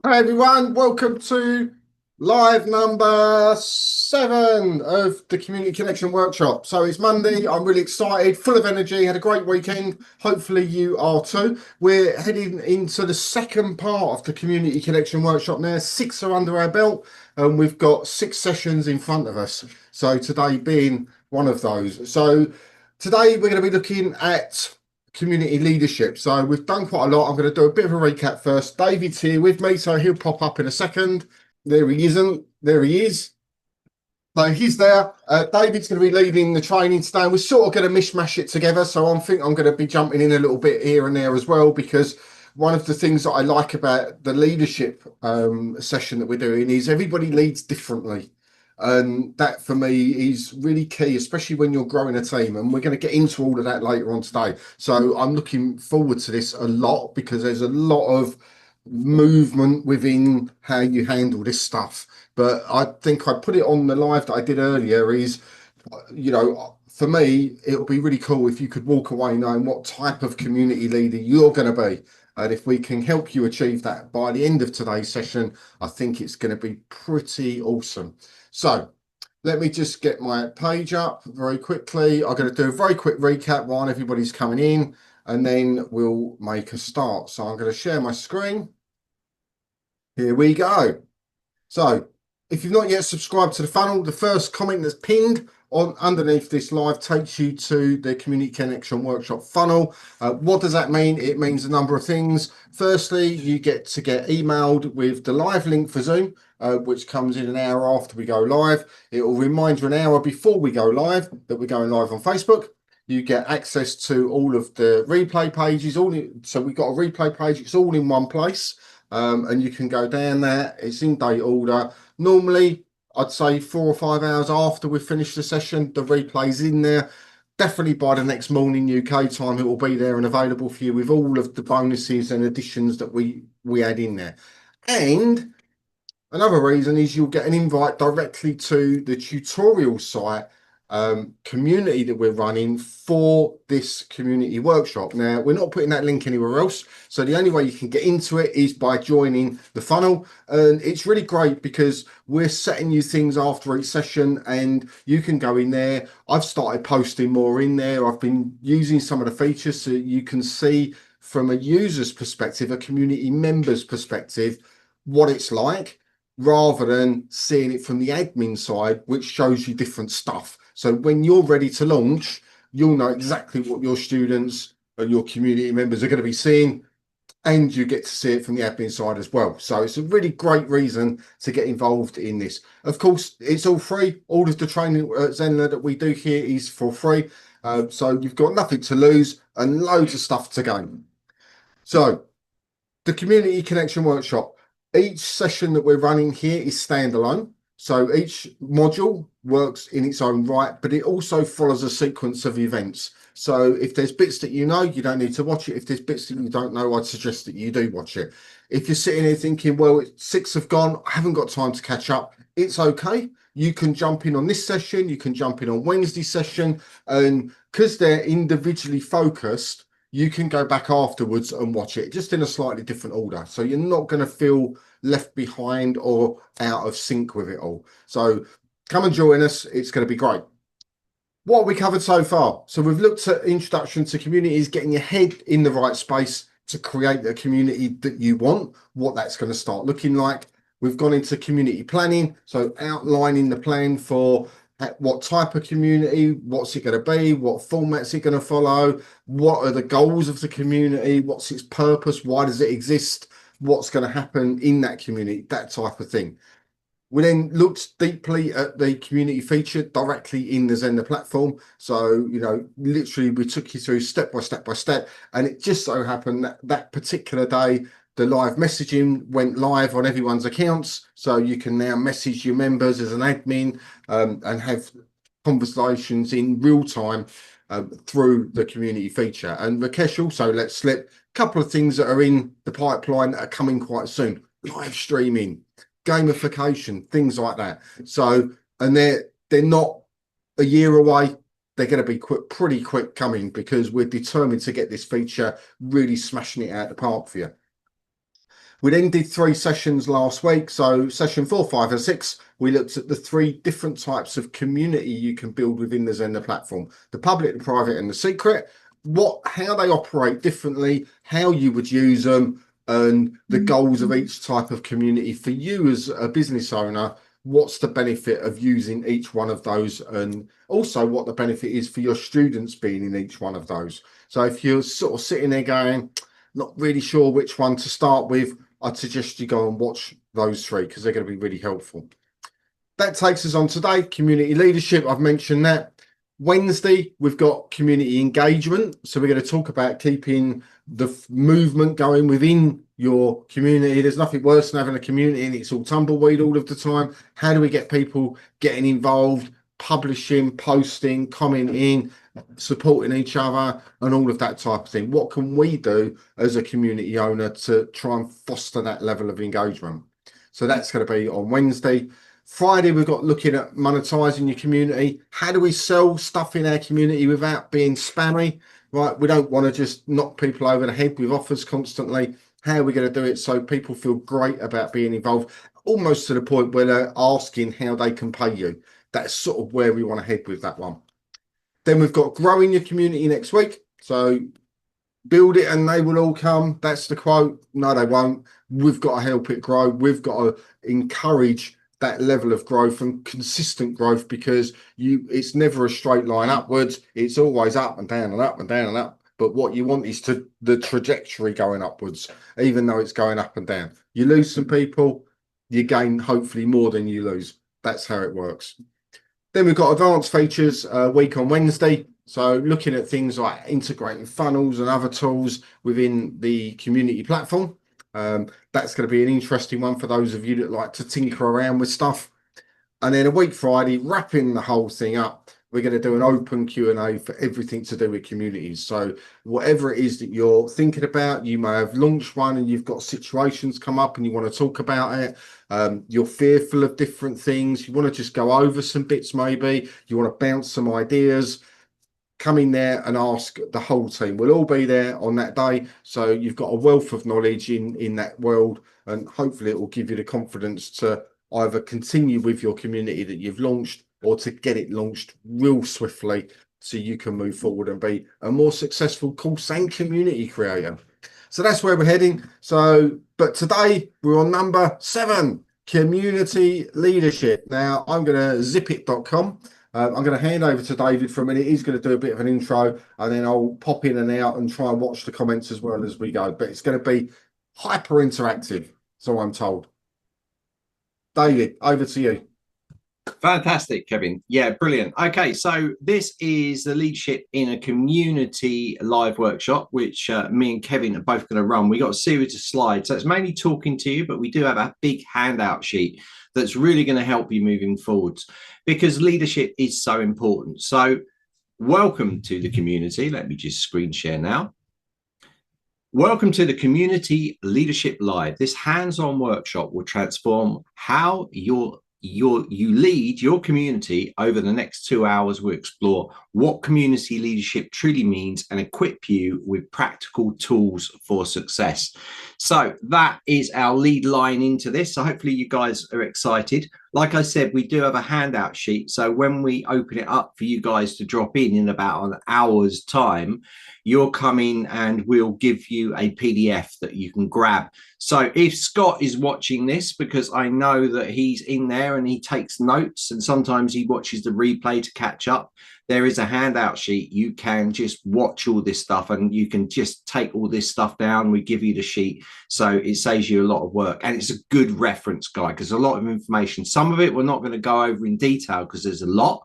Hi everyone, welcome to live number 7 of the Community Connection Workshop. So it's Monday, I'm really excited, full of energy, had a great weekend. Hopefully you are too. We're heading into the second part of the Community Connection Workshop now. 6 are under our belt and we've got 6 sessions in front of us. So today being one of those. So today we're going to be looking at community leadership. So we've done quite a lot. I'm going to do a bit of a recap first. David's here with me, so he'll pop up in a second. There he isn't. There he is. So he's there. David's going to be leading the training today. We're sort of going to mishmash it together. So I'm going to be jumping in a little bit here and there as well, because one of the things that I like about the leadership session that we're doing is everybody leads differently. And that for me is really key, especially when you're growing a team. And we're going to get into all of that later on today. So I'm looking forward to this a lot because there's a lot of movement within how you handle this stuff. But I think I put it on the live that I did earlier is, for me, it would be really cool if you could walk away knowing what type of community leader you're going to be. And if we can help you achieve that by the end of today's session, I think it's going to be pretty awesome. So let me just get my page up very quickly. I'm going to do a very quick recap while everybody's coming in, and then we'll make a start. So I'm going to share my screen. Here we go. So if you've not yet subscribed to the funnel, the first comment that's pinned on underneath this live takes you to the Community Connection Workshop funnel. What does that mean? It means a number of things. Firstly, you get to get emailed with the live link for Zoom, which comes in an hour after we go live. It will remind you an hour before we go live that we're going live on Facebook. You get access to all of the replay pages. So we've got a replay page. It's all in one place. And you can go down there. It's in date order. Normally, I'd say 4 or 5 hours after we've finished the session, the replay's in there. Definitely by the next morning UK time, it will be there and available for you with all of the bonuses and additions that we add in there. And another reason is you'll get an invite directly to the tutorial site community that we're running for this community workshop. Now, we're not putting that link anywhere else. So the only way you can get into it is by joining the funnel. And it's really great because we're setting you things after each session and you can go in there. I've started posting more in there. I've been using some of the features so you can see from a user's perspective, a community member's perspective, what it's like, rather than seeing it from the admin side, which shows you different stuff. So when you're ready to launch, you'll know exactly what your students and your community members are going to be seeing, and you get to see it from the admin side as well. So it's a really great reason to get involved in this. Of course, it's all free. All of the training at Zenler that we do here is for free. So you've got nothing to lose and loads of stuff to gain. So the Community Connection Workshop. Each session that we're running here is standalone. So each module works in its own right, but it also follows a sequence of events. So if there's bits that you know, you don't need to watch it. If there's bits that you don't know, I'd suggest that you do watch it. If you're sitting here thinking, well, 6 have gone, I haven't got time to catch up, it's okay. You can jump in on this session, you can jump in on Wednesday session, and because they're individually focused, you can go back afterwards and watch it just in a slightly different order. So you're not going to feel left behind or out of sync with it all. So come and join us. It's going to be great. What have we covered so far? So we've looked at introduction to communities, getting your head in the right space to create the community that you want, what that's going to start looking like. We've gone into community planning, so outlining the plan for what type of community, what's it going to be, what format's it going to follow, what are the goals of the community, what's its purpose, why does it exist, what's going to happen in that community, that type of thing. We then looked deeply at the community feature directly in the Zenler platform. So, literally we took you through step by step by step. And it just so happened that that particular day, the live messaging went live on everyone's accounts. So you can now message your members as an admin and have conversations in real time through the community feature. And Rakesh also let slip a couple of things that are in the pipeline that are coming quite soon. Live streaming, gamification, things like that. So, and they're not a year away. They're going to be pretty quick coming because we're determined to get this feature really smashing it out of the park for you. We then did 3 sessions last week. So session 4, 5 and 6, we looked at the 3 different types of community you can build within the Zenler platform: the public, the private and the secret, how they operate differently, how you would use them, and the goals of each type of community for you as a business owner. What's the benefit of using each one of those, and also what the benefit is for your students being in each one of those. So if you're sort of sitting there going, not really sure which one to start with, I'd suggest you go and watch those 3 because they're going to be really helpful. That takes us on today, community leadership. I've mentioned that. Wednesday, we've got community engagement. So we're going to talk about keeping the movement going within your community. There's nothing worse than having a community and it's all tumbleweed all of the time. How do we get people getting involved, publishing, posting, commenting, supporting each other, and all of that type of thing? What can we do as a community owner to try and foster that level of engagement? So that's going to be on Wednesday. Friday, we've got looking at monetizing your community. How do we sell stuff in our community without being spammy? Right, we don't want to just knock people over the head with offers constantly. How are we going to do it so people feel great about being involved, almost to the point where they're asking how they can pay you? That's sort of where we want to head with that one. Then we've got growing your community next week. So build it and they will all come. That's the quote. No, they won't. We've got to help it grow. We've got to encourage that level of growth and consistent growth, because it's never a straight line upwards. It's always up and down and up and down and up. But what you want is the trajectory going upwards, even though it's going up and down. You lose some people, you gain hopefully more than you lose. That's how it works. Then we've got advanced features week on Wednesday. So looking at things like integrating funnels and other tools within the community platform. That's going to be an interesting one for those of you that like to tinker around with stuff. And then a week Friday, wrapping the whole thing up, we're going to do an open Q&A for everything to do with communities. So whatever it is that you're thinking about, you may have launched one and you've got situations come up and you want to talk about it. You're fearful of different things. You want to just go over some bits maybe. You want to bounce some ideas. Come in there and ask the whole team. We'll all be there on that day. So you've got a wealth of knowledge in that world, and hopefully it will give you the confidence to either continue with your community that you've launched or to get it launched real swiftly so you can move forward and be a more successful course and community creator. So that's where we're heading. So, but today we're on number 7, community leadership. Now I'm going to zipit.com. I'm going to hand over to David for a minute. He's going to do a bit of an intro, and then I'll pop in and out and try and watch the comments as well as we go. But it's going to be hyper interactive, so I'm told. David, over to you. Fantastic, Kevin. Yeah, brilliant. Okay, so this is the Leadership in a Community live workshop, which me and Kevin are both going to run. We got a series of slides, so it's mainly talking to you, but we do have a big handout sheet that's really going to help you moving forwards, because leadership is so important. So welcome to the community. Let me just screen share now. Welcome to the Community Leadership Live. This hands-on workshop will transform how you lead your community. Over the next 2 hours, we'll explore what community leadership truly means and equip you with practical tools for success. So that is our lead line into this. So hopefully you guys are excited. Like I said, we do have a handout sheet. So when we open it up for you guys to drop in about an hour's time, you'll come in and we'll give you a PDF that you can grab. So if Scott is watching this, because I know that he's in there and he takes notes and sometimes he watches the replay to catch up, there is a handout sheet. You can just watch all this stuff and you can just take all this stuff down. We give you the sheet. So it saves you a lot of work, and it's a good reference guide because a lot of information, some of it we're not going to go over in detail because there's a lot.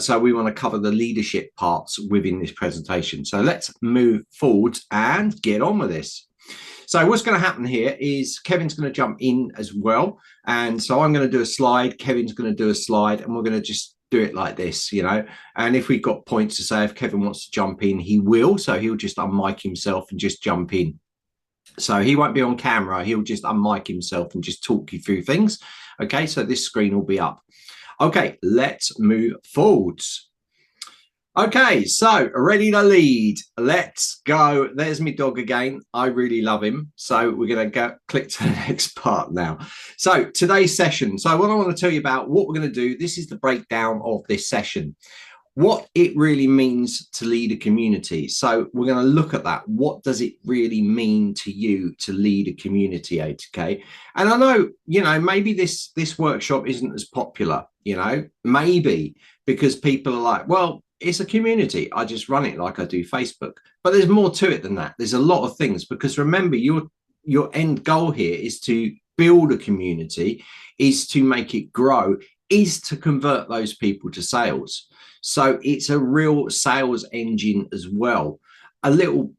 So we want to cover the leadership parts within this presentation. So let's move forward and get on with this. So what's going to happen here is Kevin's going to jump in as well. And so I'm going to do a slide. Kevin's going to do a slide, and we're going to just do it like this, you know. And if we've got points to say, if Kevin wants to jump in, he will. So he'll just unmic himself and just jump in. So he won't be on camera. He'll just unmic himself and just talk you through things. Okay, so this screen will be up. Okay, let's move forwards. Okay, so ready to lead. Let's go. There's my dog again. I really love him. So we're going to go click to the next part now. So today's session. So what I want to tell you about what we're going to do. This is the breakdown of this session. What it really means to lead a community. So we're going to look at that. What does it really mean to you to lead a community, okay? And I know, maybe this workshop isn't as popular, maybe because people are like, well, it's a community. I just run it like I do Facebook. But there's more to it than that. There's a lot of things, because remember, your end goal here is to build a community, is to make it grow, is to convert those people to sales. So it's a real sales engine as well. A little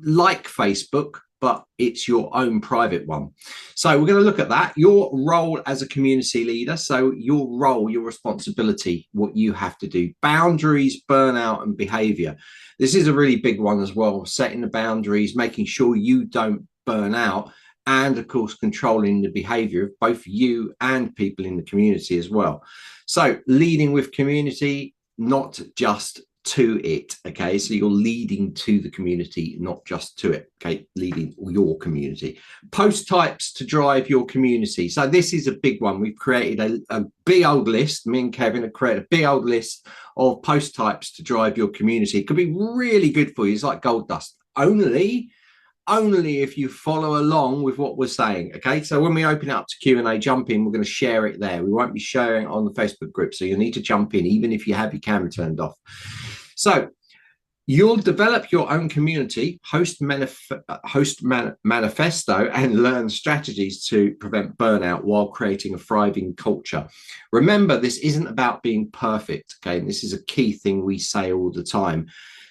like Facebook, but it's your own private one. So we're going to look at that. Your role as a community leader. So your role, your responsibility, what you have to do, boundaries, burnout, and behavior. This is a really big one as well. Setting the boundaries, making sure you don't burn out, and of course, controlling the behavior of both you and people in the community as well. So leading with community, not just to it. Okay, so you're leading to the community, not just to it. Okay, leading your community. Post types to drive your community. So this is a big one. We've created a big old list. Me and Kevin have created a big old list of post types to drive your community. It could be really good for you. It's like gold dust. Only if you follow along with what we're saying. Okay, so when we open it up to Q&A, jump in. We're going to share it there. We won't be sharing it on the Facebook group, so you need to jump in even if you have your camera turned off. So you'll develop your own community, host manifesto, and learn strategies to prevent burnout while creating a thriving culture. Remember, this isn't about being perfect. Okay, and this is a key thing we say all the time.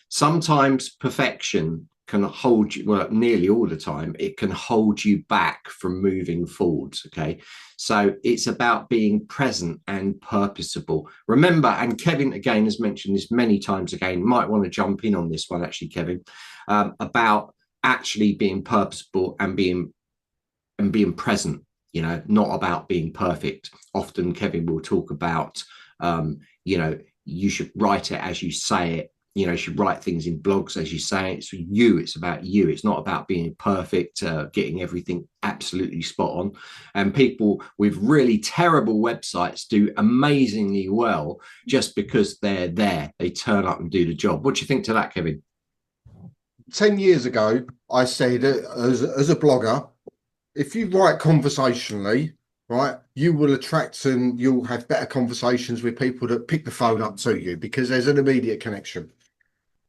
Sometimes perfection can hold you, well, nearly all the time, it can hold you back from moving forwards. Okay, so it's about being present and purposeful. Remember, and Kevin again has mentioned this many times again, might want to jump in on this one actually, Kevin, about actually being purposeful and being present, not about being perfect. Often Kevin will talk about you should write it as you say it. You should write things in blogs as you say it. So it's about you. It's not about being perfect, getting everything absolutely spot on. And people with really terrible websites do amazingly well just because they're there. They turn up and do the job. What do you think to that, Kevin? 10 years ago, I said, as a blogger, if you write conversationally, right, you will attract and you'll have better conversations with people that pick the phone up to you because there's an immediate connection.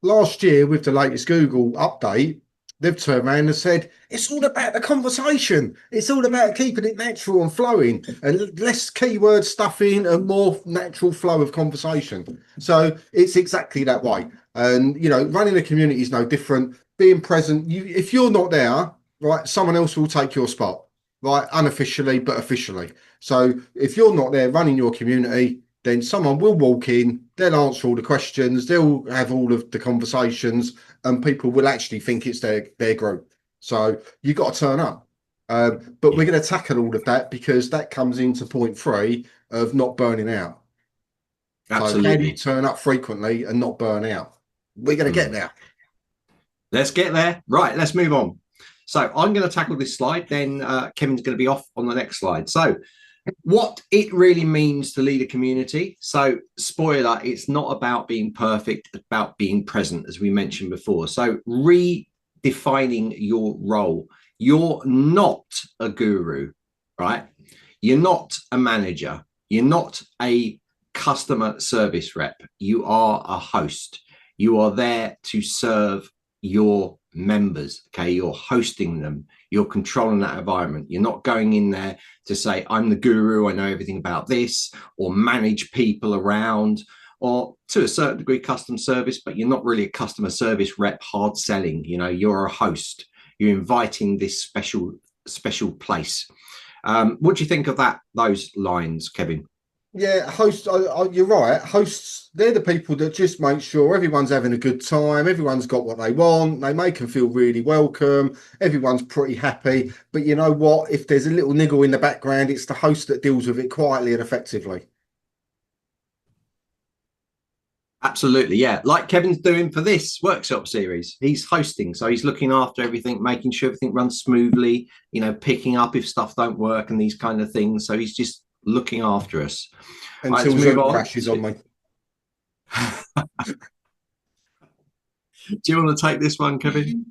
Last year, with the latest Google update, they've turned around and said, it's all about the conversation. It's all about keeping it natural and flowing and less keyword stuffing and more natural flow of conversation. So it's exactly that way. And, running a community is no different. Being present, if you're not there, right, someone else will take your spot, right, unofficially, but officially. So if you're not there running your community, then someone will walk in, they'll answer all the questions, they'll have all of the conversations, and people will actually think it's their group. So you've got to turn up. But we're going to tackle all of that because that comes into point 3 of not burning out. Absolutely. So how do you turn up frequently and not burn out? We're going to get there. Let's get there. Right, let's move on. So I'm going to tackle this slide, then Kevin's going to be off on the next slide. So what it really means to lead a community. So spoiler, it's not about being perfect, it's about being present, as we mentioned before. So redefining your role. You're not a guru, right? You're not a manager. You're not a customer service rep. You are a host. You are there to serve your members. Okay, you're hosting them, you're controlling that environment. You're not going in there to say, I'm the guru, I know everything about this, or manage people around, or to a certain degree customer service, but you're not really a customer service rep hard selling. You're a host. You're inviting this special place. What do you think of those lines, Kevin? Yeah, hosts, you're right. Hosts, they're the people that just make sure everyone's having a good time, everyone's got what they want, they make them feel really welcome, everyone's pretty happy. But you know what? If there's a little niggle in the background, it's the host that deals with it quietly and effectively. Absolutely, yeah. Like Kevin's doing for this workshop series. He's hosting, so he's looking after everything, making sure everything runs smoothly, picking up if stuff don't work and these kind of things. So he's just looking after us. All right, until let's move Zoom on. crashes on me. Do you want to take this one, Kevin?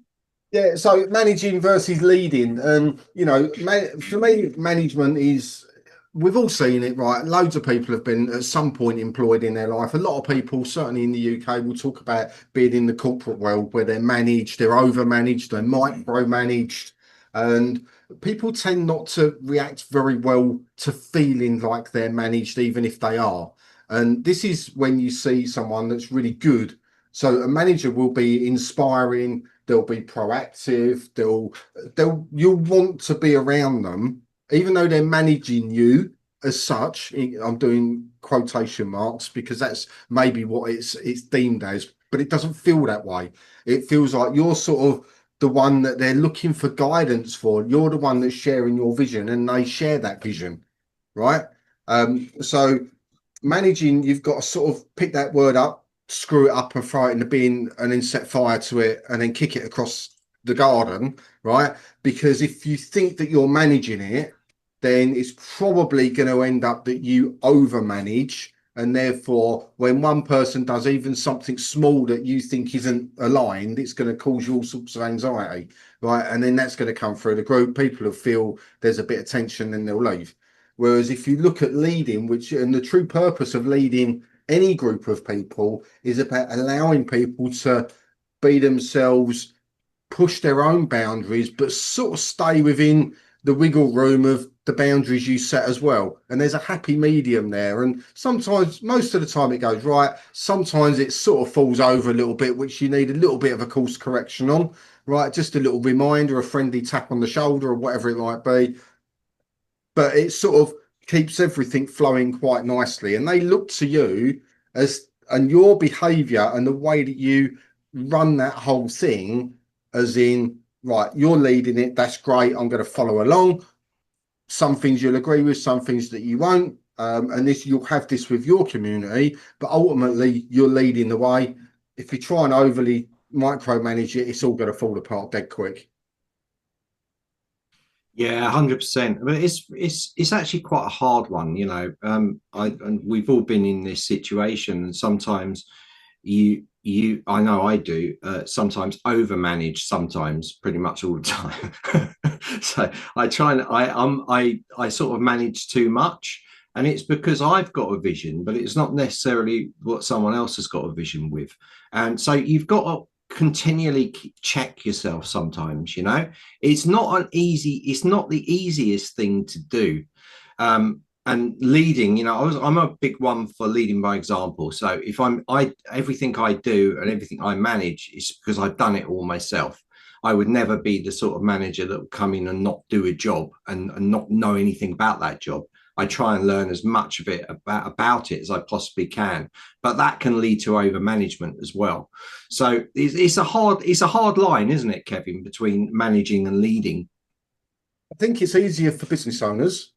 Yeah, so managing versus leading, and for me, management is, we've all seen it, right? Loads of people have been at some point employed in their life. A lot of people, certainly in the UK, will talk about being in the corporate world where they're managed, they're overmanaged, they're micromanaged, and people tend not to react very well to feeling like they're managed, even if they are. And this is when you see someone that's really good. So a manager will be inspiring, they'll be proactive, you'll want to be around them, even though they're managing you as such. I'm doing quotation marks because that's maybe what it's deemed as, but it doesn't feel that way. It feels like you're sort of the one that they're looking for guidance for. You're the one that's sharing your vision and they share that vision, right? So managing, you've got to sort of pick that word up, screw it up and throw it in the bin and then set fire to it and then kick it across the garden, right? Because if you think that you're managing it, then it's probably going to end up that you overmanage. And therefore, when one person does even something small that you think isn't aligned, it's going to cause you all sorts of anxiety, right? And then that's going to come through the group. People will feel there's a bit of tension, then they'll leave. Whereas if you look at leading, and the true purpose of leading any group of people is about allowing people to be themselves, push their own boundaries, but sort of stay within the wiggle room of the boundaries you set as well. And there's a happy medium there. And sometimes, most of the time, it goes right. Sometimes it sort of falls over a little bit, which you need a little bit of a course correction on, right? Just a little reminder, a friendly tap on the shoulder, or whatever it might be. But it sort of keeps everything flowing quite nicely. And they look to you as, and your behavior and the way that you run that whole thing, as in, right, you're leading it. That's great. I'm going to follow along. Some things you'll agree with, some things that you won't. And this, you'll have this with your community, but ultimately you're leading the way. If you try and overly micromanage it, it's all going to fall apart dead quick. Yeah, 100%. But it's actually quite a hard one, and we've all been in this situation, and sometimes I know I do sometimes overmanage, sometimes pretty much all the time. So I try and I sort of manage too much, and it's because I've got a vision, but it's not necessarily what someone else has got a vision with. And so you've got to continually check yourself sometimes. It's not the easiest thing to do. And leading, I'm a big one for leading by example. So if everything I do and everything I manage is because I've done it all myself. I would never be the sort of manager that would come in and not do a job and not know anything about that job. I try and learn as much of it about it as I possibly can, but that can lead to over management as well. So it's a hard line, isn't it, Kevin, between managing and leading? I think it's easier for business owners.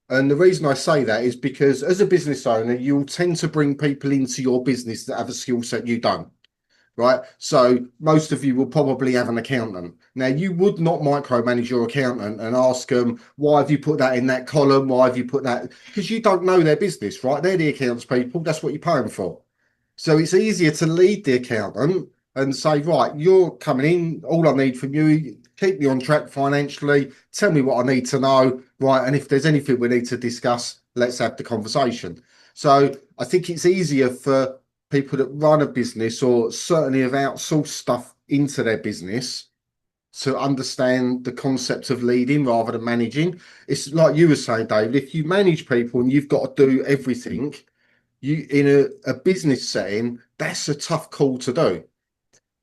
And the reason I say that is because as a business owner, you'll tend to bring people into your business that have a skill set you don't, right? So most of you will probably have an accountant. Now, you would not micromanage your accountant and ask them, why have you put that in that column? Why have you put that? Because you don't know their business, right? They're the accounts people. That's what you're paying for. So it's easier to lead the accountant and say, right, you're coming in. All I need from you, keep me on track financially. Tell me what I need to know, right? And if there's anything we need to discuss, let's have the conversation. So I think it's easier for people that run a business or certainly have outsourced stuff into their business to understand the concept of leading rather than managing. It's like you were saying, David, if you manage people and you've got to do everything, you in a business setting, that's a tough call to do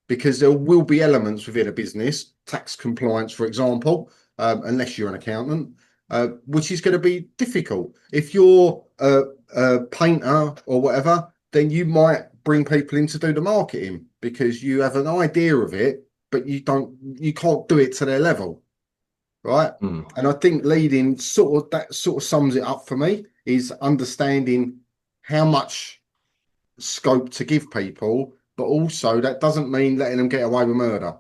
because there will be elements within a business, tax compliance, for example, unless you're an accountant, which is going to be difficult. If you're a painter or whatever, then you might bring people in to do the marketing because you have an idea of it, but you can't do it to their level, right? Mm. And I think leading sort of sums it up for me, is understanding how much scope to give people, but also that doesn't mean letting them get away with murder.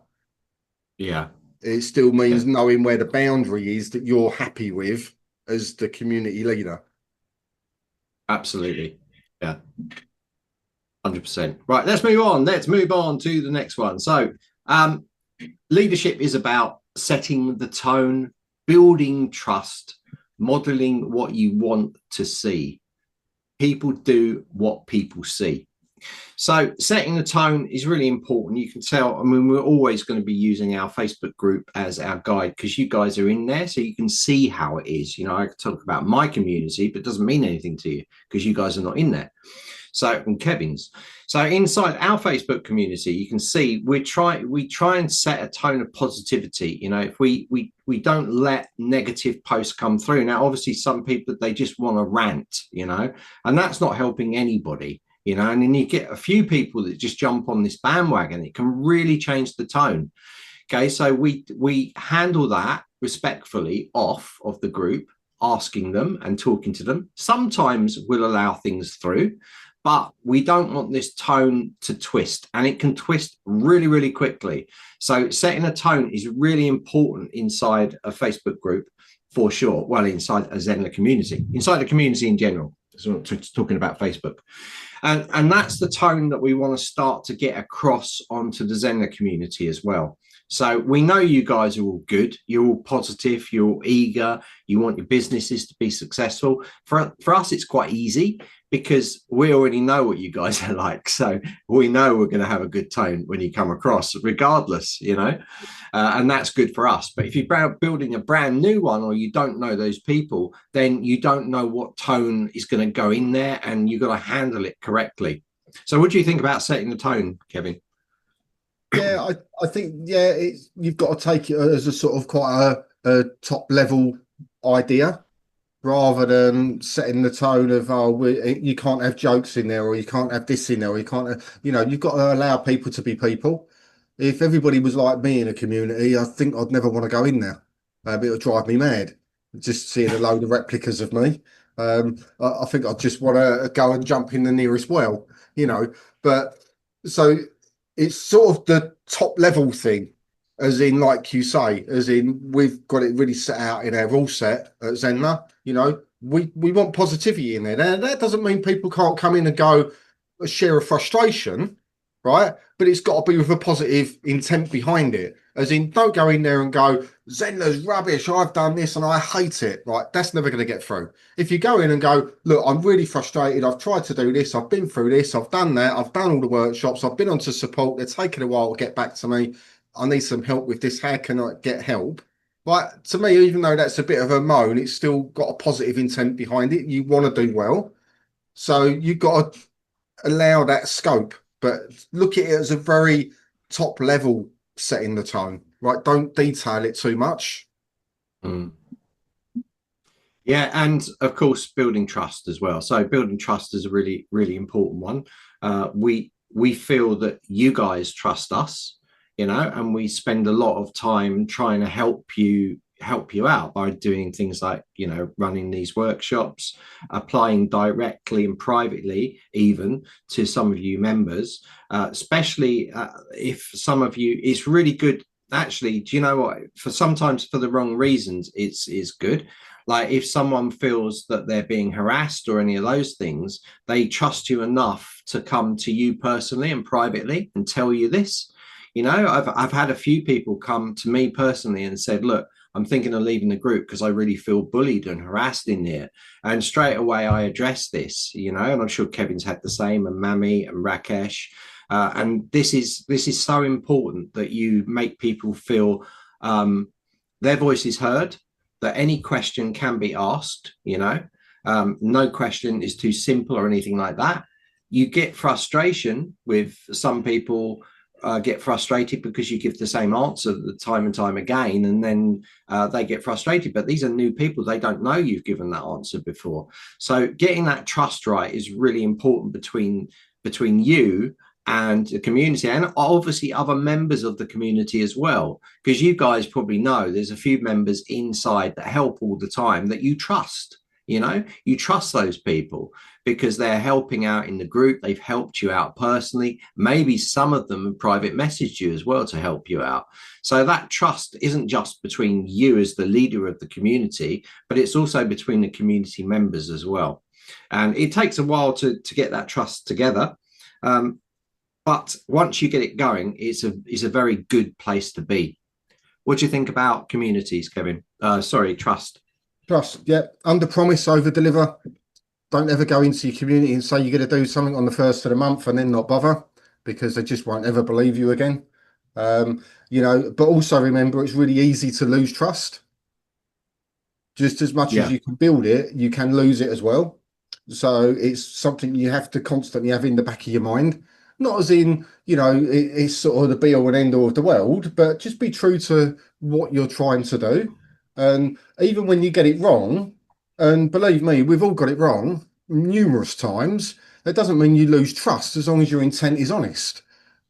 Yeah. It still Yeah. means knowing where the boundary is that you're happy with as the community leader. Absolutely. Yeah. 100%. Right. Let's move on. Let's move on to the next one. So, leadership is about setting the tone, building trust, modeling what you want to see. People do what people see. So setting the tone is really important. You can tell, I mean, we're always going to be using our Facebook group as our guide because you guys are in there, so you can see how it is. You know, I can talk about my community, but it doesn't mean anything to you because you guys are not in there. So, and Kevin's. So inside our Facebook community, you can see we try and set a tone of positivity. You know, if we don't let negative posts come through. Now, obviously, some people, they just want to rant, you know, and that's not helping anybody. You know, and then you get a few people that just jump on this bandwagon. It can really change the tone. Okay, so we handle that respectfully off of the group, asking them and talking to them. Sometimes we'll allow things through, but we don't want this tone to twist, and it can twist really, really quickly. So setting a tone is really important inside a Facebook group for sure. Well, inside a Zenler community, inside the community in general. So talking about Facebook. And that's the tone that we want to start to get across onto the Zenler community as well. So we know you guys are all good. You're all positive. You're all eager. You want your businesses to be successful. For us, it's quite easy because we already know what you guys are like. So we know we're going to have a good tone when you come across, regardless, you know, and that's good for us. But if you're building a brand new one or you don't know those people, then you don't know what tone is going to go in there and you've got to handle it correctly. So what do you think about setting the tone, Kevin? Yeah, I think, yeah, you've got to take it as a sort of quite a top level idea rather than setting the tone of, oh, you can't have jokes in there or you can't have this in there or you can't have, you know, you've got to allow people to be people. If everybody was like me in a community, I think I'd never want to go in there. It would drive me mad just seeing a load of replicas of me. I think I'd just want to go and jump in the nearest well, you know. But so it's sort of the top level thing, as in, like you say, as in we've got it really set out in our rule set at Zenler. You know, we want positivity in there. Now, that doesn't mean people can't come in and go share a frustration, right? But it's got to be with a positive intent behind it. As in, don't go in there and go, Zenler's rubbish, I've done this and I hate it. Right? That's never going to get through. If you go in and go, look, I'm really frustrated, I've tried to do this, I've been through this, I've done that, I've done all the workshops, I've been on to support, they're taking a while to get back to me, I need some help with this, how can I get help? Right, to me, even though that's a bit of a moan, it's still got a positive intent behind it. You want to do well. So you've got to allow that scope, but look at it as a very top level setting the tone, right? Don't detail it too much. Mm. Yeah, and of course, building trust as well. So building trust is a really, really important one. We feel that you guys trust us, you know, and we spend a lot of time trying to help you out by doing things like, you know, running these workshops, applying directly and privately even to some of you members, especially if some of you, it's really good. Actually, do you know what, for sometimes for the wrong reasons it's good. Like if someone feels that they're being harassed or any of those things, they trust you enough to come to you personally and privately and tell you this. You know, I've had a few people come to me personally and said, look, I'm thinking of leaving the group because I really feel bullied and harassed in here. And straight away I address this, you know, and I'm sure Kevin's had the same, and Mami and Rakesh. And this is so important that you make people feel their voice is heard, that any question can be asked, you know, no question is too simple or anything like that. You get frustration with some people, get frustrated because you give the same answer the time and time again, and then they get frustrated. But these are new people, they don't know you've given that answer before. So getting that trust right is really important between you and the community, and obviously other members of the community as well, because you guys probably know there's a few members inside that help all the time that you trust, You trust those people because they're helping out in the group. They've helped you out personally. Maybe some of them have private messaged you as well to help you out. So that trust isn't just between you as the leader of the community, but it's also between the community members as well. And it takes a while to get that trust together. But once you get it going, it's a very good place to be. What do you think about communities, Kevin? Sorry, trust. Trust, yeah. Under promise, over deliver. Don't ever go into your community and say you're going to do something on the first of the month and then not bother, because they just won't ever believe you again. But also remember, it's really easy to lose trust. Just as much as Yeah, you can build it, you can lose it as well. So it's something you have to constantly have in the back of your mind. Not as in, it's sort of the be all and end all of the world, but just be true to what you're trying to do. And even when you get it wrong, and believe me, we've all got it wrong numerous times, that doesn't mean you lose trust as long as your intent is honest,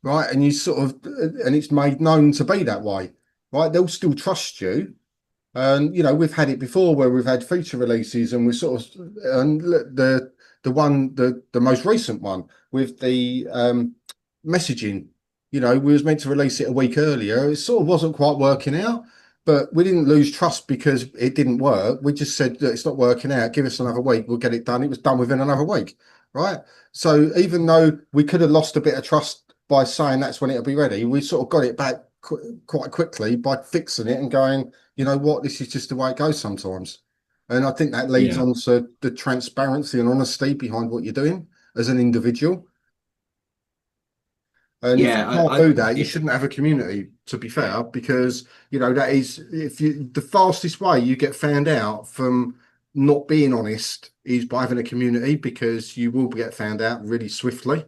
right? And you sort of, and it's made known to be that way, right? They'll still trust you, and we've had it before where we've had feature releases, and we sort of, and the most recent one with the messaging, we was meant to release it a week earlier. It sort of wasn't quite working out, but we didn't lose trust because it didn't work. We just said that it's not working out. Give us another week, we'll get it done. It was done within another week, right? So even though we could have lost a bit of trust by saying that's when it'll be ready, we sort of got it back quite quickly by fixing it and going, you know what, this is just the way it goes sometimes. And I think that leads yeah, on to the transparency and honesty behind what you're doing as an individual. And if you yeah. can't do that, you shouldn't have a community, to be fair, because that is, if you, the fastest way you get found out from not being honest is by having a community, because you will get found out really swiftly.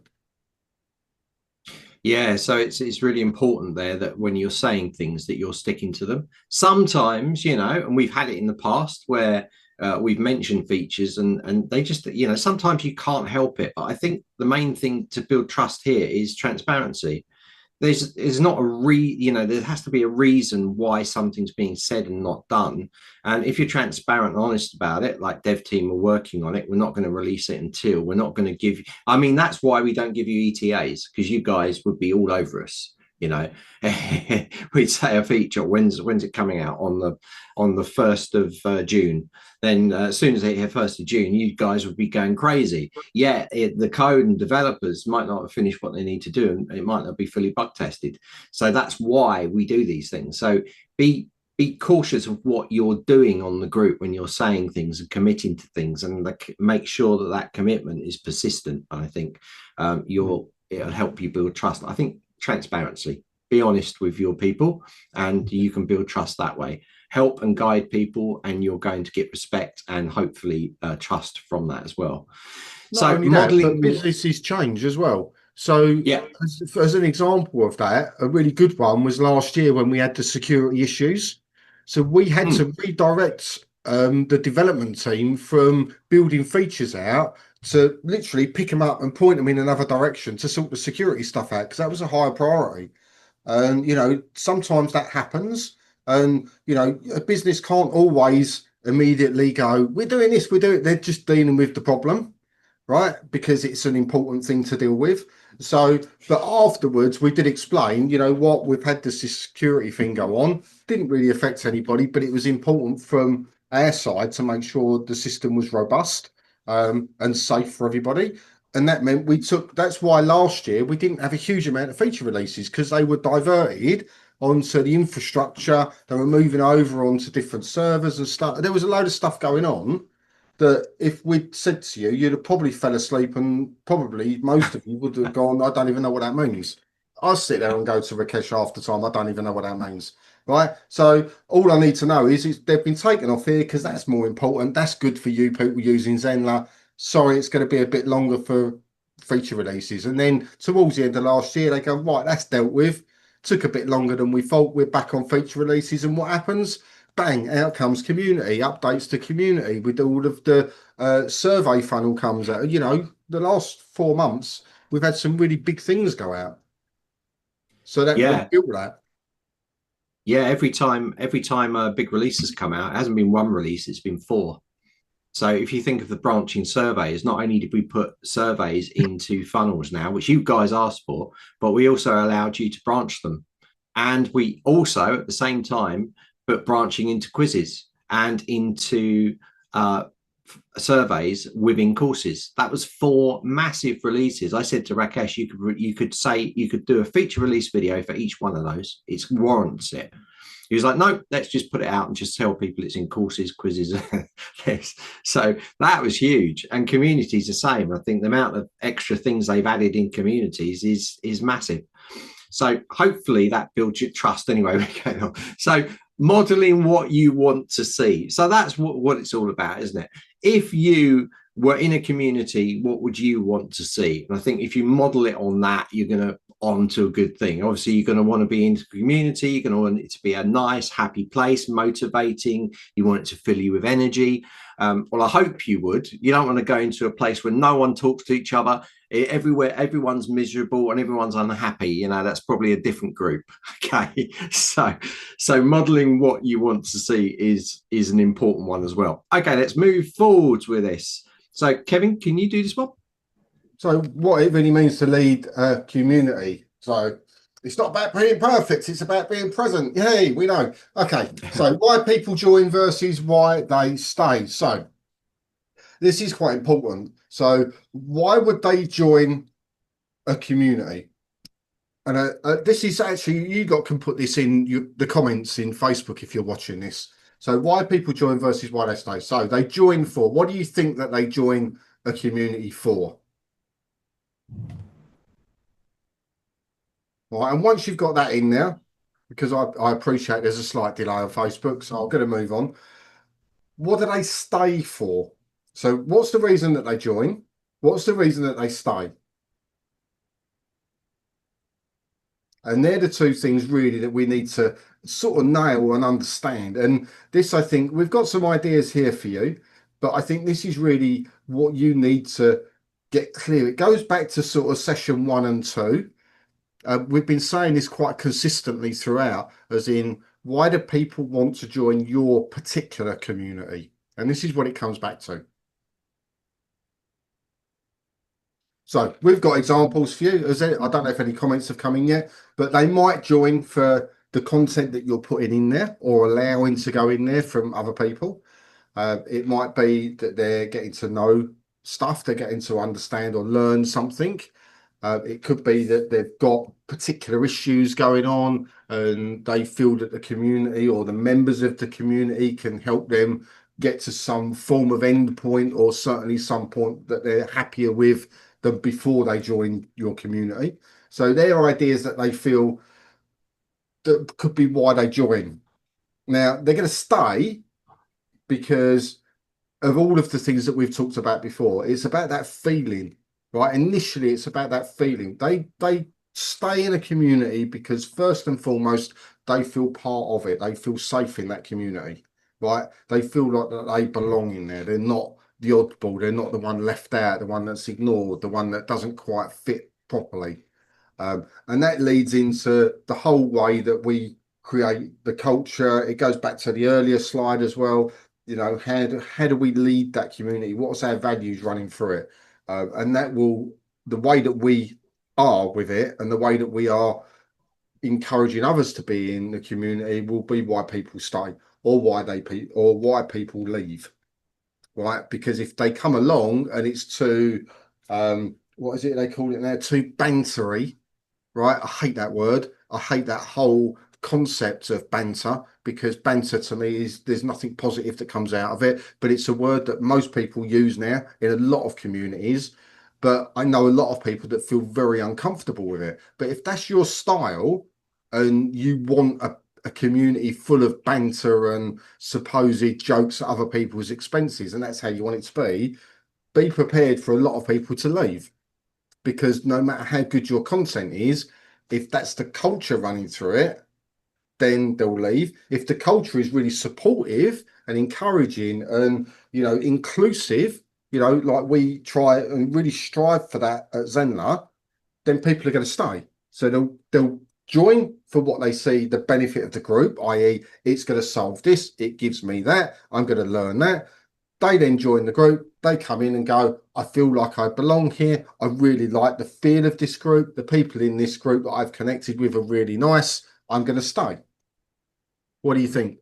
Yeah, so it's really important there that when you're saying things that you're sticking to them. Sometimes, and we've had it in the past where we've mentioned features and they just, sometimes you can't help it. But I think the main thing to build trust here is transparency. There's not there has to be a reason why something's being said and not done. And if you're transparent and honest about it, like dev team are working on it, we're not going to release it until, we're not going to give you, I mean, that's why we don't give you ETAs, because you guys would be all over us. We'd say a feature, when's it coming out? On the 1st of June. Then as soon as they hit 1st of June, you guys would be going crazy. Yeah, the code and developers might not have finished what they need to do, and it might not be fully bug tested. So that's why we do these things. So be cautious of what you're doing on the group when you're saying things and committing to things, and make sure that commitment is persistent. I think it'll help you build trust. I think transparency, be honest with your people, and you can build trust that way. Help and guide people, and you're going to get respect and hopefully trust from that as well. Not So only that, but modeling, businesses change as well. So, yeah. as an example of that, a really good one was last year when we had the security issues. So we had Mm, to redirect the development team from building features out to literally pick them up and point them in another direction to sort the security stuff out, because that was a higher priority. And sometimes that happens, and a business can't always immediately go, "We're doing this, we're doing." They're just dealing with the problem, right? Because it's an important thing to deal with. So, but afterwards, we did explain, what, we've had this security thing go on, didn't really affect anybody, but it was important from our side to make sure the system was robust and safe for everybody. And that meant that's why last year we didn't have a huge amount of feature releases, because they were diverted onto the infrastructure. They were moving over onto different servers and stuff. There was a load of stuff going on that if we'd said to you, you'd have probably fell asleep, and probably most of you would have gone, I don't even know what that means. I sit there and go to Rakesh half the time, I don't even know what that means. Right. So all I need to know is they've been taken off here, because that's more important. That's good for you people using Zenler. Sorry, it's going to be a bit longer for feature releases. And then towards the end of last year, they go, right, that's dealt with. Took a bit longer than we thought. We're back on feature releases. And what happens? Bang, out comes community, updates to community with all of the survey funnel comes out. The last 4 months, we've had some really big things go out. So that we yeah, built that. yeah. Every time a big release has come out, it hasn't been one release, it's been four. So if you think of the branching surveys, not only did we put surveys into funnels now, which you guys asked for, but we also allowed you to branch them. And we also, at the same time, put branching into quizzes and into surveys within courses. That was 4 massive releases. I said to Rakesh, you could do a feature release video for each one of those. It warrants it. He was like, no, let's just put it out and just tell people it's in courses, quizzes. Yes. So that was huge. And communities the same. I think the amount of extra things they've added in communities is massive. So hopefully that builds your trust anyway. So modeling what you want to see. So that's what it's all about, isn't it? If you were in a community, what would you want to see? And I think if you model it on that, you're going to on to a good thing. Obviously, you're going to want to be into the community. You're going to want it to be a nice, happy place, motivating. You want it to fill you with energy. Well, I hope you would. You don't want to go into a place where no one talks to each other. Everywhere, everyone's miserable and everyone's unhappy. You know, that's probably a different group. Okay, so modeling what you want to see is an important one as well. Okay, let's move forwards with this. So, Kevin, can you do this one? So what it really means to lead a community. So it's not about being perfect, it's about being present. Yay, we know. Okay, so why people join versus why they stay. So this is quite important. So why would they join a community? And this is actually, you can put this in the comments in Facebook if you're watching this. So why people join versus why they stay. So they join for, what do you think that they join a community for? Right, and once you've got that in there, because I appreciate there's a slight delay on Facebook, so I'm going to move on. What do they stay for? So what's the reason that they join? What's the reason that they stay? And they're the 2 things really that we need to sort of nail and understand. And this, I think, we've got some ideas here for you, but I think this is really what you need to get clear. It goes back to sort of session 1 and 2. We've been saying this quite consistently throughout, as in, why do people want to join your particular community? And this is what it comes back to. So we've got examples for you. I don't know if any comments have come in yet, but they might join for the content that you're putting in there or allowing to go in there from other people. It might be that they're getting to know stuff, they're getting to understand or learn something. It could be that they've got particular issues going on and they feel that the community or the members of the community can help them get to some form of end point, or certainly some point that they're happier with than before they join your community. So they're ideas that they feel that could be why they join. Now, they're going to stay because of all of the things that we've talked about before. It's about that feeling. Right, initially it's about that feeling. They stay in a community because first and foremost they feel part of it. They feel safe in that community. Right, they feel like that they belong in there. They're not the oddball. They're not the one left out, the one that's ignored, the one that doesn't quite fit properly. And that leads into the whole way that we create the culture. It goes back to the earlier slide as well. You know, how do we lead that community? What's our values running through it? And that will, the way that we are with it and the way that we are encouraging others to be in the community will be why people stay, or why people leave, right? Because if they come along and it's too, what is it they call it now? Too bantery, right? I hate that word. I hate that whole concept of banter, because banter to me is, there's nothing positive that comes out of it, but it's a word that most people use now in a lot of communities. But I know a lot of people that feel very uncomfortable with it. But if that's your style and you want a community full of banter and supposed jokes at other people's expenses, and that's how you want it to be prepared for a lot of people to leave. Because no matter how good your content is, if that's the culture running through it, then they'll leave. If the culture is really supportive and encouraging and, you know, inclusive, you know, like we try and really strive for that at Zenler, then people are going to stay. So they'll join for what they see the benefit of the group, i.e. it's going to solve this, it gives me that, I'm going to learn that. They then join the group. They come in and go, I feel like I belong here. I really like the feel of this group. The people in this group that I've connected with are really nice. I'm going to stay. What do you think?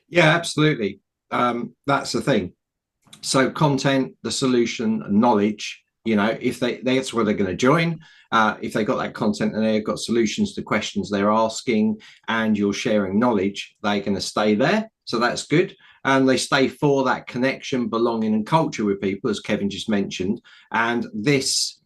Yeah, absolutely. That's the thing. So content, the solution, knowledge, if that's where they're going to join. If they got that content and they've got solutions to questions they're asking and you're sharing knowledge, they're going to stay there. So that's good. And they stay for that connection, belonging, and culture with people, as Kevin just mentioned. And this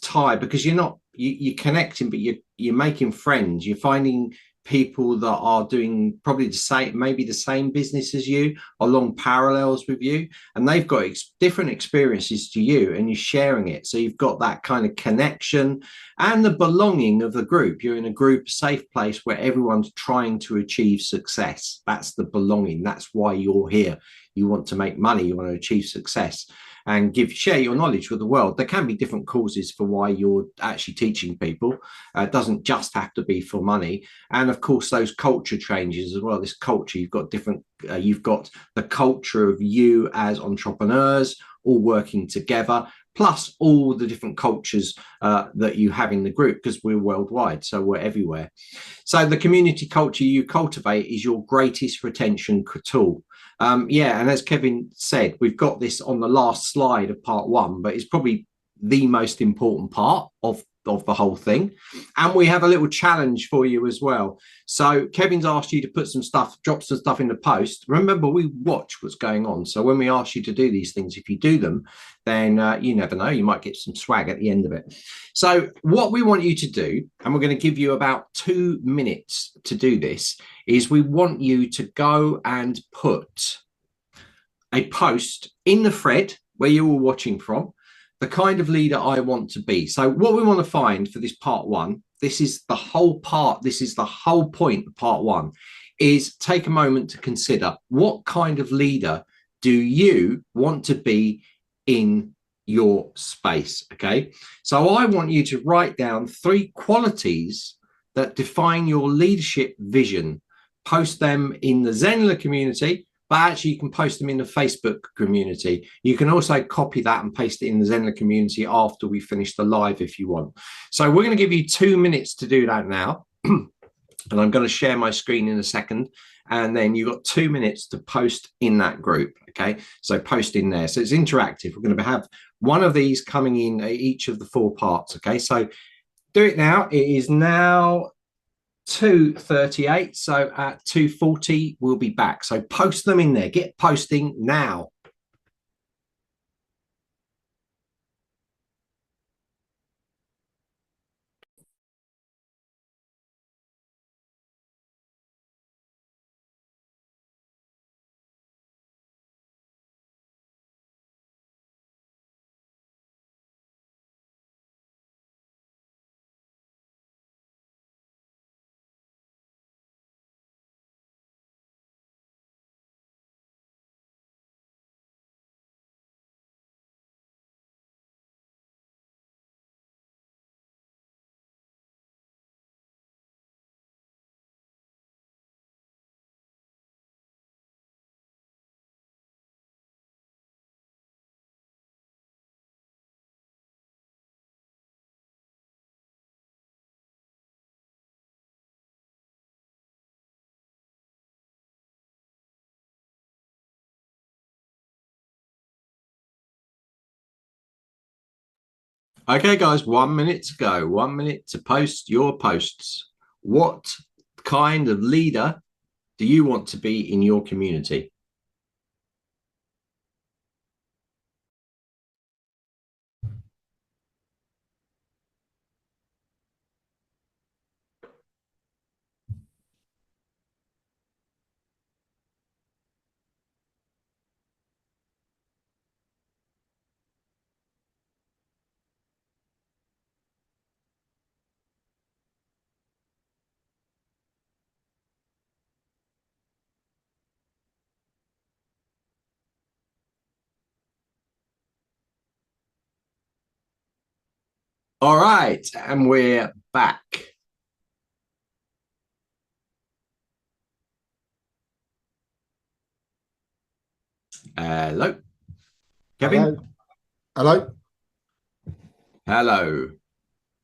tie, because you're connecting, but you're making friends. You're finding people that are doing probably maybe the same business as you, along parallels with you, and they've got different experiences to you, and you're sharing it. So you've got that kind of connection and the belonging of the group. You're in a group, safe place where everyone's trying to achieve success. That's the belonging. That's why you're here. You want to make money. You want to achieve success and share your knowledge with the world. There can be different causes for why you're actually teaching people. It doesn't just have to be for money. And of course, those culture changes as well. This culture, you've got the culture of you as entrepreneurs all working together, plus all the different cultures that you have in the group, because we're worldwide, so we're everywhere. So the community culture you cultivate is your greatest retention tool. And as Kevin said, we've got this on the last slide of part one, but it's probably the most important part of the whole thing. And we have a little challenge for you as well. So Kevin's asked you to drop some stuff in the post. Remember, we watch what's going on. So when we ask you to do these things, if you do them, then you never know, you might get some swag at the end of it. So what we want you to do, and we're going to give you about 2 minutes to do this, is we want you to go and put a post in the thread where you were watching from, the kind of leader I want to be. So what we want to find for this part one, this is the whole point of part one, is take a moment to consider what kind of leader do you want to be in your space. Okay, so I want you to write down 3 qualities that define your leadership vision. Post them in the Zenler community, but actually you can post them in the Facebook community. You can also copy that and paste it in the Zenler community after we finish the live if you want. So we're going to give you 2 minutes to do that now. And I'm going to share my screen in a second. And then you've got 2 minutes to post in that group. Okay, so post in there. So it's interactive. We're going to have one of these coming in each of the 4 parts. Okay, so do it now. It is now 2:38, so at 2:40 we'll be back. So post them in there. Get posting now. Okay, guys, 1 minute to go. 1 minute to post your posts. What kind of leader do you want to be in your community? All right, and we're back. Hello, Kevin. Hello. Hello. Hello.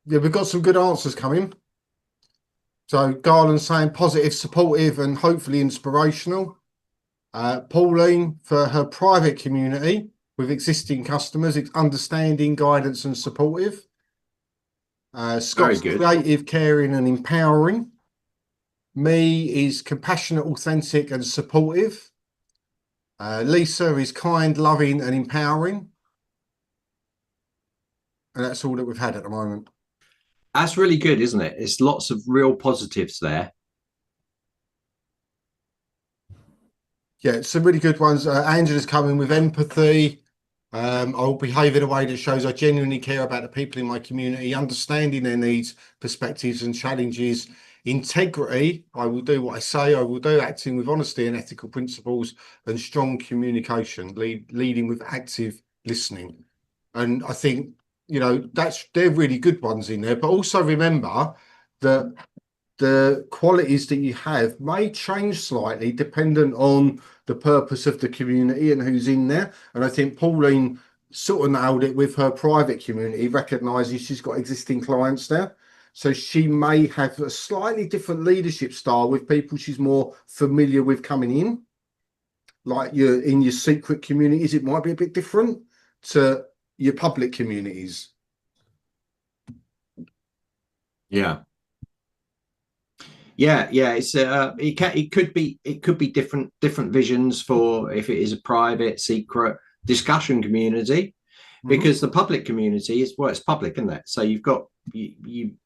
Yeah, we've got some good answers coming. So Garland saying positive, supportive, and hopefully inspirational. Pauline for her private community with existing customers, it's understanding, guidance, and supportive. Very Scott's good. creative, caring, and empowering. Me is compassionate, authentic, and supportive. Lisa is kind, loving, and empowering. And that's all that we've had at the moment. That's really good, isn't it? It's lots of real positives there. Yeah, some really good ones. Angela's coming with empathy. I'll behave in a way that shows I genuinely care about the people in my community, understanding their needs, perspectives, and challenges. Integrity, I will do what I say, I will do, acting with honesty and ethical principles, and strong communication, leading with active listening. And I think, they're really good ones in there. But also remember that the qualities that you have may change slightly dependent on the purpose of the community and who's in there. And I think Pauline sort of nailed it with her private community, recognizes she's got existing clients there. So she may have a slightly different leadership style with people she's more familiar with coming in. Like in your secret communities, it might be a bit different to your public communities. Yeah. Yeah. It could be different visions for if it is a private, secret discussion community, because the public community is, well, it's public, isn't it? So you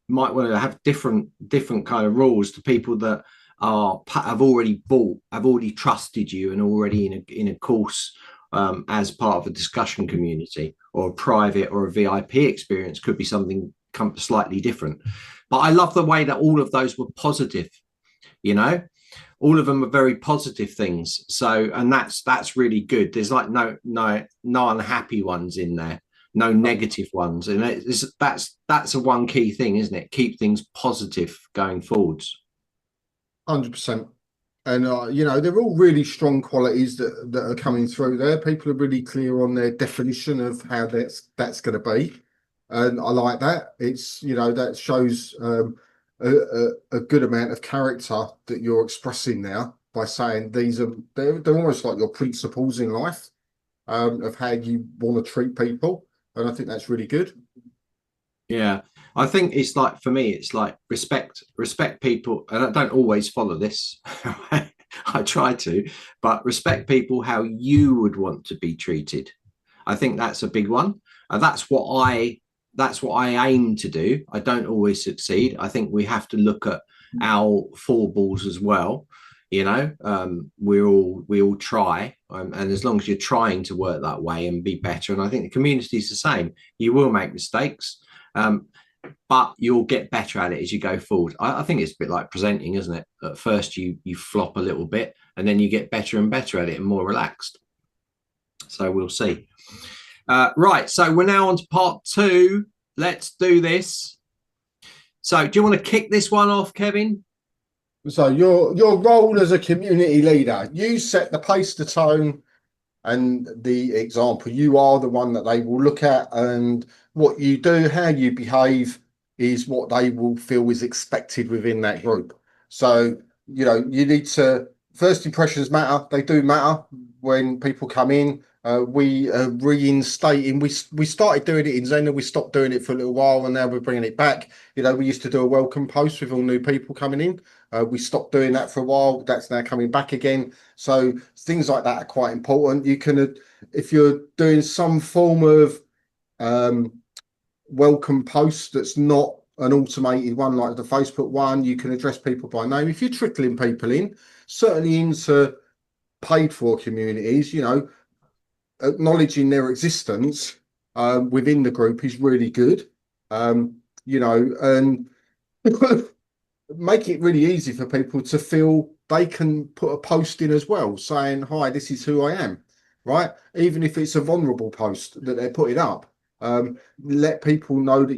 might want to have different kind of rules to people that have already trusted you and already in a course, as part of a discussion community, or a private or a VIP experience could be something slightly different. But I love the way that all of those were positive, you know, all of them are very positive things. So, and that's really good. There's like no unhappy ones in there, no negative ones. And that's a one key thing, isn't it? Keep things positive going forwards. 100%. And they're all really strong qualities that are coming through there. People are really clear on their definition of how that's going to be, and I like that. It's that shows a good amount of character that you're expressing now by saying they're almost like your principles in life, of how you want to treat people, and I think that's really good. Yeah. I think it's like, for me, it's like respect people. And I don't always follow this. I try to, but respect people how you would want to be treated. I think that's a big one. And that's what I aim to do. I don't always succeed. I think we have to look at our foibles as well. We all try, and as long as you're trying to work that way and be better, and I think the community is the same. You will make mistakes, but you'll get better at it as you go forward. I think it's a bit like presenting, isn't it? At first, you flop a little bit, and then you get better and better at it and more relaxed. So we'll see. Right, so we're now on to part 2. Let's do this. So do you want to kick this one off, Kevin? So your role as a community leader, you set the pace, the tone, and the example. You are the one that they will look at, and what you do, how you behave, is what they will feel is expected within that group. So you need to, first impressions matter. They do matter when people come in. We are reinstating. We started doing it in Zenler. We stopped doing it for a little while, and now we're bringing it back. We used to do a welcome post with all new people coming in. We stopped doing that for a while. That's now coming back again. So things like that are quite important. You can, if you're doing some form of welcome post that's not an automated one like the Facebook one, you can address people by name. If you're trickling people in, certainly into paid for communities, acknowledging their existence within the group is really good. And make it really easy for people to feel they can put a post in as well, saying, hi, this is who I am, right? Even if it's a vulnerable post that they're putting up, let people know that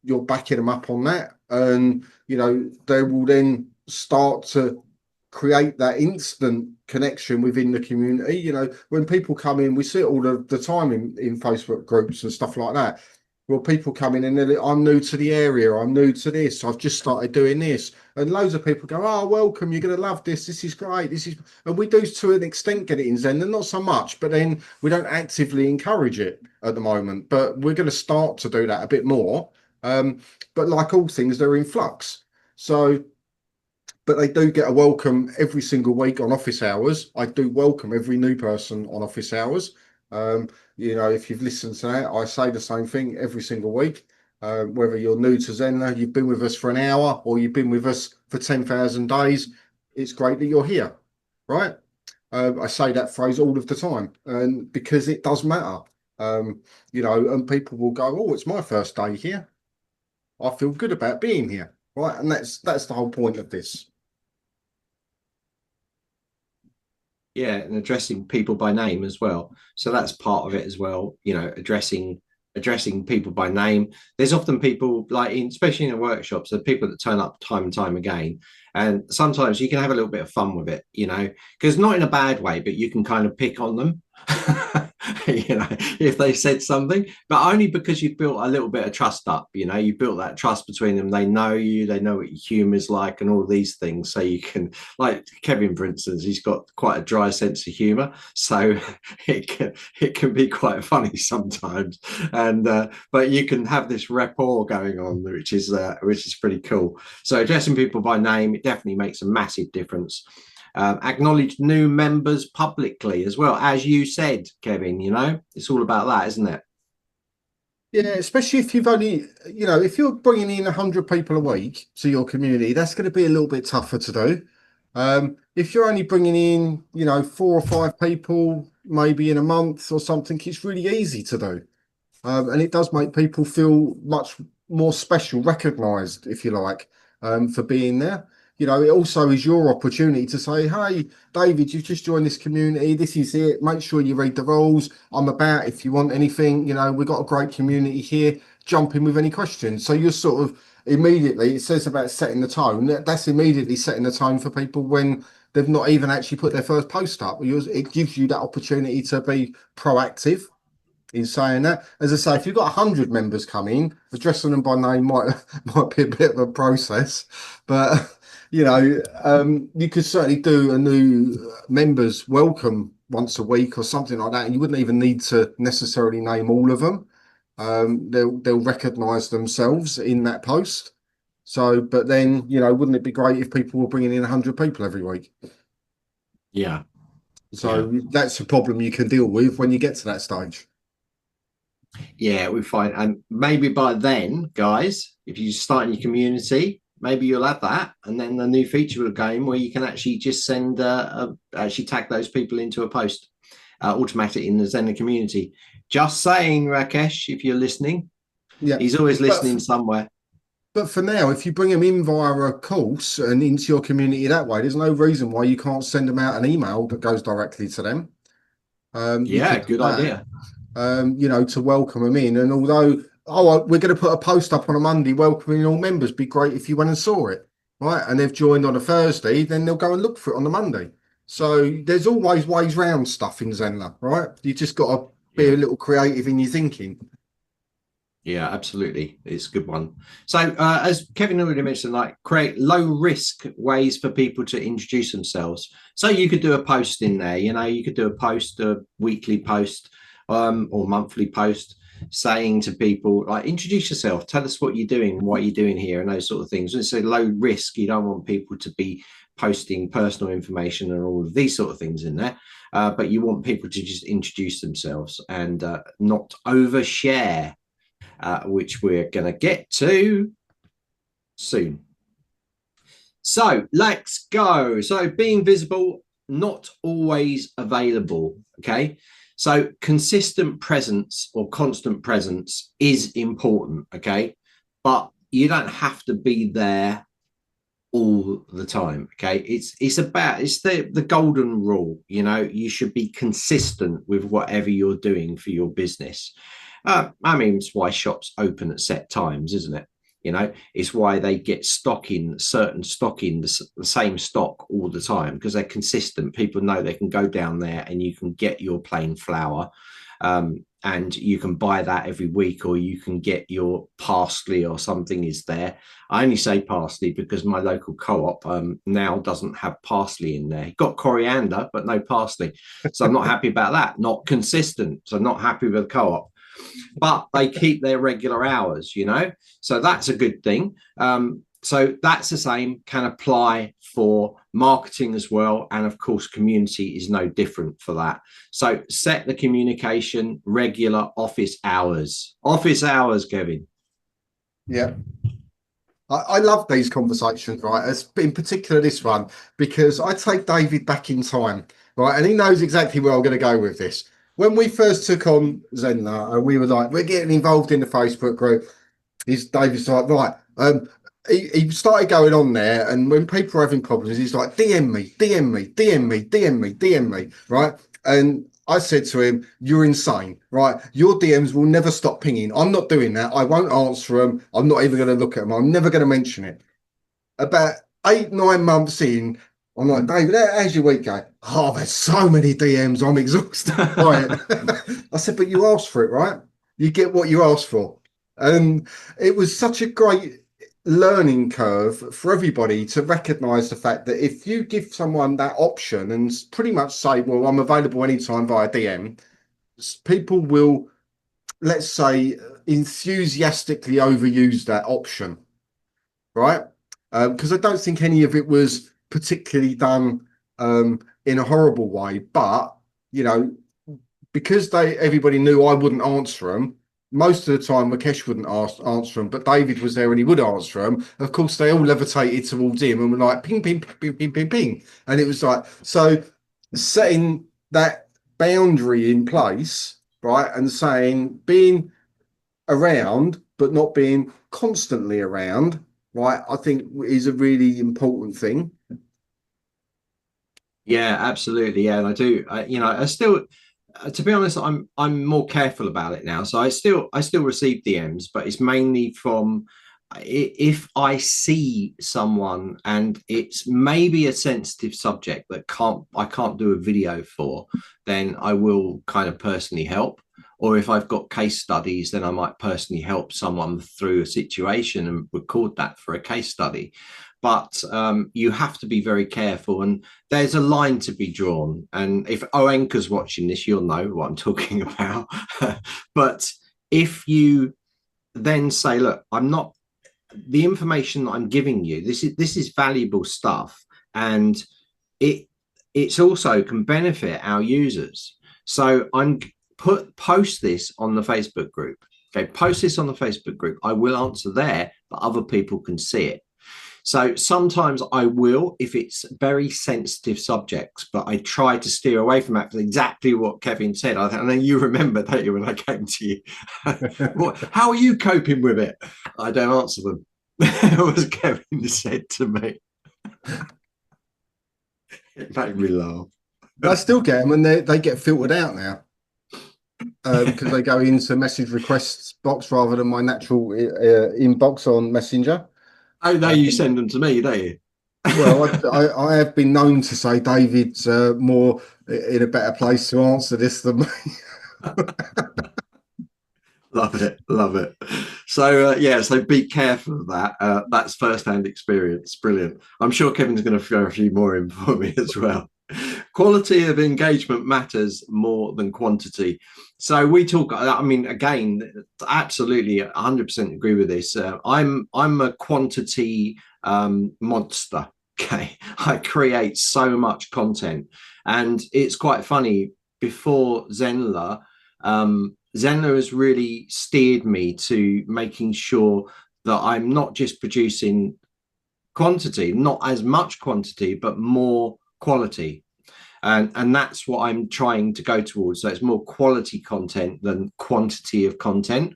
you're backing them up on that. And, they will then start to create that instant connection within the community. You know, when people come in, we see it all the time in Facebook groups and stuff like that. Well, people come in and they're like, I'm new to the area, I'm new to this, I've just started doing this. And loads of people go, oh, welcome, you're going to love this is great. And we do to an extent get it in Zen, and not so much, but then we don't actively encourage it at the moment. But we're going to start to do that a bit more. But like all things, they're in flux. So, but they do get a welcome every single week on office hours. I do welcome every new person on office hours. You know, if you've listened to that, I say the same thing every single week. Whether you're new to Zenler, you've been with us for an hour, or you've been with us for 10,000 days, it's great that you're here, right? I say that phrase all of the time, and because it does matter. You know, and people will go, "Oh, it's my first day here. I feel good about being here," right? And that's the whole point of this. Yeah, and addressing people by name as well. So that's part of it as well. You know, addressing people by name. There's often people like especially in the workshops, there are people that turn up time and time again. And sometimes you can have a little bit of fun with it, you know, because not in a bad way, but you can kind of pick on them. You know, if they said something, but only because you've built a little bit of trust up. You know, you built that trust between them. They know you, they know what your humor is like, and all these things. So you can, like Kevin, for instance, he's got quite a dry sense of humor, so it can be quite funny sometimes. And but you can have this rapport going on, which is pretty cool. So addressing people by name, it definitely makes a massive difference. Acknowledge new members publicly as well, as you said, Kevin. You know, it's all about that, isn't it? Yeah, especially if you've only, you know, if you're bringing in 100 people a week to your community, that's going to be a little bit tougher to do. If you're only bringing in, you know, 4 or 5 people, maybe in a month or something, it's really easy to do. And it does make people feel much more special, recognised, if you like, for being there. You know, it also is your opportunity to say, hey, David, you've just joined this community. This is it. Make sure you read the rules. I'm about if you want anything. You know, we've got a great community here. Jump in with any questions. So you're sort of immediately, it says about setting the tone. That's immediately setting the tone for people when they've not even actually put their first post up. It gives you that opportunity to be proactive in saying that. As I say, if you've got 100 members coming, addressing them by name might be a bit of a process, but you know, you could certainly do a new members welcome once a week or something like that, and you wouldn't even need to necessarily name all of them. They'll recognise themselves in that post. So, but then, you know, wouldn't it be great if people were bringing in 100 people every week? Yeah, yeah. So that's a problem you can deal with when you get to that stage. Yeah, we find, and maybe by then, guys, if you start in your community, maybe you'll have that, and then the new feature of the game where you can actually just send, actually tag those people into a post automatically in the Zenler community. Just saying, Rakesh, if you're listening, Yeah, he's always listening somewhere. but for now, if you bring them in via a course and into your community that way, there's no reason why you can't send them out an email that goes directly to them. You Yeah, could do good that. idea. You know, to welcome them in. And although, oh, we're going to put a post up on a Monday welcoming all members, be great if you went and saw it, right? And they've joined on a Thursday, then they'll go and look for it on the Monday. So there's always ways round stuff in Zenler, right? You just got to be Yeah. a little creative in your thinking. Yeah, absolutely. It's a good one. So, as Kevin already mentioned, like create low risk ways for people to introduce themselves. So, you could do a post in there, you know, you could do a post, a weekly post or monthly post saying to people, like, introduce yourself, tell us what you're doing, what you're doing here, and those sort of things. It's a low risk. You don't want people to be posting personal information and all of these sort of things in there. But you want people to just introduce themselves and not overshare. Which we're going to get to soon. So let's go. So being visible, not always available. Okay. So consistent presence or constant presence is important. Okay. But you don't have to be there all the time. Okay. It's the golden rule. You know, you should be consistent with whatever you're doing for your business. I mean, it's why shops open at set times, isn't it? You know, it's why they get certain stock in the same stock all the time, because they're consistent. People know they can go down there and you can get your plain flour, and you can buy that every week, or you can get your parsley or something is there. I only say parsley because my local co-op now doesn't have parsley in there. Got coriander, but no parsley. So I'm not happy about that. Not consistent. So I'm not happy with the co-op. But they keep their regular hours, you know, so that's a good thing. So that's the same, can apply for marketing as well. And of course, community is no different for that. So set the communication, regular office hours. Office hours, Kevin. Yeah. I love these conversations, right? In particular this one, because I take David back in time, right? And he knows exactly where I'm going to go with this. When we first took on Zenler and we were like, we're getting involved in the Facebook group, David's like, right, he started going on there, and when people are having problems, he's like, DM me, DM me, DM me, DM me, DM me, right? And I said to him, you're insane, right? Your DMs will never stop pinging. I'm not doing that. I won't answer them. I'm not even going to look at them. I'm never going to mention it. About 8, 9 months in, I'm like, David, how's your week going? Oh, there's so many DMs. I'm exhausted by it. I said, but you asked for it, right? You get what you asked for. And it was such a great learning curve for everybody to recognize the fact that if you give someone that option and pretty much say, well, I'm available anytime via DM, people will, let's say, enthusiastically overuse that option, right? Because I don't think any of it was particularly done in a horrible way, but you know, because everybody knew I wouldn't answer them. Most of the time, Rakesh wouldn't answer them, but David was there and he would answer them. Of course, they all levitated towards him and were like, ping, ping, ping, ping, ping, ping, ping. And it was like, so setting that boundary in place, right? And saying being around, but not being constantly around, right? I think is a really important thing. Yeah, absolutely. Yeah, and I do. I still, to be honest, I'm more careful about it now. So I still receive DMs, but it's mainly from if I see someone and it's maybe a sensitive subject that I can't do a video for, then I will kind of personally help. Or if I've got case studies, then I might personally help someone through a situation and record that for a case study. But you have to be very careful, and there's a line to be drawn. And if Oenka's watching this, you'll know what I'm talking about. But if you then say, look, I'm not, the information that I'm giving you, this is valuable stuff, and it's also can benefit our users. So I'm post this on the Facebook group. Okay, post this on the Facebook group. I will answer there, but other people can see it. So sometimes I will, if it's very sensitive subjects, but I try to steer away from that for exactly what Kevin said. I know you remember, don't you, when I came to you? How are you coping with it? I don't answer them. That was Kevin said to me. It made me laugh. I still get them, and they get filtered out now because they go into message requests box rather than my natural inbox on Messenger. Oh, no, you send them to me, don't you? Well, I have been known to say David's more in a better place to answer this than me. Love it, love it. So yeah, so be careful of that. That's first-hand experience. Brilliant. I'm sure Kevin's going to throw a few more in for me as well. Quality of engagement matters more than quantity. So we talk, I mean, again, absolutely 100% agree with this. I'm a quantity monster. Okay, I create so much content, and it's quite funny. Before Zenler, Zenler has really steered me to making sure that I'm not just producing quantity, not as much quantity, but more quality. And that's what I'm trying to go towards. So it's more quality content than quantity of content.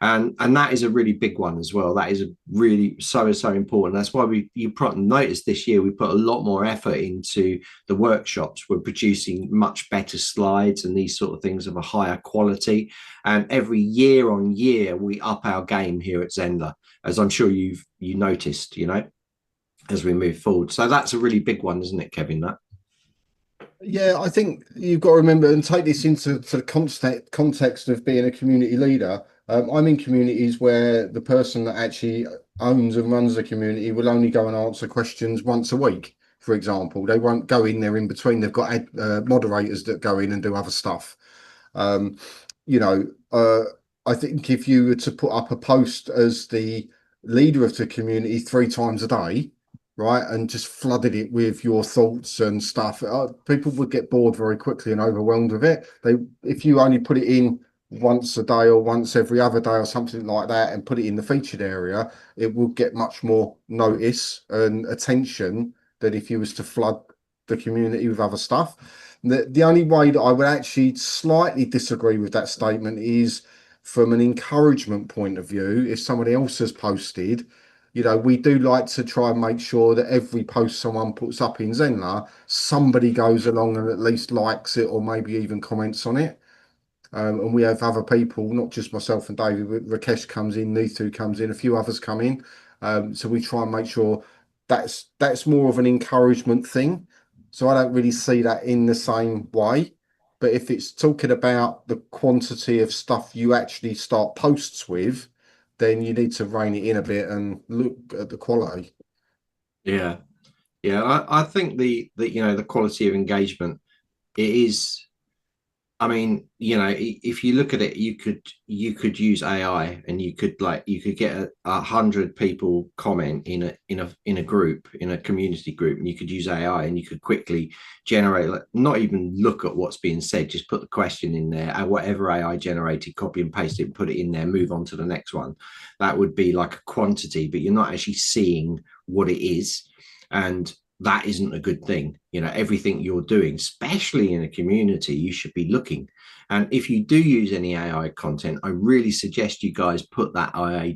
And that is a really big one as well. That is really so important. That's why you probably noticed this year we put a lot more effort into the workshops. We're producing much better slides and these sort of things of a higher quality. And every year on year, we up our game here at Zenler. as I'm sure you noticed, as we move forward. So that's a really big one, isn't it, Kevin? That. Yeah, I think you've got to remember and take this into the context of being a community leader. I'm in communities where the person that actually owns and runs the community will only go and answer questions once a week, for example. They won't go in there in between. They've got moderators that go in and do other stuff. Um, you know, I think if you were to put up a post as the leader of the community 3 times a day, right, and just flooded it with your thoughts and stuff, people would get bored very quickly and overwhelmed with it. If you only put it in once a day or once every other day or something like that and put it in the featured area, it will get much more notice and attention than if you was to flood the community with other stuff. The only way that I would actually slightly disagree with that statement is from an encouragement point of view. If somebody else has posted, we do like to try and make sure that every post someone puts up in Zenler, somebody goes along and at least likes it or maybe even comments on it. And we have other people, not just myself and David, but Rakesh comes in, Neethu comes in, a few others come in. So we try and make sure that's more of an encouragement thing. So I don't really see that in the same way. But if it's talking about the quantity of stuff you actually start posts with, then you need to rein it in a bit and look at the quality. Yeah, yeah. I think the quality of engagement, it is. I mean, if you look at it, you could use AI, and you could get 100 people comment in a group, in a community group, and you could use AI, and you could quickly generate, like, not even look at what's being said, just put the question in there, and whatever AI generated, copy and paste it, put it in there, move on to the next one. That would be like a quantity, but you're not actually seeing what it is, and that isn't a good thing. Everything you're doing, especially in a community, you should be looking. And if you do use any AI content, I really suggest you guys put that AI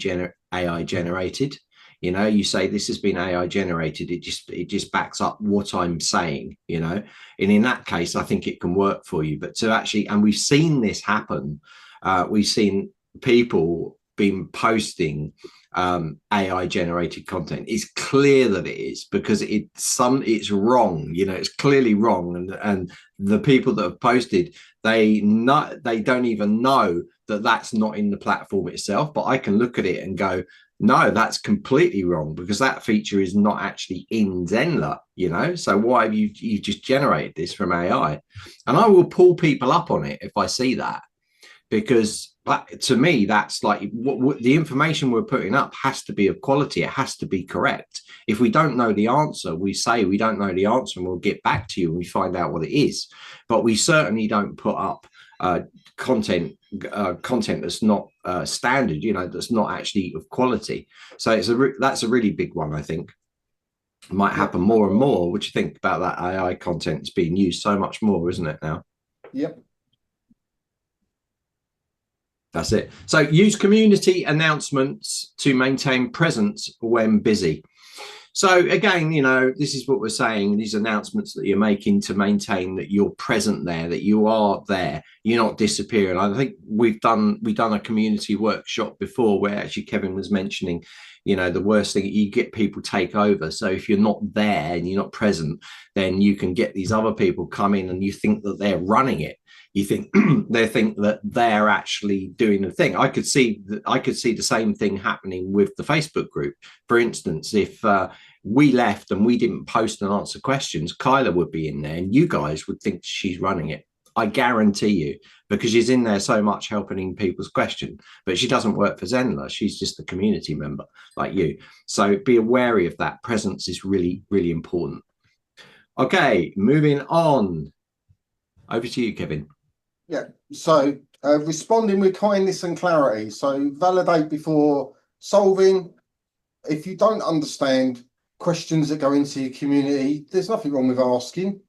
generated. You say this has been AI generated. It just backs up what I'm saying. And in that case, I think it can work for you. But to actually, and we've seen this happen. We've seen people been posting AI generated content. It's clear that it is, because it's wrong. It's clearly wrong, and the people that have posted, they don't even know that that's not in the platform itself. But I can look at it and go, no, that's completely wrong, because that feature is not actually in Zenler. So why have you just generated this from AI? And I will pull people up on it if I see that, because to me, that's like what the information we're putting up has to be of quality. It has to be correct. If we don't know the answer, we say we don't know the answer, and we'll get back to you and we find out what it is. But we certainly don't put up content that's not standard, that's not actually of quality. So that's a really big one. I think it might happen more and more. What do you think about that? AI content is being used so much more, isn't it now? Yep. That's it. So use community announcements to maintain presence when busy. So again, this is what we're saying, these announcements that you're making to maintain that you're present there, that you are there, you're not disappearing. I think we've done a community workshop before where actually Kevin was mentioning, the worst thing, you get people take over. So if you're not there and you're not present, then you can get these other people come in and you think that they're running it. You think they think that they're actually doing the thing. I could see the same thing happening with the Facebook group. For instance, if we left and we didn't post and answer questions, Kyla would be in there, and you guys would think she's running it. I guarantee you, because she's in there so much helping people's question, but she doesn't work for Zenler. She's just a community member like you. So be wary of that. Presence is really, really important. Okay, moving on. Over to you, Kevin. Yeah. So responding with kindness and clarity. So validate before solving. If you don't understand questions that go into your community, there's nothing wrong with asking,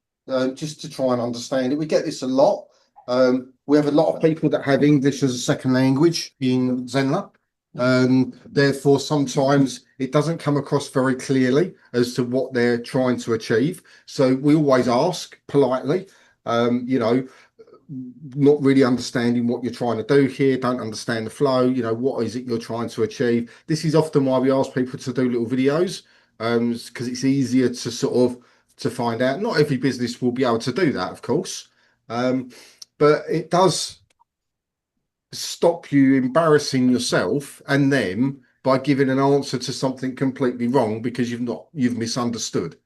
just to try and understand it. We get this a lot. We have a lot of people that have English as a second language in Zenler. Therefore, sometimes it doesn't come across very clearly as to what they're trying to achieve. So we always ask politely, not really understanding what you're trying to do here, don't understand the flow, what is it you're trying to achieve. This is often why we ask people to do little videos, because it's easier to sort of to find out. Not every business will be able to do that, of course, but it does stop you embarrassing yourself and them by giving an answer to something completely wrong because you've misunderstood.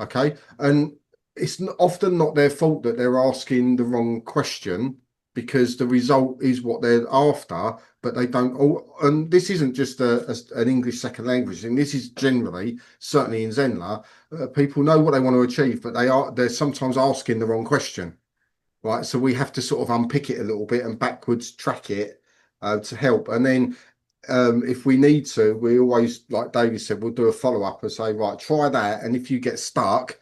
Okay, and it's often not their fault that they're asking the wrong question, because the result is what they're after, but they don't. And this isn't just an English second language thing. This is generally, certainly in Zenler, people know what they want to achieve, but they're sometimes asking the wrong question. Right, so we have to sort of unpick it a little bit and backwards track it to help. And then if we need to, we always, like David said, we'll do a follow-up and say, right, try that. And if you get stuck,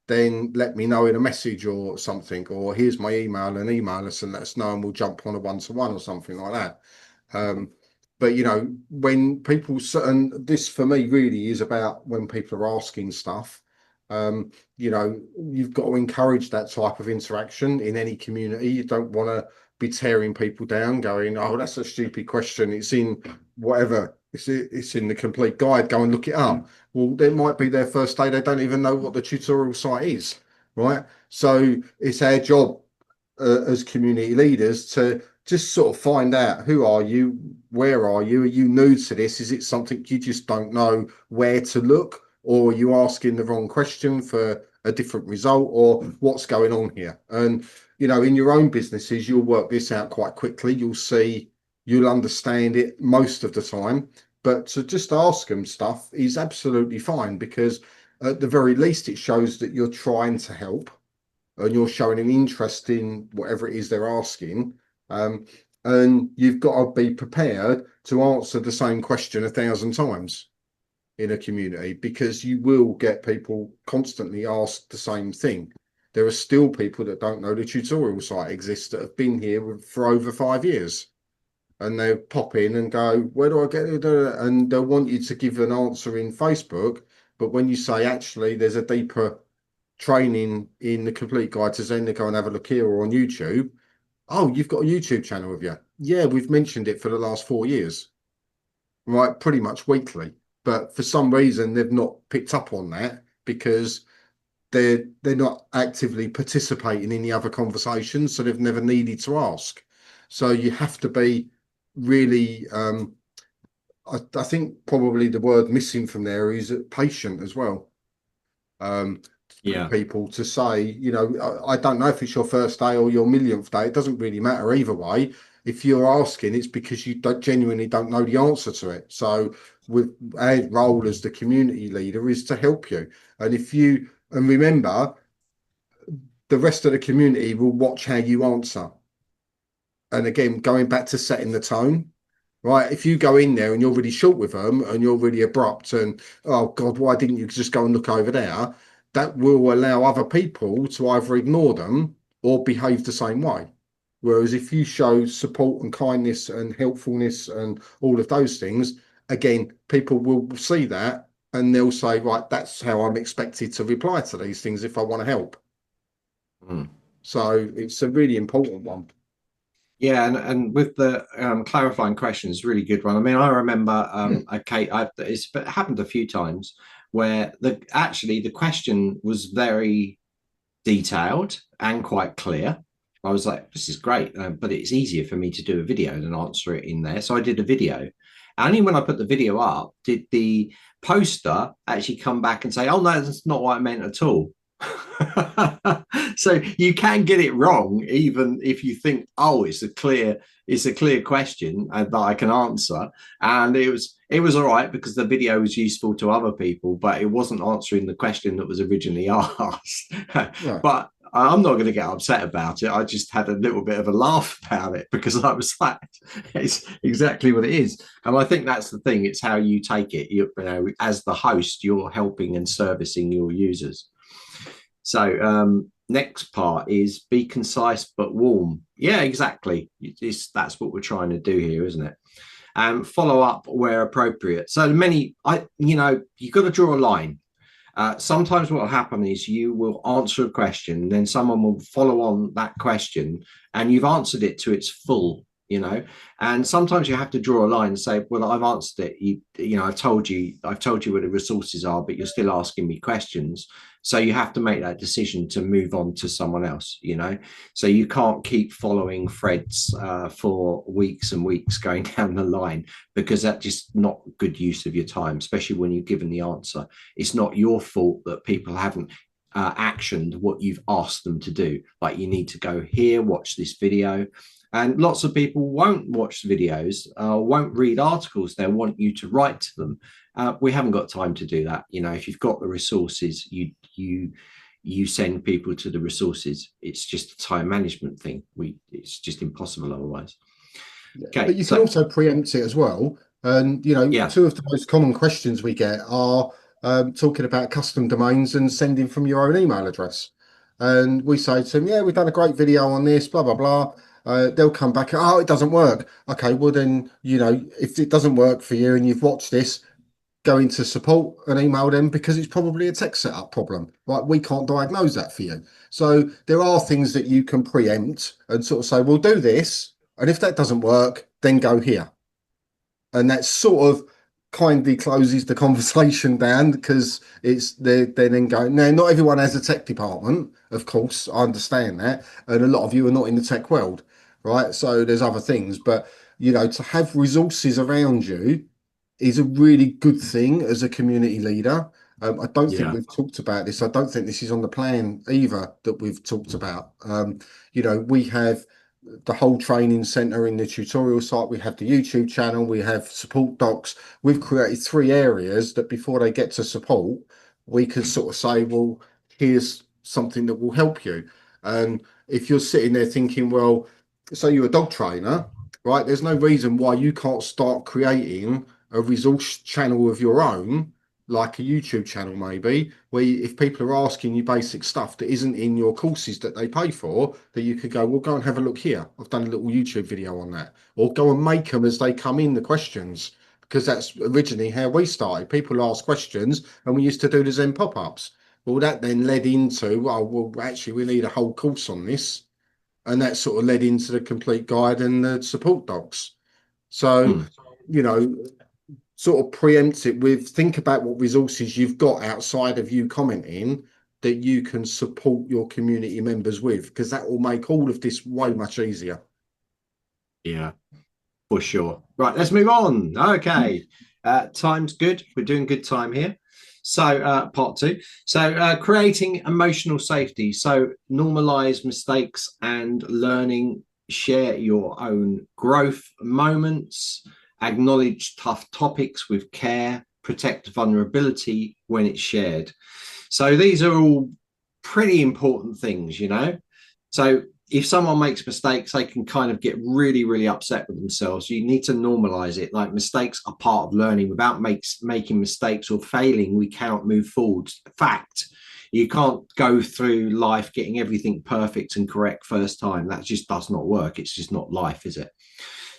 then let me know in a message or something, or here's my email, and email us and let us know, and we'll jump on a one-to-one or something like that. But when people, and this for me really is about when people are asking stuff, you've got to encourage that type of interaction in any community. You don't want to be tearing people down going, oh, that's a stupid question, it's in whatever, it's in the complete guide, go and look it up. Well, it might be their first day, they don't even know what the tutorial site is, right? So it's our job as community leaders to just sort of find out, who are you, where are you new to this, is it something you just don't know where to look, or are you asking the wrong question for a different result, or what's going on here? And in your own businesses, you'll work this out quite quickly. You'll understand it most of the time, but to just ask them stuff is absolutely fine, because at the very least it shows that you're trying to help and you're showing an interest in whatever it is they're asking. And you've got to be prepared to answer the same question 1,000 times in a community, because you will get people constantly ask the same thing. There are still people that don't know the tutorial site exists, that have been here for over 5 years, and they pop in and go, where do I get it? And they'll want you to give an answer in Facebook, but when you say, actually, there's a deeper training in the complete guide to Zen, to go and have a look here, or on YouTube. Oh, you've got a YouTube channel, have you? Yeah, we've mentioned it for the last 4 years, right? Pretty much weekly. But for some reason, they've not picked up on that, because they're not actively participating in the other conversations, so they've never needed to ask. So you have to be really, I think probably the word missing from there is patient as well. Yeah. People to say, I don't know if it's your first day or your millionth day. It doesn't really matter either way. If you're asking, it's because you genuinely don't know the answer to it. So with our role as the community leader is to help you. And remember, the rest of the community will watch how you answer. And again, going back to setting the tone, right? If you go in there and you're really short with them and you're really abrupt and, oh God, why didn't you just go and look over there? That will allow other people to either ignore them or behave the same way. Whereas if you show support and kindness and helpfulness and all of those things, again, people will see that and they'll say, right, that's how I'm expected to reply to these things if I want to help. So it's a really important one. Yeah, and with the clarifying questions, really good one. I mean, I remember it's happened a few times where the question was very detailed and quite clear. I was like, this is great, but it's easier for me to do a video than answer it in there. So I did a video. Only when I put the video up did the poster actually come back and say, oh, no, that's not what I meant at all. So you can get it wrong, even if you think, oh, it's a clear question that I can answer. And it was all right, because the video was useful to other people, but it wasn't answering the question that was originally asked. Yeah. But I'm not going to get upset about it. I just had a little bit of a laugh about it, because I was like, it's exactly what it is. And I think that's the thing. It's how you take it. As the host, you're helping and servicing your users. So next part is be concise but warm. Yeah, exactly. That's what we're trying to do here, isn't it? Follow up where appropriate. So you've got to draw a line. Sometimes what will happen is you will answer a question, then someone will follow on that question, and you've answered it to its full, you know. And sometimes you have to draw a line and say, well, I've answered it. You know, I've told you where the resources are, but you're still asking me questions. So you have to make that decision to move on to someone else, you know. So you can't keep following threads for weeks and weeks going down the line, because that's just not good use of your time, especially when you've given the answer. It's not your fault that people haven't actioned what you've asked them to do. Like, you need to go here, watch this video. And lots of people won't watch videos, won't read articles. They want you to write to them. We haven't got time to do that. You know, if you've got the resources, you send people to the resources. It's just a time management thing. It's just impossible otherwise. Okay, but you can also preempt it as well. And, you know, two of the most common questions we get are talking about custom domains and sending from your own email address. And we say to them, yeah, we've done a great video on this, blah, blah, blah. They'll come back, oh, it doesn't work. Okay, well then, you know, if it doesn't work for you and you've watched this, go into support and email them, because it's probably a tech setup problem. Right? We can't diagnose that for you. So there are things that you can preempt and sort of say, we'll do this. And if that doesn't work, then go here. And that sort of kindly closes the conversation down, because they're then going, now, not everyone has a tech department, of course, I understand that. And a lot of you are not in the tech world, right? So there's other things, but, you know, to have resources around you is a really good thing as a community leader. I don't think we've talked about this. I don't think this is on the plan either that we've talked about. You know, we have the whole training center in the tutorial site. We have the YouTube channel. We have support docs. We've created 3 areas that before they get to support, we can sort of say, well, here's something that will help you. And if you're sitting there thinking, well, say you're a dog trainer, right? There's no reason why you can't start creating a resource channel of your own, like a YouTube channel maybe, where if people are asking you basic stuff that isn't in your courses that they pay for, that you could go, well, go and have a look here. I've done a little YouTube video on that. Or go and make them as they come in, the questions, because that's originally how we started. People ask questions and we used to do the Zen pop-ups. Well, that then led into, oh, well, actually, we need a whole course on this. And that sort of led into the complete guide and the support docs. So, you know, sort of preempt it with, think about what resources you've got outside of you commenting that you can support your community members with, because that will make all of this way much easier. Yeah, for sure. Right, let's move on. Okay, time's good. We're doing good time here. So part 2. So creating emotional safety. So normalize mistakes and learning, share your own growth moments, acknowledge tough topics with care, protect vulnerability when it's shared. So these are all pretty important things, you know. So if someone makes mistakes, they can kind of get really, really upset with themselves. You need to normalize it. Like, mistakes are part of learning. Without making mistakes or failing, we cannot move forward. Fact. You can't go through life getting everything perfect and correct first time. That just does not work. It's just not life, is it?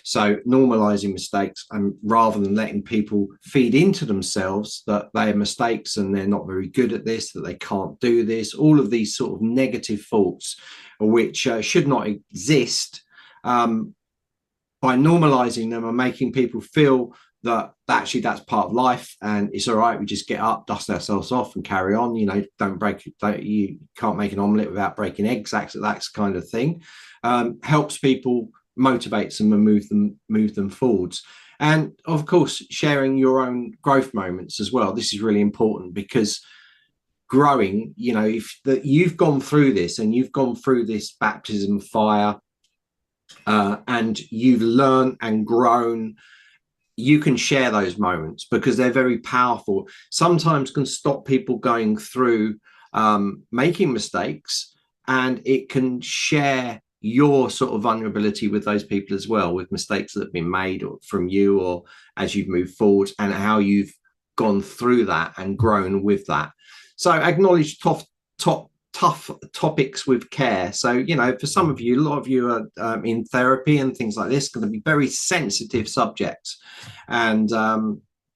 So normalizing mistakes, and rather than letting people feed into themselves that they have mistakes and they're not very good at this, that they can't do this, all of these sort of negative thoughts, which should not exist, by normalizing them and making people feel that actually that's part of life and it's all right, we just get up, dust ourselves off and carry on. You know, you can't make an omelette without breaking eggs. That's kind of thing. Helps people, motivates them and move them forwards. And of course, sharing your own growth moments as well. This is really important, because growing, you know, if you've gone through this and you've gone through this baptism of fire, and you've learned and grown, you can share those moments, because they're very powerful. Sometimes can stop people going through making mistakes, and it can share your sort of vulnerability with those people as well, with mistakes that have been made or from you, or as you've moved forward, and how you've gone through that and grown with that. So acknowledge tough topics with care. So, you know, for some of you, a lot of you are in therapy and things like this, going to be very sensitive subjects. And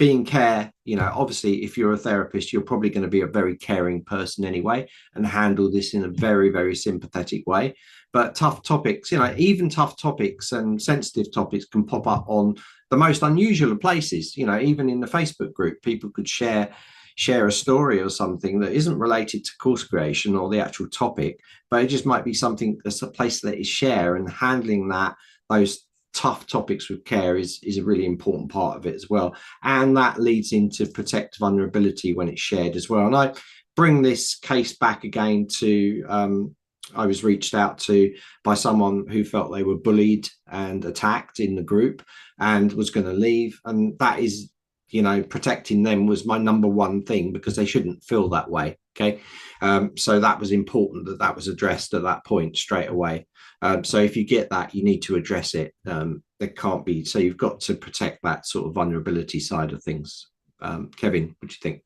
being care, obviously, if you're a therapist, you're probably going to be a very caring person anyway, and handle this in a very, very sympathetic way. But tough topics, even tough topics and sensitive topics can pop up on the most unusual of places. Even in the Facebook group, people could share a story or something that isn't related to course creation or the actual topic, but it just might be something that's a place that is share, and handling those tough topics with care is a really important part of it as well. And that leads into protect vulnerability when it's shared as well. And I bring this case back again to I was reached out to by someone who felt they were bullied and attacked in the group and was going to leave. And that is, protecting them was my number one thing, because they shouldn't feel that way. Okay. So that was important that was addressed at that point straight away. So if you get that, you need to address it. There can't be, so you've got to protect that sort of vulnerability side of things. Kevin, what do you think?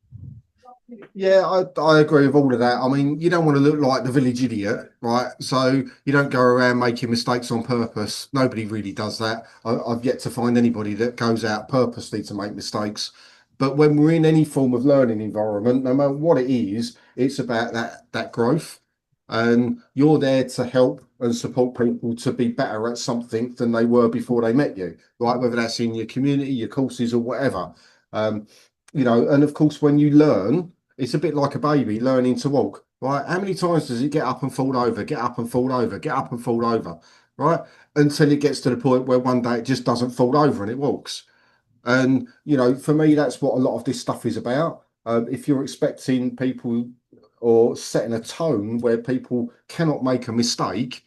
Yeah, I agree with all of that. I mean, you don't want to look like the village idiot, right? So you don't go around making mistakes on purpose. Nobody really does that. I've yet to find anybody that goes out purposely to make mistakes. But when we're in any form of learning environment, no matter what it is, it's about that growth. And you're there to help and support people to be better at something than they were before they met you, right? Whether that's in your community, your courses, or whatever. Um, and of course, when you learn, it's a bit like a baby learning to walk, right? How many times does it get up and fall over, get up and fall over, get up and fall over, right? Until it gets to the point where one day it just doesn't fall over and it walks. And, for me, that's what a lot of this stuff is about. If you're expecting people or setting a tone where people cannot make a mistake,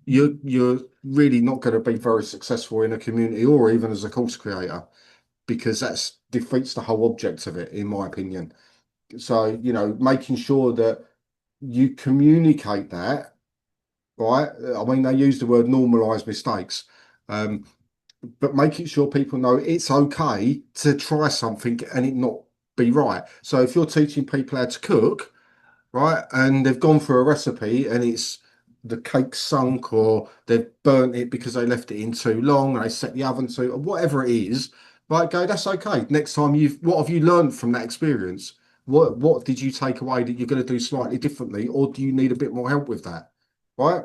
you're really not going to be very successful in a community or even as a course creator, because that defeats the whole object of it, in my opinion. So, making sure that you communicate that, right? I mean, they use the word normalize mistakes, but making sure people know it's okay to try something and it not be right. So if you're teaching people how to cook, right, and they've gone for a recipe and it's the cake sunk, or they've burnt it because they left it in too long and they set the oven to, or whatever it is, right, go, that's okay. Next time, what have you learned from that experience? What did you take away that you're going to do slightly differently, or do you need a bit more help with that, right?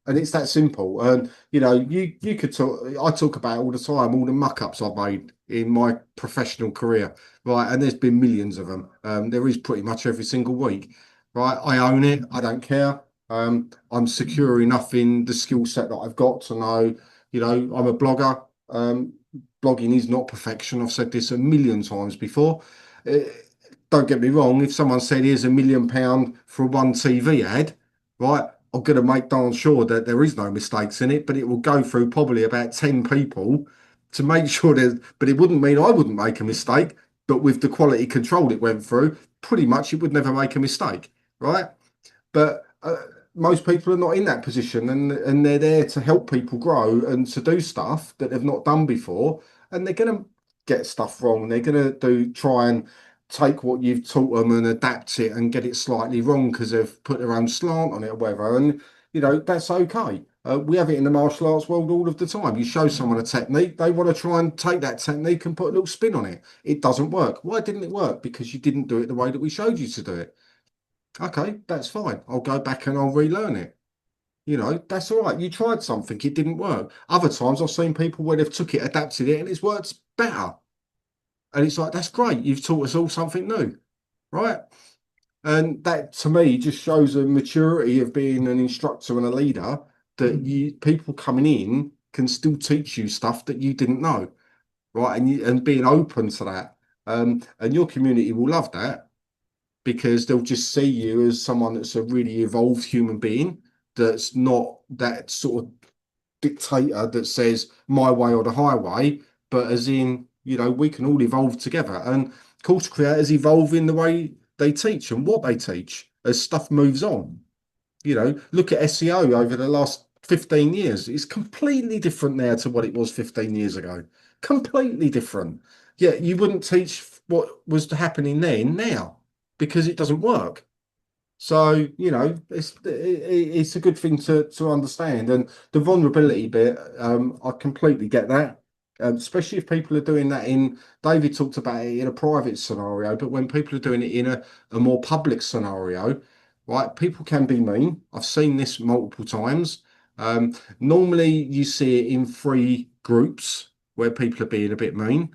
And it's that simple. And you could talk. I talk about it all the time, all the muck ups I've made in my professional career, right? And there's been millions of them. There is pretty much every single week, right? I own it. I don't care. I'm secure enough in the skill set that I've got to know. I'm a blogger. Blogging is not perfection. I've said this a million times before. Uh, don't get me wrong. If someone said, "Here's £1 million for one TV ad," right? I'm going to make darn sure that there is no mistakes in it, but it will go through probably about 10 people to make sure there's, but it wouldn't mean I wouldn't make a mistake. But with the quality control it went through, pretty much it would never make a mistake, right? But most people are not in that position, and they're there to help people grow and to do stuff that they've not done before. And they're going to get stuff wrong. They're going to try and take what you've taught them and adapt it and get it slightly wrong because they've put their own slant on it or whatever. And, that's okay. We have it in the martial arts world all of the time. You show someone a technique, they want to try and take that technique and put a little spin on it. It doesn't work. Why didn't it work? Because you didn't do it the way that we showed you to do it. Okay, that's fine. I'll go back and I'll relearn it. That's all right. You tried something, it didn't work. Other times I've seen people where they've took it, adapted it, and it's worked better. And it's like, that's great. You've taught us all something new, right? And that to me just shows a maturity of being an instructor and a leader, that people coming in can still teach you stuff that you didn't know, right? And being open to that. And your community will love that, because they'll just see you as someone that's a really evolved human being, that's not that sort of dictator that says my way or the highway, but as in, we can all evolve together. And course creators evolve in the way they teach and what they teach as stuff moves on. Look at SEO over the last 15 years. It's completely different now to what it was 15 years ago. Completely different. Yeah, you wouldn't teach what was happening then now, because it doesn't work. So, it's a good thing to understand. And the vulnerability bit, I completely get that. especially if people are doing that in, David talked about it in a private scenario, but when people are doing it in a more public scenario, right, people can be mean. I've seen this multiple times. Normally you see it in three groups where people are being a bit mean.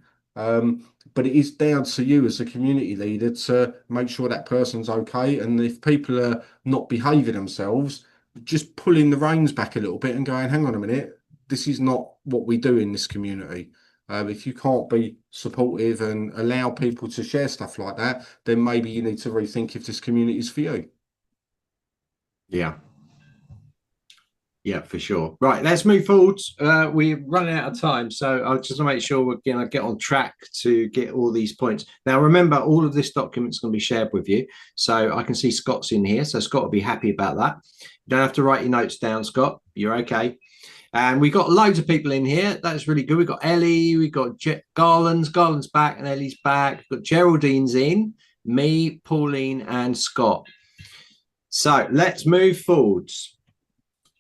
But it is down to you as a community leader to make sure that person's okay. And if people are not behaving themselves, just pulling the reins back a little bit and going, hang on a minute, this is not what we do in this community. If you can't be supportive and allow people to share stuff like that, then maybe you need to rethink if this community is for you. Yeah. Yeah, for sure. Right, let's move forward. We're running out of time, so I just want to make sure we're going to get on track to get all these points. Now, remember, all of this document is going to be shared with you, so I can see Scott's in here, so Scott will be happy about that. You don't have to write your notes down, Scott. You're okay. And we got loads of people in here. That's really good. We've got Ellie, we've got Garland's back, and Ellie's back. We've got Geraldine's in, me, Pauline, and Scott. So let's move forwards.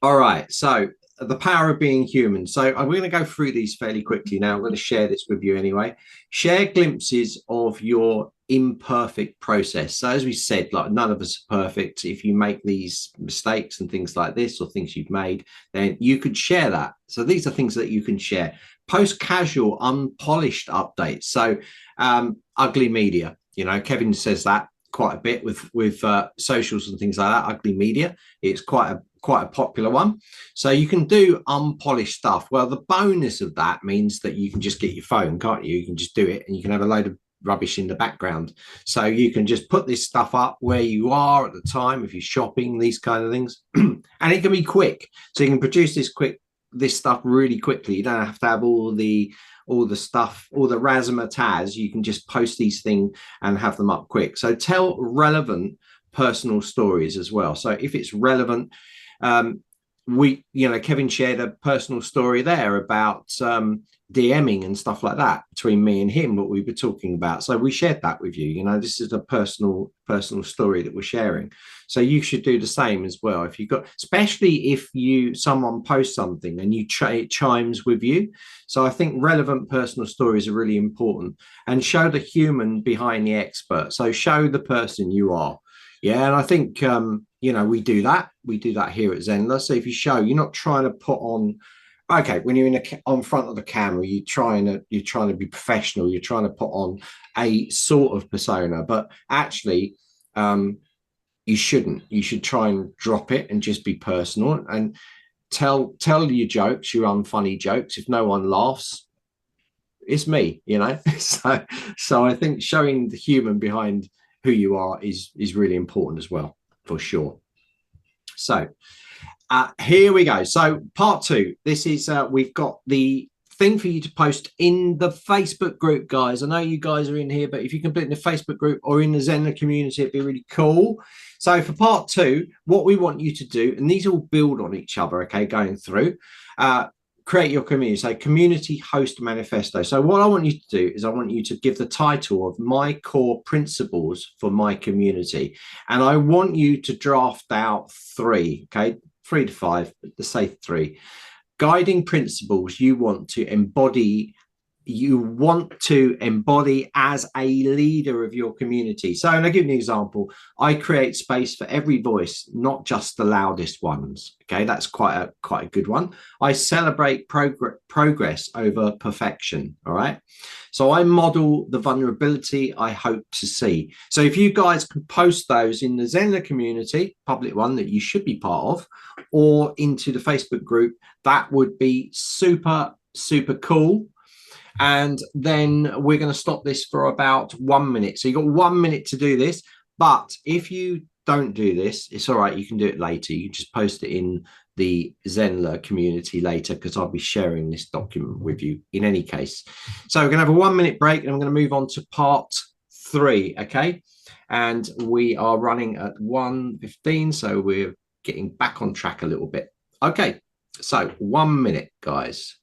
All right, so the power of being human. So I'm going to go through these fairly quickly now. I'm going to share this with you anyway. Share glimpses of your imperfect process. So as we said, like none of us are perfect. If you make these mistakes and things like this or things you've made, then you could share that. So these are things that you can share. Post casual, unpolished updates. So ugly media. You know, Kevin says that quite a bit with socials and things like that. Ugly media. It's quite a popular one. So you can do unpolished stuff. Well, the bonus of that means that you can just get your phone, can't you? You can just do it and you can have a load of rubbish in the background. So you can just put this stuff up where you are at the time, if you're shopping, these kind of things. And it can be quick. So you can produce this stuff really quickly. You don't have to have all the stuff, all the razzmatazz. You can just post these things and have them up quick. So tell relevant personal stories as well. So if it's relevant, Kevin shared a personal story there about DMing and stuff like that between me and him, what we were talking about. So we shared that with you. You know, this is a personal story that we're sharing. So you should do the same as well. If you've got, especially if someone posts something and it chimes with you. So I think relevant personal stories are really important, and show the human behind the expert. So show the person you are. Yeah, and I think we do that. We do that here at Zenler. So if you show, you're not trying to put on. Okay, when you're on front of the camera, you're trying to be professional. You're trying to put on a sort of persona, but actually, you shouldn't. You should try and drop it and just be personal and tell your jokes, your unfunny jokes. If no one laughs, it's me. You know. So I think showing the human behind who you are is really important as well, for sure. So here we go. So part 2, this is we've got the thing for you to post in the Facebook group, guys. I know you guys are in here, but if you can put it in the Facebook group or in the Zenler community, it'd be really cool. So for part 2, what we want you to do, and these all build on each other, okay, going through, create your community. So community host manifesto. So what I want you to do is I want you to give the title of my core principles for my community. And I want you to draft out 3, okay, 3 to 5, but let's say 3 guiding principles you want to embody as a leader of your community. So, and I'll give you an example. I create space for every voice, not just the loudest ones. Okay, that's quite a good one. I celebrate progress over perfection. All right. So I model the vulnerability I hope to see. So if you guys can post those in the Zenler community, public one that you should be part of, or into the Facebook group, that would be super, super cool. And then we're going to stop this for about 1 minute. So you've got 1 minute to do this. But if you don't do this, it's all right. You can do it later. You just post it in the Zenler community later, because I'll be sharing this document with you in any case. So we're going to have a 1 minute break, and I'm going to move on to part 3. Okay. And we are running at 1:15. So we're getting back on track a little bit. Okay. So 1 minute, guys.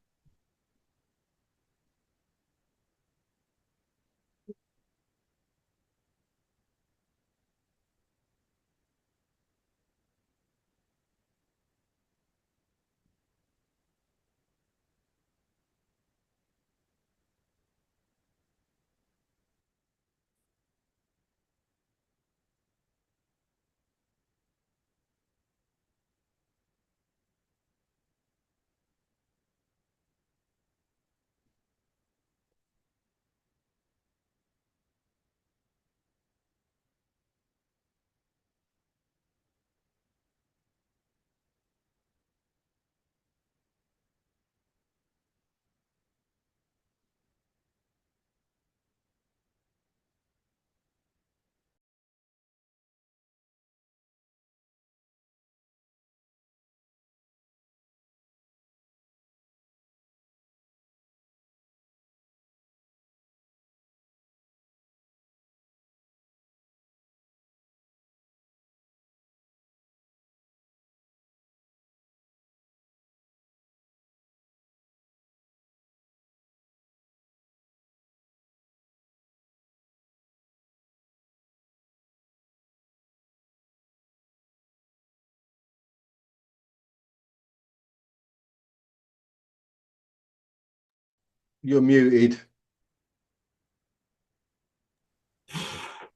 You're muted.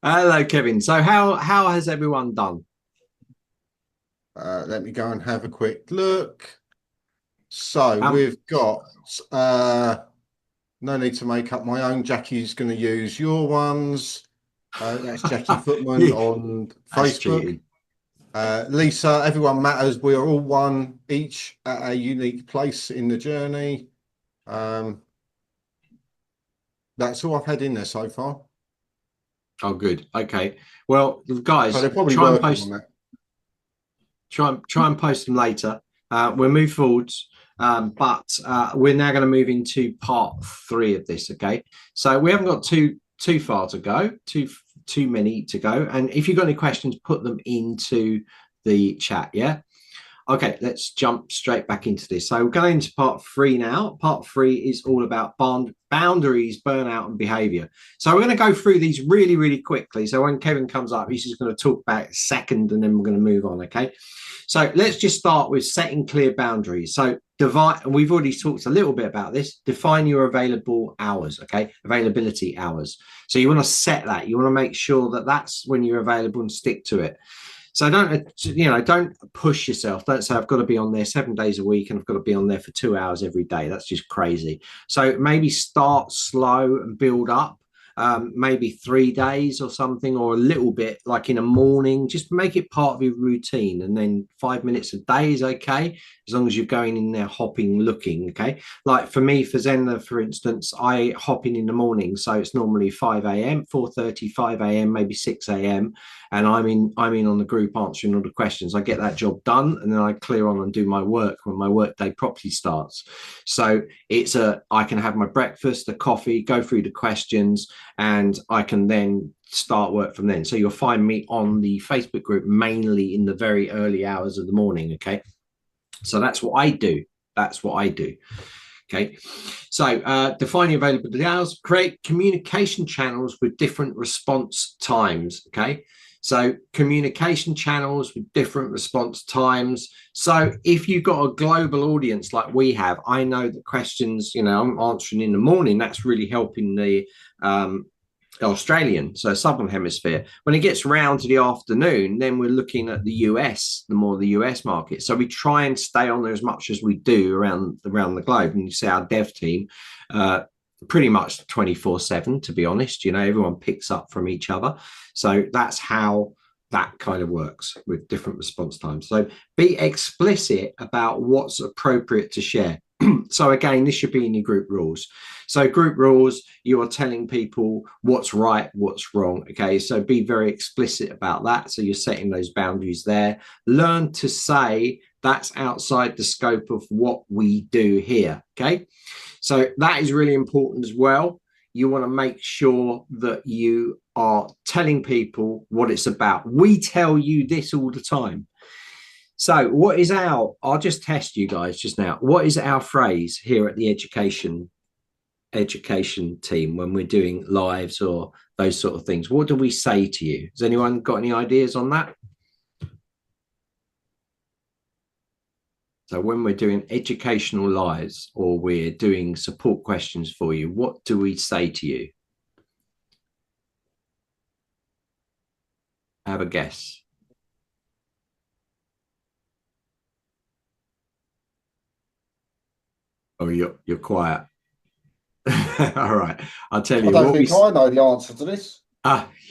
Hello, Kevin. So how has everyone done? Let me go and have a quick look. So Um, we've got no need to make up my own. Jackie's going to use your ones. That's Jackie Footman yeah, on that's Facebook. cheating. Lisa, everyone matters. We are all one, each at a unique place in the journey. That's all I've had in there so far. Oh, good. Okay. Well, So guys, they're probably working on that. try and post them later. We'll move forwards, but we're now going to move into part 3 of this. Okay, so we haven't got too far to go, too many to go. And if you've got any questions, put them into the chat. Yeah. Okay, let's jump straight back into this. So we're going into part 3 now. Part 3 is all about boundaries, burnout, and behavior. So we're going to go through these really, really quickly. So when Kevin comes up, he's just going to talk about a second and then we're going to move on. Okay. So let's just start with setting clear boundaries. So divide, and we've already talked a little bit about this. Define your available hours, okay? Availability hours. So you want to set that. You want to make sure that that's when you're available and stick to it. So don't push yourself. Don't say I've got to be on there 7 days a week and I've got to be on there for 2 hours every day. That's just crazy. So maybe start slow and build up. Maybe 3 days or something, or a little bit like in a morning. Just make it part of your routine, and then 5 minutes a day is okay, as long as you're going in there hopping, looking. Okay, like for me, for Zenler, for instance, I hop in the morning, so it's normally 5 a.m., 4:30, 5 a.m., maybe 6 a.m., and I'm in on the group answering all the questions. I get that job done, and then I clear on and do my work when my work day properly starts. So I can have my breakfast, a coffee, go through the questions, and I can then start work from then. So you'll find me on the Facebook group mainly in the very early hours of the morning. Okay, so that's what I do. Okay, so define your availability hours, create communication channels with different response times. Okay, so communication channels with different response times. So if you've got a global audience like we have, I know that questions, I'm answering in the morning, that's really helping the Australian, so Southern Hemisphere. When it gets round to the afternoon, then we're looking at the US, the US market. So we try and stay on there as much as we do around the globe. And you see our dev team, pretty much 24/7, to be honest. Everyone picks up from each other. So that's how that kind of works with different response times. So be explicit about what's appropriate to share. So again, this should be in your group rules. So group rules, you are telling people what's right, what's wrong. Okay, so be very explicit about that. So you're setting those boundaries there. Learn to say that's outside the scope of what we do here. Okay, so that is really important as well. You want to make sure that you are telling people what it's about. We tell you this all the time. So I'll just test you guys just now. What is our phrase here at the education team when we're doing lives or those sort of things? What do we say to you? Has anyone got any ideas on that? So when we're doing educational lives or we're doing support questions for you, what do we say to you? Have a guess. Oh, you're quiet. All right, I'll tell I you don't what we. think I know the answer to this.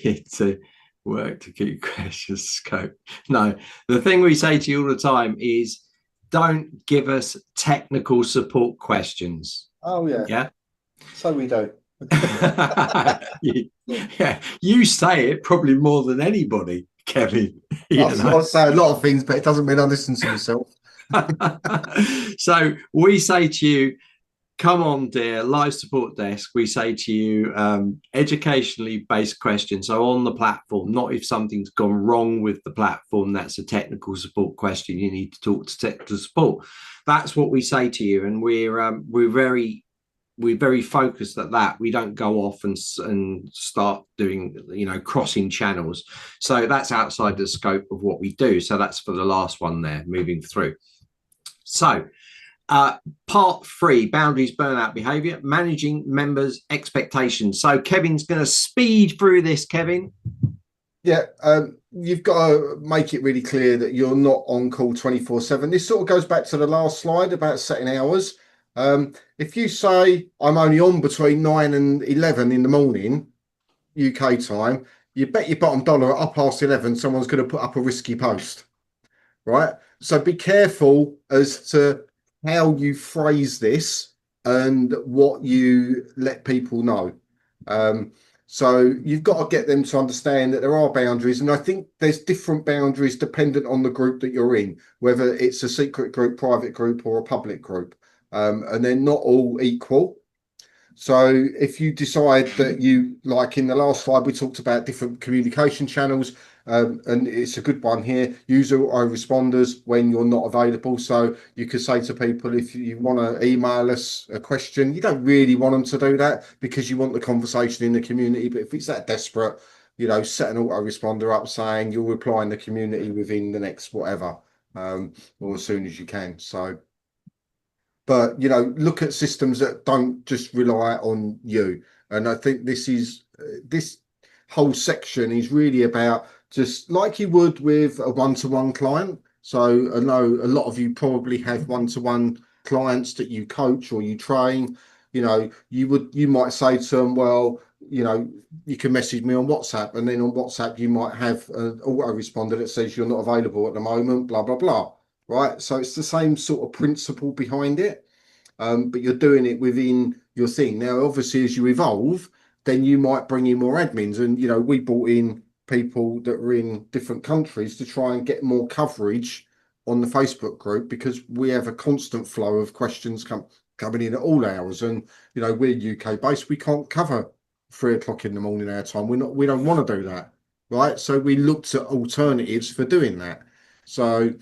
It's a work to keep questions scope. No, the thing we say to you all the time is don't give us technical support questions. Oh yeah. Yeah. So we do. Yeah, you say it probably more than anybody, Kevin. I say a lot of things, but it doesn't mean I listen to myself. So we say to you, come on, dear, live support desk. We say to you, educationally based questions. So on the platform, not if something's gone wrong with the platform, that's a technical support question. You need to talk to technical support. That's what we say to you, and we're very focused at that. We don't go off and start doing, crossing channels. So that's outside the scope of what we do. So that's for the last one there, moving through. So Part 3, boundaries, burnout behavior, managing members' expectations. So Kevin's going to speed through this, Kevin. Yeah, you've got to make it really clear that you're not on call 24/7. This sort of goes back to the last slide about setting hours. If you say I'm only on between 9 and 11 in the morning, UK time, you bet your bottom dollar at 11:30 someone's going to put up a risky post, right? So be careful as to how you phrase this and what you let people know. So you've got to get them to understand that there are boundaries, and I think there's different boundaries dependent on the group that you're in, whether it's a secret group, private group, or a public group, and they're not all equal. So if you decide that you, like in the last slide, we talked about different communication channels, and it's a good one here, use autoresponders when you're not available. So you could say to people, if you want to email us a question, you don't really want them to do that because you want the conversation in the community. But if it's that desperate, set an autoresponder up saying you'll reply in the community within the next whatever, or as soon as you can. So, but look at systems that don't just rely on you. And I think this whole section is really about just like you would with a one-to-one client. So I know a lot of you probably have one-to-one clients that you coach or you train. You might say to them, well, you can message me on WhatsApp, and then on WhatsApp you might have an autoresponder that says you're not available at the moment, blah blah blah. Right. So it's the same sort of principle behind it, but you're doing it within your thing. Now, obviously, as you evolve, then you might bring in more admins. And, we brought in people that were in different countries to try and get more coverage on the Facebook group because we have a constant flow of questions coming in at all hours. And, we're UK based. We can't cover 3 o'clock in the morning our time. We don't want to do that. Right. So we looked at alternatives for doing that. So,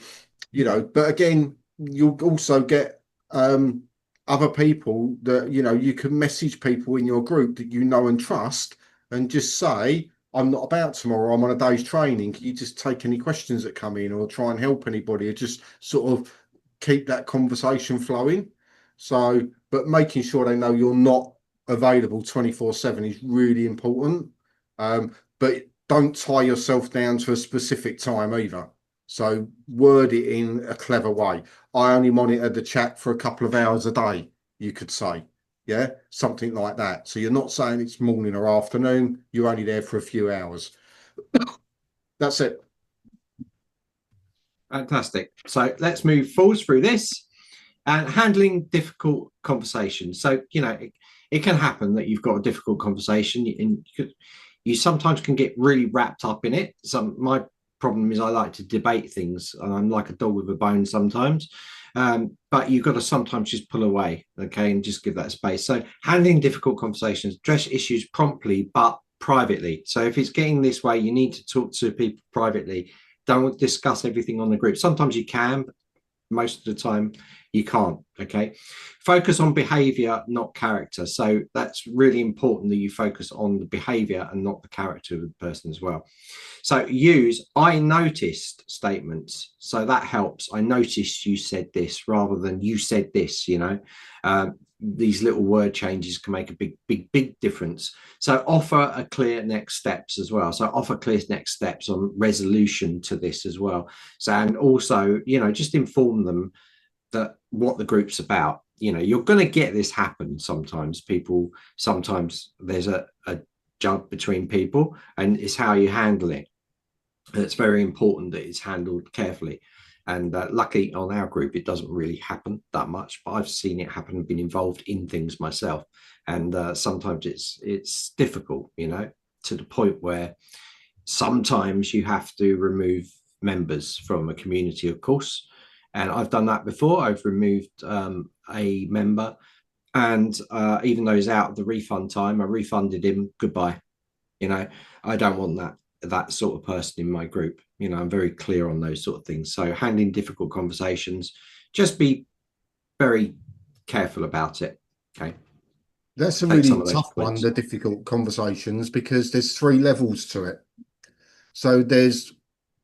but again, you'll also get other people that you can message people in your group that you know and trust and just say, I'm not about tomorrow, I'm on a day's training, can you just take any questions that come in or try and help anybody, or just sort of keep that conversation flowing. So, but making sure they know you're not available 24/7 is really important. But don't tie yourself down to a specific time either. So word it in a clever way. I only monitor the chat for a couple of hours a day, you could say. Yeah, something like that. So you're not saying it's morning or afternoon, you're only there for a few hours. That's it. Fantastic. So let's move forward through this and handling difficult conversations. So, it can happen that you've got a difficult conversation and you sometimes can get really wrapped up in it. My problem is I like to debate things and I'm like a dog with a bone sometimes. But you've got to sometimes just pull away, okay, and just give that space. So handling difficult conversations, address issues promptly, but privately. So if it's getting this way, you need to talk to people privately. Don't discuss everything on the group. Sometimes you can, but most of the time you can't. Okay, focus on behavior, not character. So that's really important that you focus on the behavior and not the character of the person as well. So use I noticed statements. So that helps. I noticed you said this rather than you said this. These little word changes can make a big difference. So offer a clear next steps as well. So offer clear next steps on resolution to this as well. So, and also, just inform them that what the group's about. You're going to get this happen sometimes. Sometimes there's a jump between people, and it's how you handle it. And it's very important that it's handled carefully. And luckily on our group, it doesn't really happen that much, but I've seen it happen and been involved in things myself. And sometimes it's difficult, to the point where sometimes you have to remove members from a community, of course. And I've done that before. I've removed a member, and even though he's out of the refund time, I refunded him. Goodbye. I don't want that sort of person in my group. I'm very clear on those sort of things. So handling difficult conversations, just be very careful about it. Okay. That's a really tough one, the difficult conversations, because there's 3 levels to it. So there's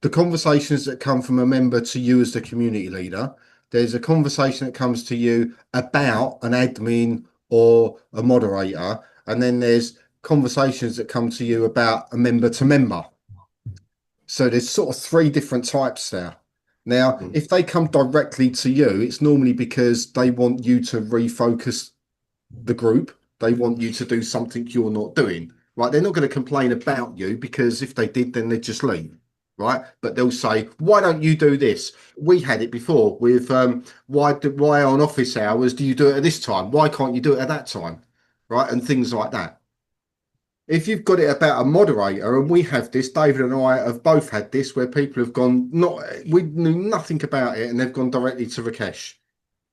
the conversations that come from a member to you as the community leader. There's a conversation that comes to you about an admin or a moderator, and then there's conversations that come to you about a member to member. So there's sort of three different types there. Now, if they come directly to you, it's normally because they want you to refocus the group. They want you to do something you're not doing, right? They're not going to complain about you, because if they did, then they'd just leave, right? But they'll say, why don't you do this? We had it before with why on office hours do you do it at this time? Why can't you do it at that time? Right? And things like that. If you've got it about a moderator, and we have this, David and I have both had this, where people have gone, we knew nothing about it, and they've gone directly to Rakesh.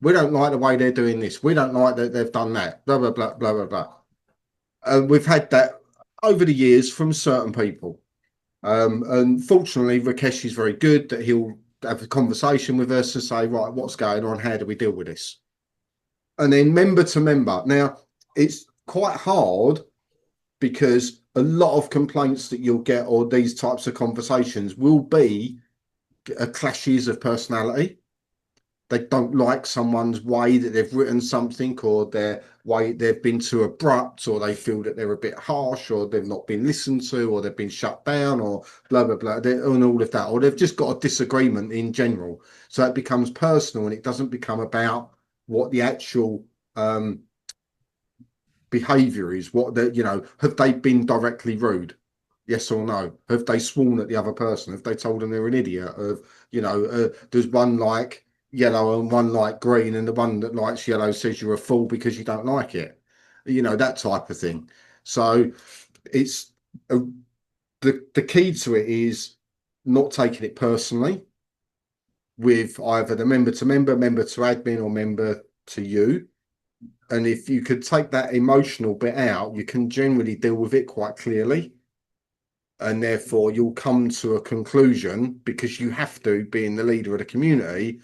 We don't like the way they're doing this. We don't like that they've done that. Blah, blah, blah, blah, blah, blah. And we've had that over the years from certain people. And fortunately, Rakesh is very good that he'll have a conversation with us and say, right, what's going on? How do we deal with this? And then member to member. Now, it's quite hard, because a lot of complaints that you'll get, or these types of conversations, will be clashes of personality. They don't like someone's way that they've written something, or their way they've been too abrupt, or they feel that they're a bit harsh, or they've not been listened to, or they've been shut down, or blah, blah, blah, and all of that. Or they've just got a disagreement in general. So it becomes personal, and it doesn't become about what the actual behavior is. Have they been directly rude? Yes or no? Have they sworn at the other person? Have they told them they're an idiot? There's one like yellow and one like green, and the one that likes yellow says you're a fool because you don't like it. That type of thing. So it's the key to it is not taking it personally with either the member to member, member to admin, or member to you. And if you could take that emotional bit out, you can generally deal with it quite clearly. And therefore, you'll come to a conclusion, because you have to, being the leader of the community.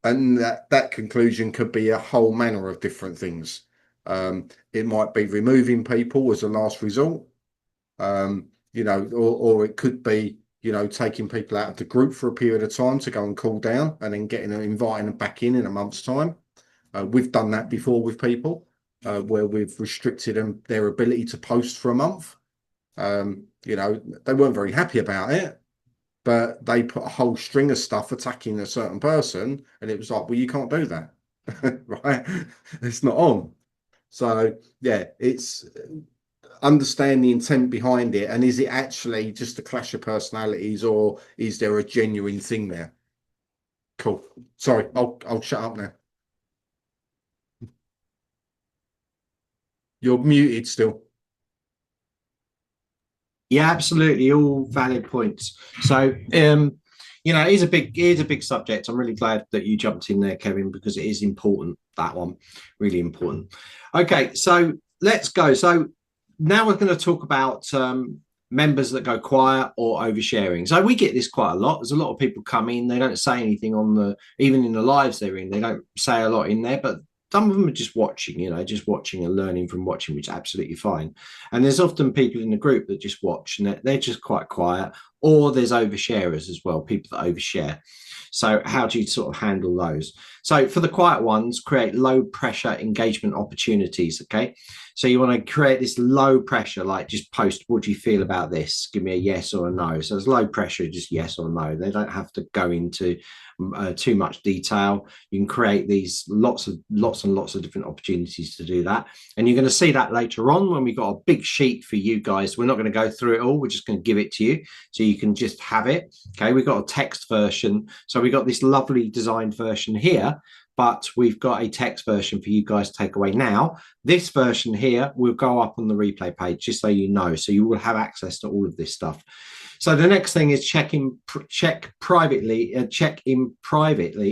And that conclusion could be a whole manner of different things. It might be removing people as a last resort, or it could be, taking people out of the group for a period of time to go and cool down, and then inviting them back in a month's time. We've done that before with people, where we've restricted them, their ability to post for a month. They weren't very happy about it, but they put a whole string of stuff attacking a certain person, and it was like, well, you can't do that, right? It's not on. So yeah, it's understand the intent behind it, and is it actually just a clash of personalities, or is there a genuine thing there? Cool. Sorry, I'll shut up now. You're muted still. Yeah, absolutely, all valid points. So, it is a big subject. I'm really glad that you jumped in there, Kevin, because it is important. That one, really important. Okay, so let's go. So now we're going to talk about members that go quiet or oversharing. So we get this quite a lot. There's a lot of people come in, they don't say anything even in the lives they're in. They don't say a lot in there, but some of them are just watching, just watching and learning from watching, which is absolutely fine. And there's often people in the group that just watch, and they're just quite quiet. Or there's oversharers as well, people that overshare. So how do you sort of handle those? So for the quiet ones, create low pressure engagement opportunities. Okay. So you want to create this low pressure, like just post, what do you feel about this? Give me a yes or a no. So it's low pressure, just yes or no. They don't have to go into too much detail. You can create these lots and lots of different opportunities to do that. And you're going to see that later on when we got a big sheet for you guys. We're not going to go through it all. We're just going to give it to you so you can just have it. Okay. We've got a text version. So we got this lovely designed version here, but we've got a text version for you guys to take away now. This version here will go up on the replay page, just so you know. So you will have access to all of this stuff. So the next thing is check in privately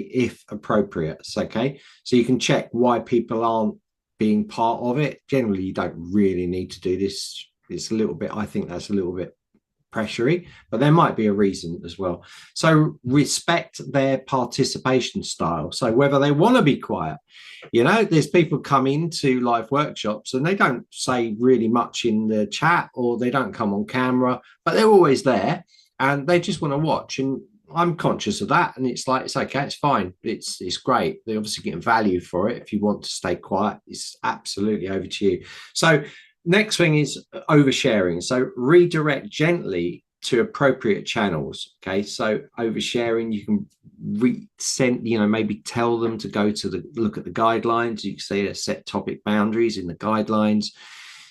if appropriate. Okay. So you can check why people aren't being part of it. Generally, you don't really need to do this. It's a little bit, I think that's a little bit pressury, but there might be a reason as well. So respect their participation style. So whether they want to be quiet, there's people come into live workshops and they don't say really much in the chat, or they don't come on camera, but they're always there and they just want to watch. And I'm conscious of that, and it's like, it's okay, it's fine, it's great. They're obviously getting value for it. If you want to stay quiet, it's absolutely over to you. So next thing is oversharing. So redirect gently to appropriate channels. Okay, so oversharing, you can resend, maybe tell them to go to look at the guidelines. You can say set topic boundaries in the guidelines.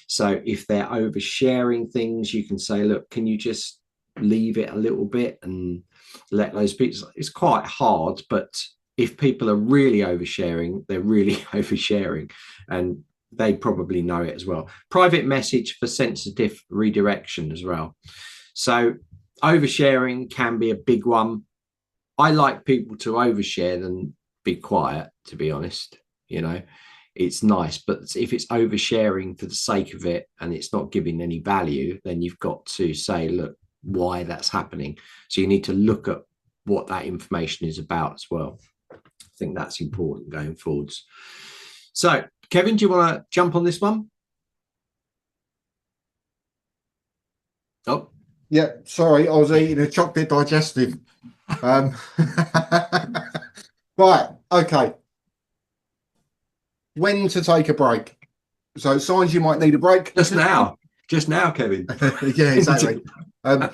So if they're oversharing things, you can say, look, can you just leave it a little bit and let those people. It's quite hard, but if people are really oversharing, they're really oversharing, and they probably know it as well. Private message for sensitive redirection as well. So oversharing can be a big one. I like people to overshare than be quiet, to be honest. It's nice, but if it's oversharing for the sake of it and it's not giving any value, then you've got to say, look, why that's happening. So you need to look at what that information is about as well. I think that's important going forwards. So Kevin, do you want to jump on this one? Oh yeah, sorry, I was eating a chocolate digestive. Right, okay, when to take a break. So signs you might need a break. Just now, Kevin. Yeah, exactly. You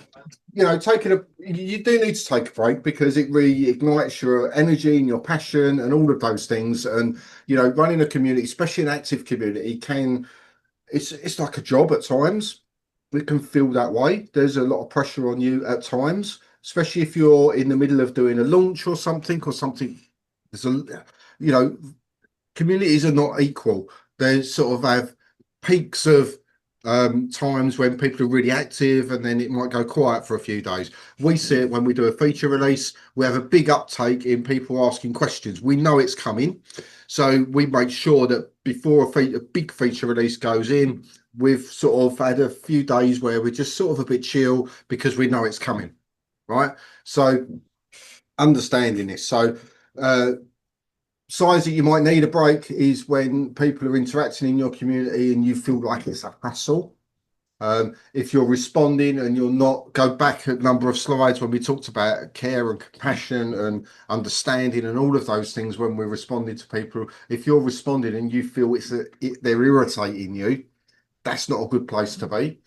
do need to take a break because it really ignites your energy and your passion and all of those things. And running a community, especially an active community, it's like a job at times. It can feel that way. There's a lot of pressure on you at times, especially if you're in the middle of doing a launch or something. There's communities are not equal. They sort of have peaks of times when people are really active, and then it might go quiet for a few days. We see it when we do a feature release. We have a big uptake in people asking questions. We know it's coming, so we make sure that before a big feature release goes in, we've sort of had a few days where we're just sort of a bit chill because we know it's coming, right? So understanding this. So signs that you might need a break is when people are interacting in your community and you feel like it's a hassle. If you're responding and you're not, go back a number of slides when we talked about care and compassion and understanding and all of those things when we're responding to people. If you're responding and you feel they're irritating you, that's not a good place to be.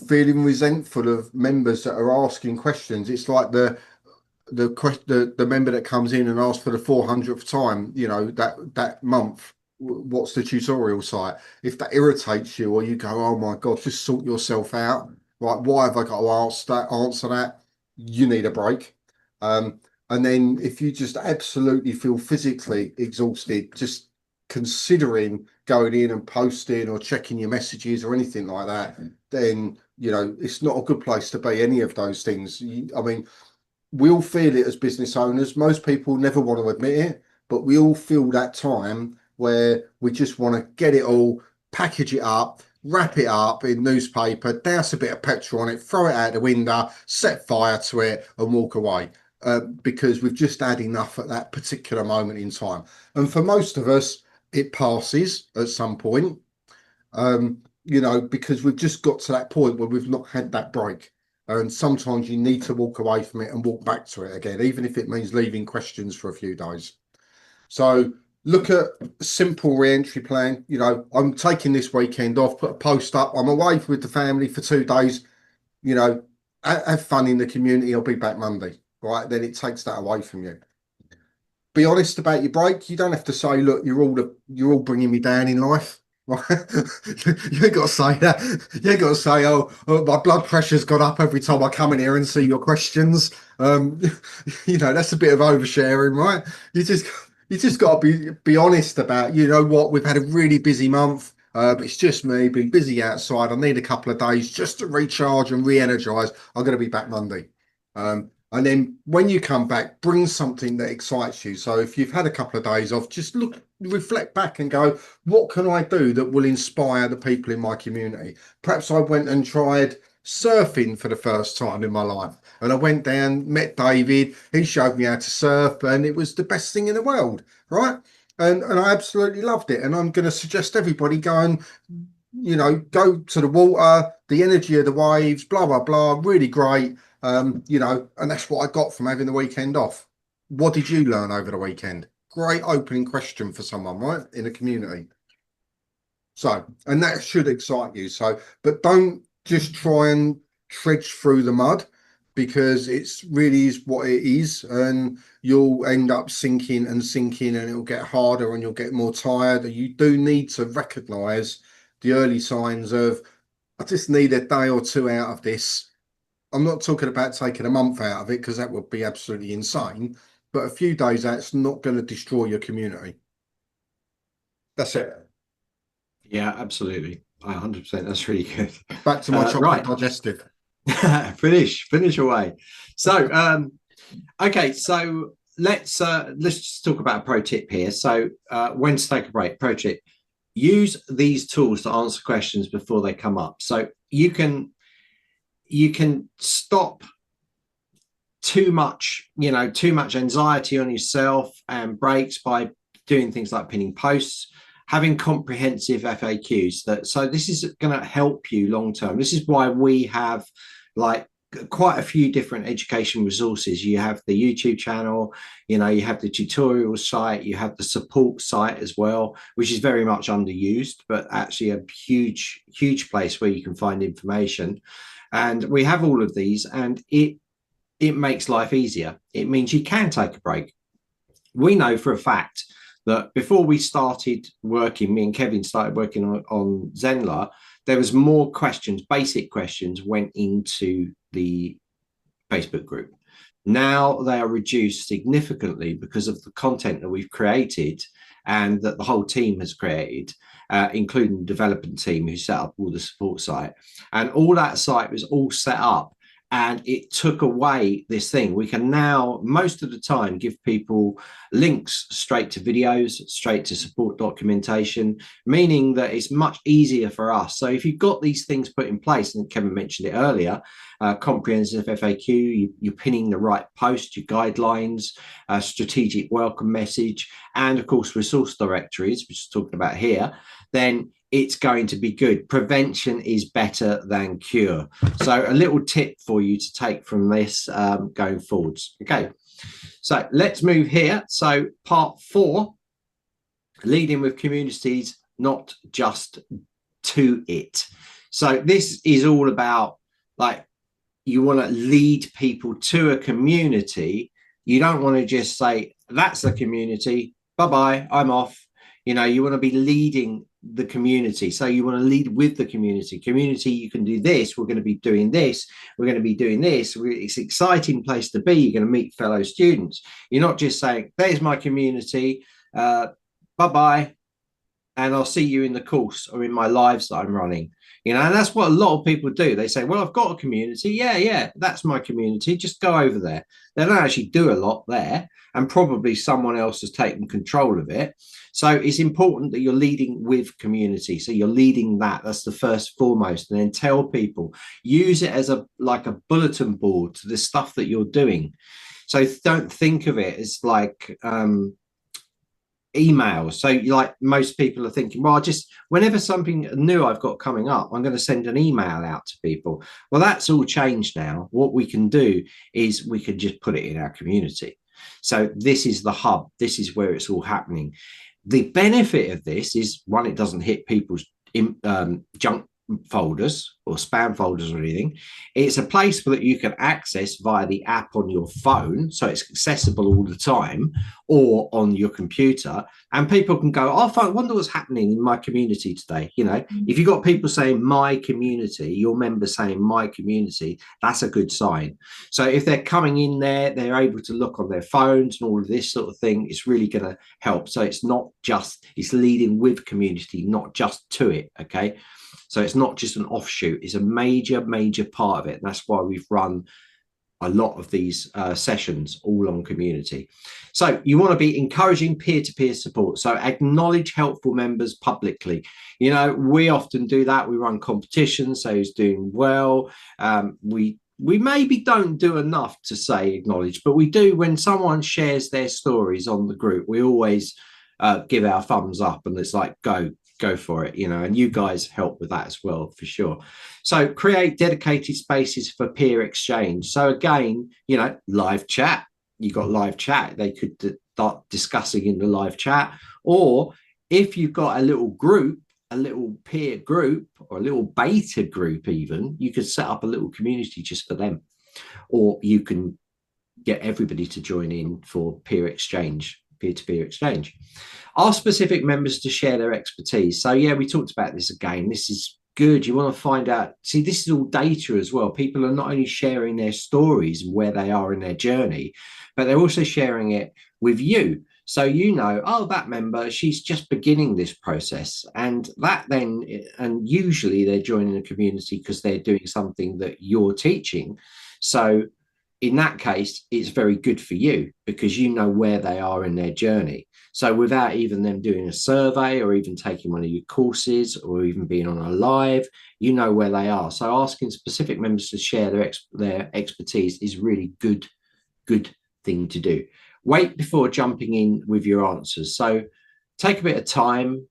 Feeling resentful of members that are asking questions. It's like the member that comes in and asks for the 400th time, that month, what's the tutorial site? If that irritates you, or you go, oh my God, just sort yourself out. Right, why have I got to answer that? You need a break. And then if you just absolutely feel physically exhausted, just considering going in and posting or checking your messages or anything like that, then it's not a good place to be. Any of those things. I mean, we all feel it as business owners. Most people never want to admit it, but we all feel that time where we just want to get it all, package it up, wrap it up in newspaper, douse a bit of petrol on it, throw it out the window, set fire to it and walk away, because we've just had enough at that particular moment in time. And for most of us, it passes at some point, because we've just got to that point where we've not had that break. And sometimes you need to walk away from it and walk back to it again, even if it means leaving questions for a few days. So look at a simple re-entry plan. I'm taking this weekend off, put a post up. I'm away with the family for 2 days. Have fun in the community. I'll be back Monday. Right. Then it takes that away from you. Be honest about your break. You don't have to say, look, you're all bringing me down in life. You ain't got to say that. You ain't got to say, oh, my blood pressure's gone up every time I come in here and see your questions. That's a bit of oversharing, right? You just got to be honest about, what, we've had a really busy month. It's just me being busy outside. I need a couple of days just to recharge and re-energize. I'm going to be back Monday. And then when you come back, bring something that excites you. So if you've had a couple of days off, just reflect back and go, what can I do that will inspire the people in my community? Perhaps I went and tried surfing for the first time in my life. And I went down, met David, he showed me how to surf, and it was the best thing in the world, right? And I absolutely loved it. And I'm going to suggest everybody go and, go to the water, the energy of the waves, blah, blah, blah, really great. You know, and that's what I got from having the weekend off. What did you learn over the weekend? Great opening question for someone, right? In a community. So, and that should excite you. So, but don't just try and trudge through the mud, because it's really is what it is, and you'll end up sinking and sinking, and it'll get harder and you'll get more tired. And you do need to recognize the early signs of, I just need a day or two out of this. I'm not talking about taking a month out of it, because that would be absolutely insane. But a few days out's not going to destroy your community. That's it. Yeah, absolutely. 100%. That's really good. Back to my chocolate right. digestive. finish away. So, okay. So let's just talk about a pro tip here. So, when to take a break. Pro tip: use these tools to answer questions before they come up. So you can stop too much anxiety on yourself and breaks by doing things like pinning posts, having comprehensive FAQs. So this is going to help you long term. This is why we have like quite a few different education resources. You have the YouTube channel, you have the tutorial site, you have the support site as well, which is very much underused, but actually a huge place where you can find information. And we have all of these, and it makes life easier. It means you can take a break. We know for a fact that before we started working, me and Kevin started working on Zenler, there was more questions, basic questions went into the Facebook group. Now they are reduced significantly because of the content that we've created and that the whole team has created, including the development team who set up all the support site. And all that site was all set up, and it took away this thing. We can now, most of the time, give people links straight to videos, straight to support documentation, meaning that it's much easier for us. So if you've got these things put in place, and Kevin mentioned it earlier, comprehensive FAQ, you're pinning the right post, your guidelines, strategic welcome message, and of course, resource directories, which is talking about here, then it's going to be good. Prevention is better than cure. So a little tip for you to take from this going forwards. Okay, so let's move here. So part 4, leading with communities, not just to it. So this is all about, like, you want to lead people to a community. You don't want to just say, that's the community, bye-bye, I'm off. You want to be leading the community. So you want to lead with the community. Community, you can do this. We're going to be doing this. We're going to be doing this. It's an exciting place to be. You're going to meet fellow students. You're not just saying, there's my community, bye-bye, and I'll see you in the course or in my lives that I'm running. And that's what a lot of people do. They say, well, I've got a community. Yeah, that's my community. Just go over there. They don't actually do a lot there, and probably someone else has taken control of it. So it's important that you're leading with community. So you're leading that. That's the first foremost. And then tell people, use it as like a bulletin board to the stuff that you're doing. So don't think of it as like emails. So like most people are thinking, well, whenever something new I've got coming up, I'm going to send an email out to people. Well, that's all changed now. What we can do is we can just put it in our community. So this is the hub. This is where it's all happening. The benefit of this is, one, it doesn't hit people's junk folders or spam folders or anything. It's a place that you can access via the app on your phone, so it's accessible all the time, or on your computer, and people can go, oh, I wonder what's happening in my community today. If you've got people saying my community, your members saying my community, that's a good sign. So if they're coming in there, they're able to look on their phones and all of this sort of thing. It's really going to help. So it's leading with community, not just to it. Okay, so it's not just an offshoot. It's a major part of it. And that's why we've run a lot of these sessions all on community. So you want to be encouraging peer-to-peer support. So acknowledge helpful members publicly. We often do that. We run competitions. So who's doing well. We maybe don't do enough to say acknowledge, but we do when someone shares their stories on the group. We always give our thumbs up, and it's like, go, go for it, and you guys help with that as well, for sure. So create dedicated spaces for peer exchange. So again, live chat. You got live chat. They could start discussing in the live chat, or if you've got a little group, a little peer group, or a little beta group, even, you could set up a little community just for them, or you can get everybody to join in for peer exchange, peer-to-peer exchange. Ask specific members to share their expertise. So yeah, we talked about this again. This is good. You want to find out, see, this is all data as well. People are not only sharing their stories and where they are in their journey, but they're also sharing it with you. So oh, that member, she's just beginning this process. And usually they're joining a community because they're doing something that you're teaching. So in that case, it's very good for you because you know where they are in their journey. So without even them doing a survey or even taking one of your courses or even being on a live, you know where they are. So asking specific members to share their expertise is really good thing to do. Wait before jumping in with your answers. So take a bit of time,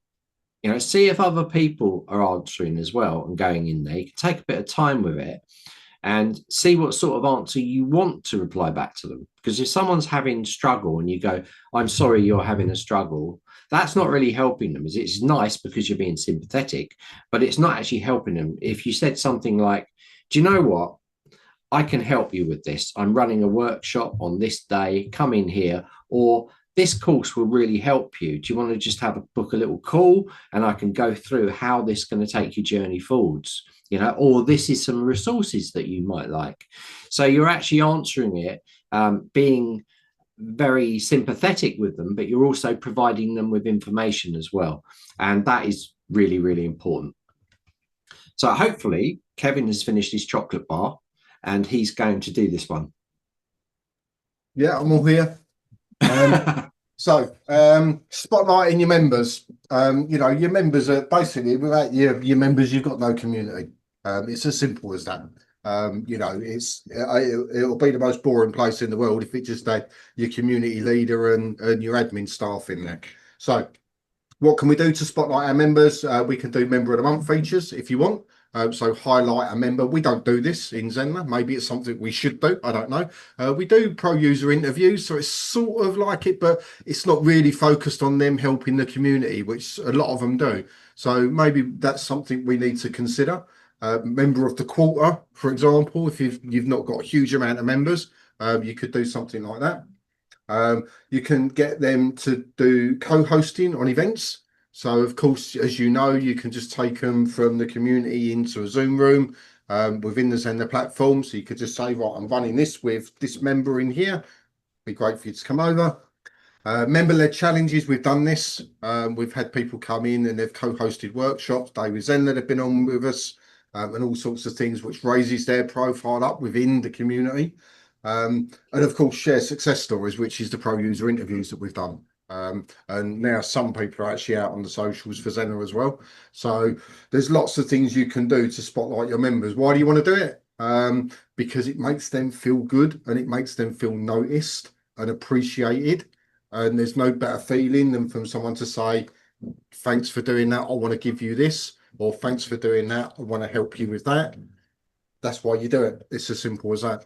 see if other people are answering as well and going in there. You can take a bit of time with it and see what sort of answer you want to reply back to them. Because if someone's having struggle and you go, I'm sorry you're having a struggle, that's not really helping them. It's nice because you're being sympathetic, but it's not actually helping them. If you said something like, do you know what? I can help you with this. I'm running a workshop on this day. Come in here. Or this course will really help you. Do you want to just book a little call and I can go through how this is going to take your journey forwards? Or this is some resources that you might like. So you're actually answering it, being very sympathetic with them, but you're also providing them with information as well. And that is really, really important. So hopefully Kevin has finished his chocolate bar and he's going to do this one. Yeah, I'm all here. So spotlighting your members. Your members are basically, without your members, you've got no community. It's as simple as that. It'll be the most boring place in the world if it just had your community leader and your admin staff in there. So what can we do to spotlight our members? We can do member of the month features if you want. So highlight a member. We don't do this in Zenler. Maybe it's something we should do. I don't know. We do pro user interviews, so it's sort of like it, but it's not really focused on them helping the community, which a lot of them do. So maybe that's something we need to consider. Member of the quarter, for example, if you've not got a huge amount of members, you could do something like that. You can get them to do co-hosting on events. So, of course, as you know, you can just take them from the community into a Zoom room within the Zenler platform. So you could just say, right, I'm running this with this member in here. Be great for you to come over. Member-led challenges, we've done this. We've had people come in and they've co-hosted workshops. David Zenler have been on with us and all sorts of things, which raises their profile up within the community. And, of course, share success stories, which is the pro user interviews that we've done. And now some people are actually out on the socials for Zenler as well. So there's lots of things you can do to spotlight your members. Why do you want to do it? Because it makes them feel good and it makes them feel noticed and appreciated. And there's no better feeling than from someone to say, thanks for doing that. I want to give you this, or thanks for doing that. I want to help you with that. That's why you do it. It's as simple as that.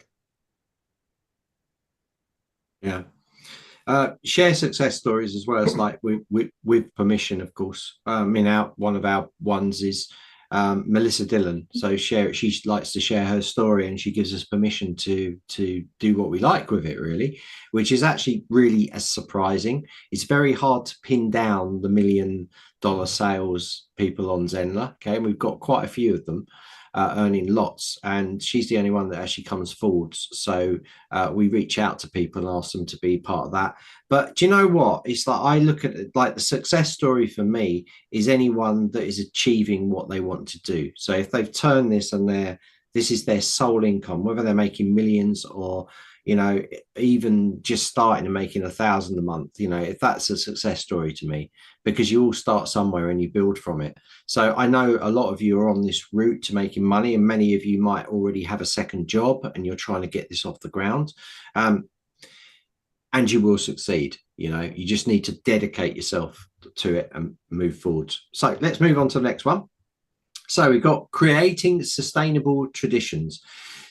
Yeah. Share success stories as well as like with permission, of course. One of our ones is Melissa Dillon. So she likes to share her story and she gives us permission to do what we like with it, really, which is actually really surprising. It's very hard to pin down the $1 million sales people on Zenler. Okay, and we've got quite a few of them. Earning lots, and she's the only one that actually comes forwards. So we reach out to people and ask them to be part of that. But do you know what? It's like I look at it like the success story for me is anyone that is achieving what they want to do. So if they've turned this and this is their sole income, whether they're making millions or even just starting and making 1,000 a month, if that's a success story to me, because you all start somewhere and you build from it. So I know a lot of you are on this route to making money, and many of you might already have a second job and you're trying to get this off the ground. And you will succeed. You just need to dedicate yourself to it and move forward. So let's move on to the next one. So we've got creating sustainable traditions.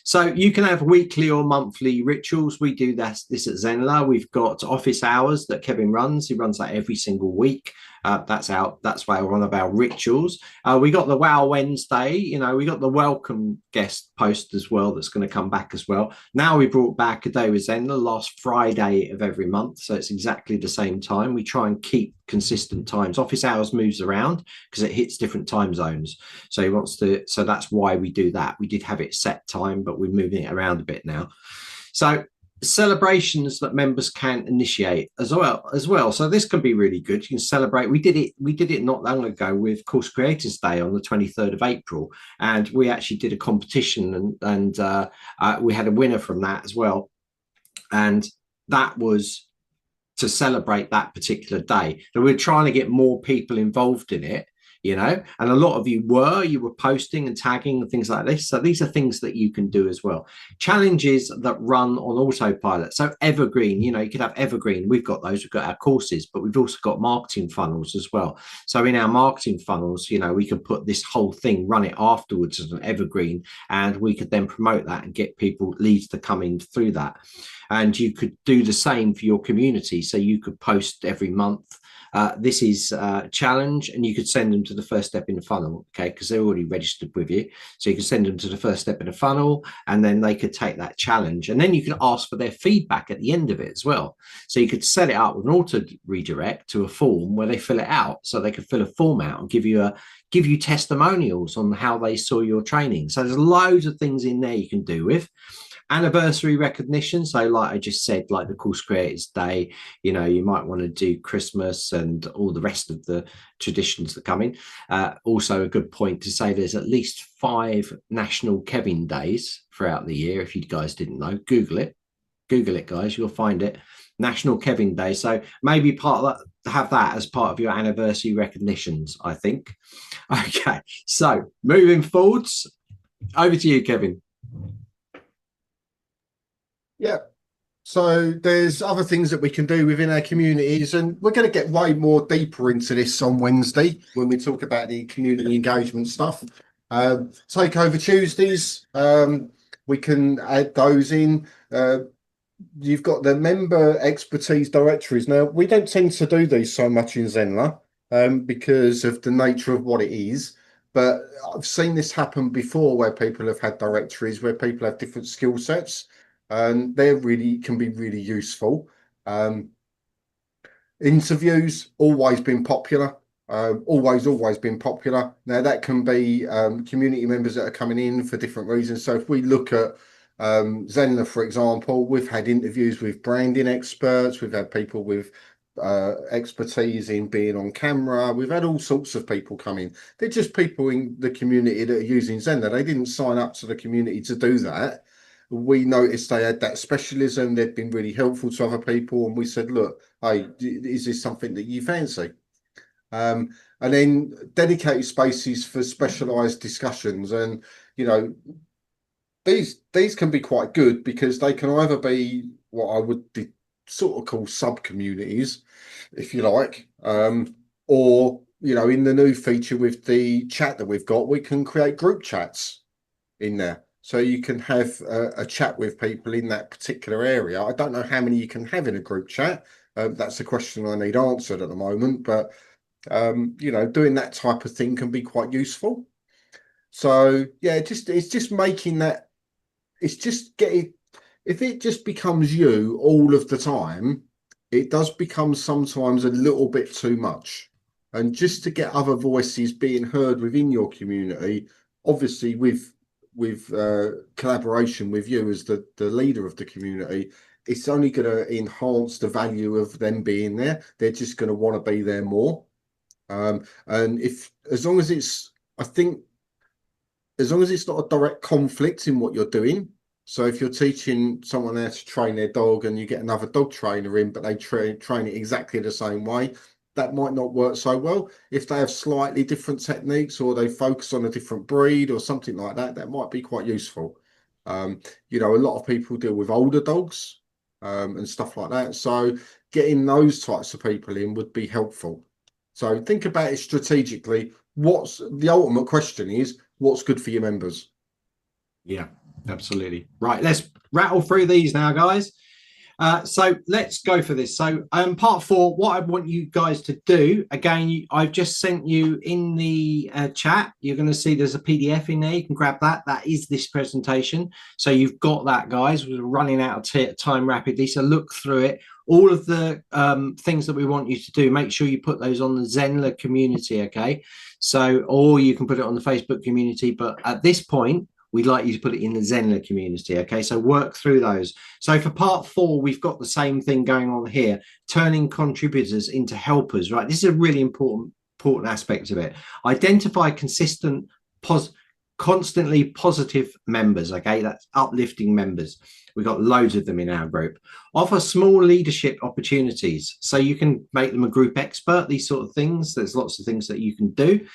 So you can have weekly or monthly rituals. We do this at Zenler. We've got office hours that Kevin runs. He runs that every single week. That's why we're on about rituals. We got the Wow Wednesday. We got the welcome guest post as well. That's going to come back as well. Now we brought back a day with Zenler last Friday of every month. So it's exactly the same time. We try and keep consistent times. Office hours moves around because it hits different time zones. So he wants to. So that's why we do that. We did have it set time, but we're moving it around a bit now. So celebrations that members can initiate as well. So this can be really good. You can celebrate. We did it not long ago with Course Creators Day on the 23rd of April, and we actually did a competition, and we had a winner from that as well, and that was to celebrate that particular day. So we're trying to get more people involved in it, and a lot of you were posting and tagging and things like this. So these are things that you can do as well. Challenges that run on autopilot. So evergreen, you could have evergreen. We've got those. We've got our courses, but we've also got marketing funnels as well. So in our marketing funnels, we could put this whole thing, run it afterwards as an evergreen, and we could then promote that and get people leads to come in through that. And you could do the same for your community. So you could post every month. This is a challenge, and you could send them to the first step in the funnel, okay, because they're already registered with you. So you can send them to the first step in the funnel, and then they could take that challenge, and then you can ask for their feedback at the end of it as well. So you could set it up with an auto redirect to a form where they fill it out, so they could fill a form out and give you testimonials on how they saw your training. So there's loads of things in there you can do with. Anniversary recognition. So like I just said, like the Course Creators Day, you might want to do Christmas and all the rest of the traditions that come in. Also a good point to say there's at least 5 national Kevin days throughout the year. If you guys didn't know, Google it guys, you'll find it. National Kevin Day. So maybe part of that, have that as part of your anniversary recognitions, I think. Okay, so moving forwards, over to you, Kevin. Yeah. So there's other things that we can do within our communities, and we're going to get way more deeper into this on Wednesday when we talk about the community engagement stuff. Takeover Tuesdays, we can add those in. You've got the member expertise directories. Now, we don't tend to do these so much in Zenler because of the nature of what it is. But I've seen this happen before where people have had directories where people have different skill sets, and they really can be really useful. Interviews always been popular. Always been popular. Now that can be community members that are coming in for different reasons. So if we look at Zenler, for example, we've had interviews with branding experts. We've had people with expertise in being on camera. We've had all sorts of people come in. They're just people in the community that are using Zenler. They didn't sign up to the community to do that. We noticed they had that specialism. They'd been really helpful to other people, and we said, look, hey, is this something that you fancy? And then dedicated spaces for specialized discussions. And these can be quite good because they can either be what I would sort of call sub communities, if you like, or in the new feature with the chat that we've got, we can create group chats in there. So you can have a chat with people in that particular area. I don't know how many you can have in a group chat. That's a question I need answered at the moment. But, doing that type of thing can be quite useful. So, yeah, it's just making that, it's just getting, if it just becomes you all of the time, it does become sometimes a little bit too much. And just to get other voices being heard within your community, obviously with collaboration with you as the leader of the community, it's only going to enhance the value of them being there. They're just going to want to be there more. And as long as it's not a direct conflict in what you're doing. So if you're teaching someone how to train their dog and you get another dog trainer in, but they train it exactly the same way, that might not work so well. If they have slightly different techniques or they focus on a different breed or something like that, that might be quite useful. A lot of people deal with older dogs and stuff like that. So getting those types of people in would be helpful. So think about it strategically. What's the ultimate question is, what's good for your members? Yeah, absolutely. Right, let's rattle through these now, guys. So let's go for this. So part 4, what I want you guys to do, again, I've just sent you in the chat, you're going to see there's a PDF in there. You can grab that. That is this presentation. So you've got that, guys. We're running out of time rapidly. So look through it. All of the things that we want you to do, make sure you put those on the Zenler community, okay? So, or you can put it on the Facebook community. But at this point, we'd like you to put it in the Zenler community. Okay, so work through those. So for part 4, we've got the same thing going on here, turning contributors into helpers, right? This is a really important aspect of it. Identify consistent, constantly positive members. Okay, that's uplifting members. We've got loads of them in our group. Offer small leadership opportunities. So you can make them a group expert, these sort of things. There's lots of things that you can do.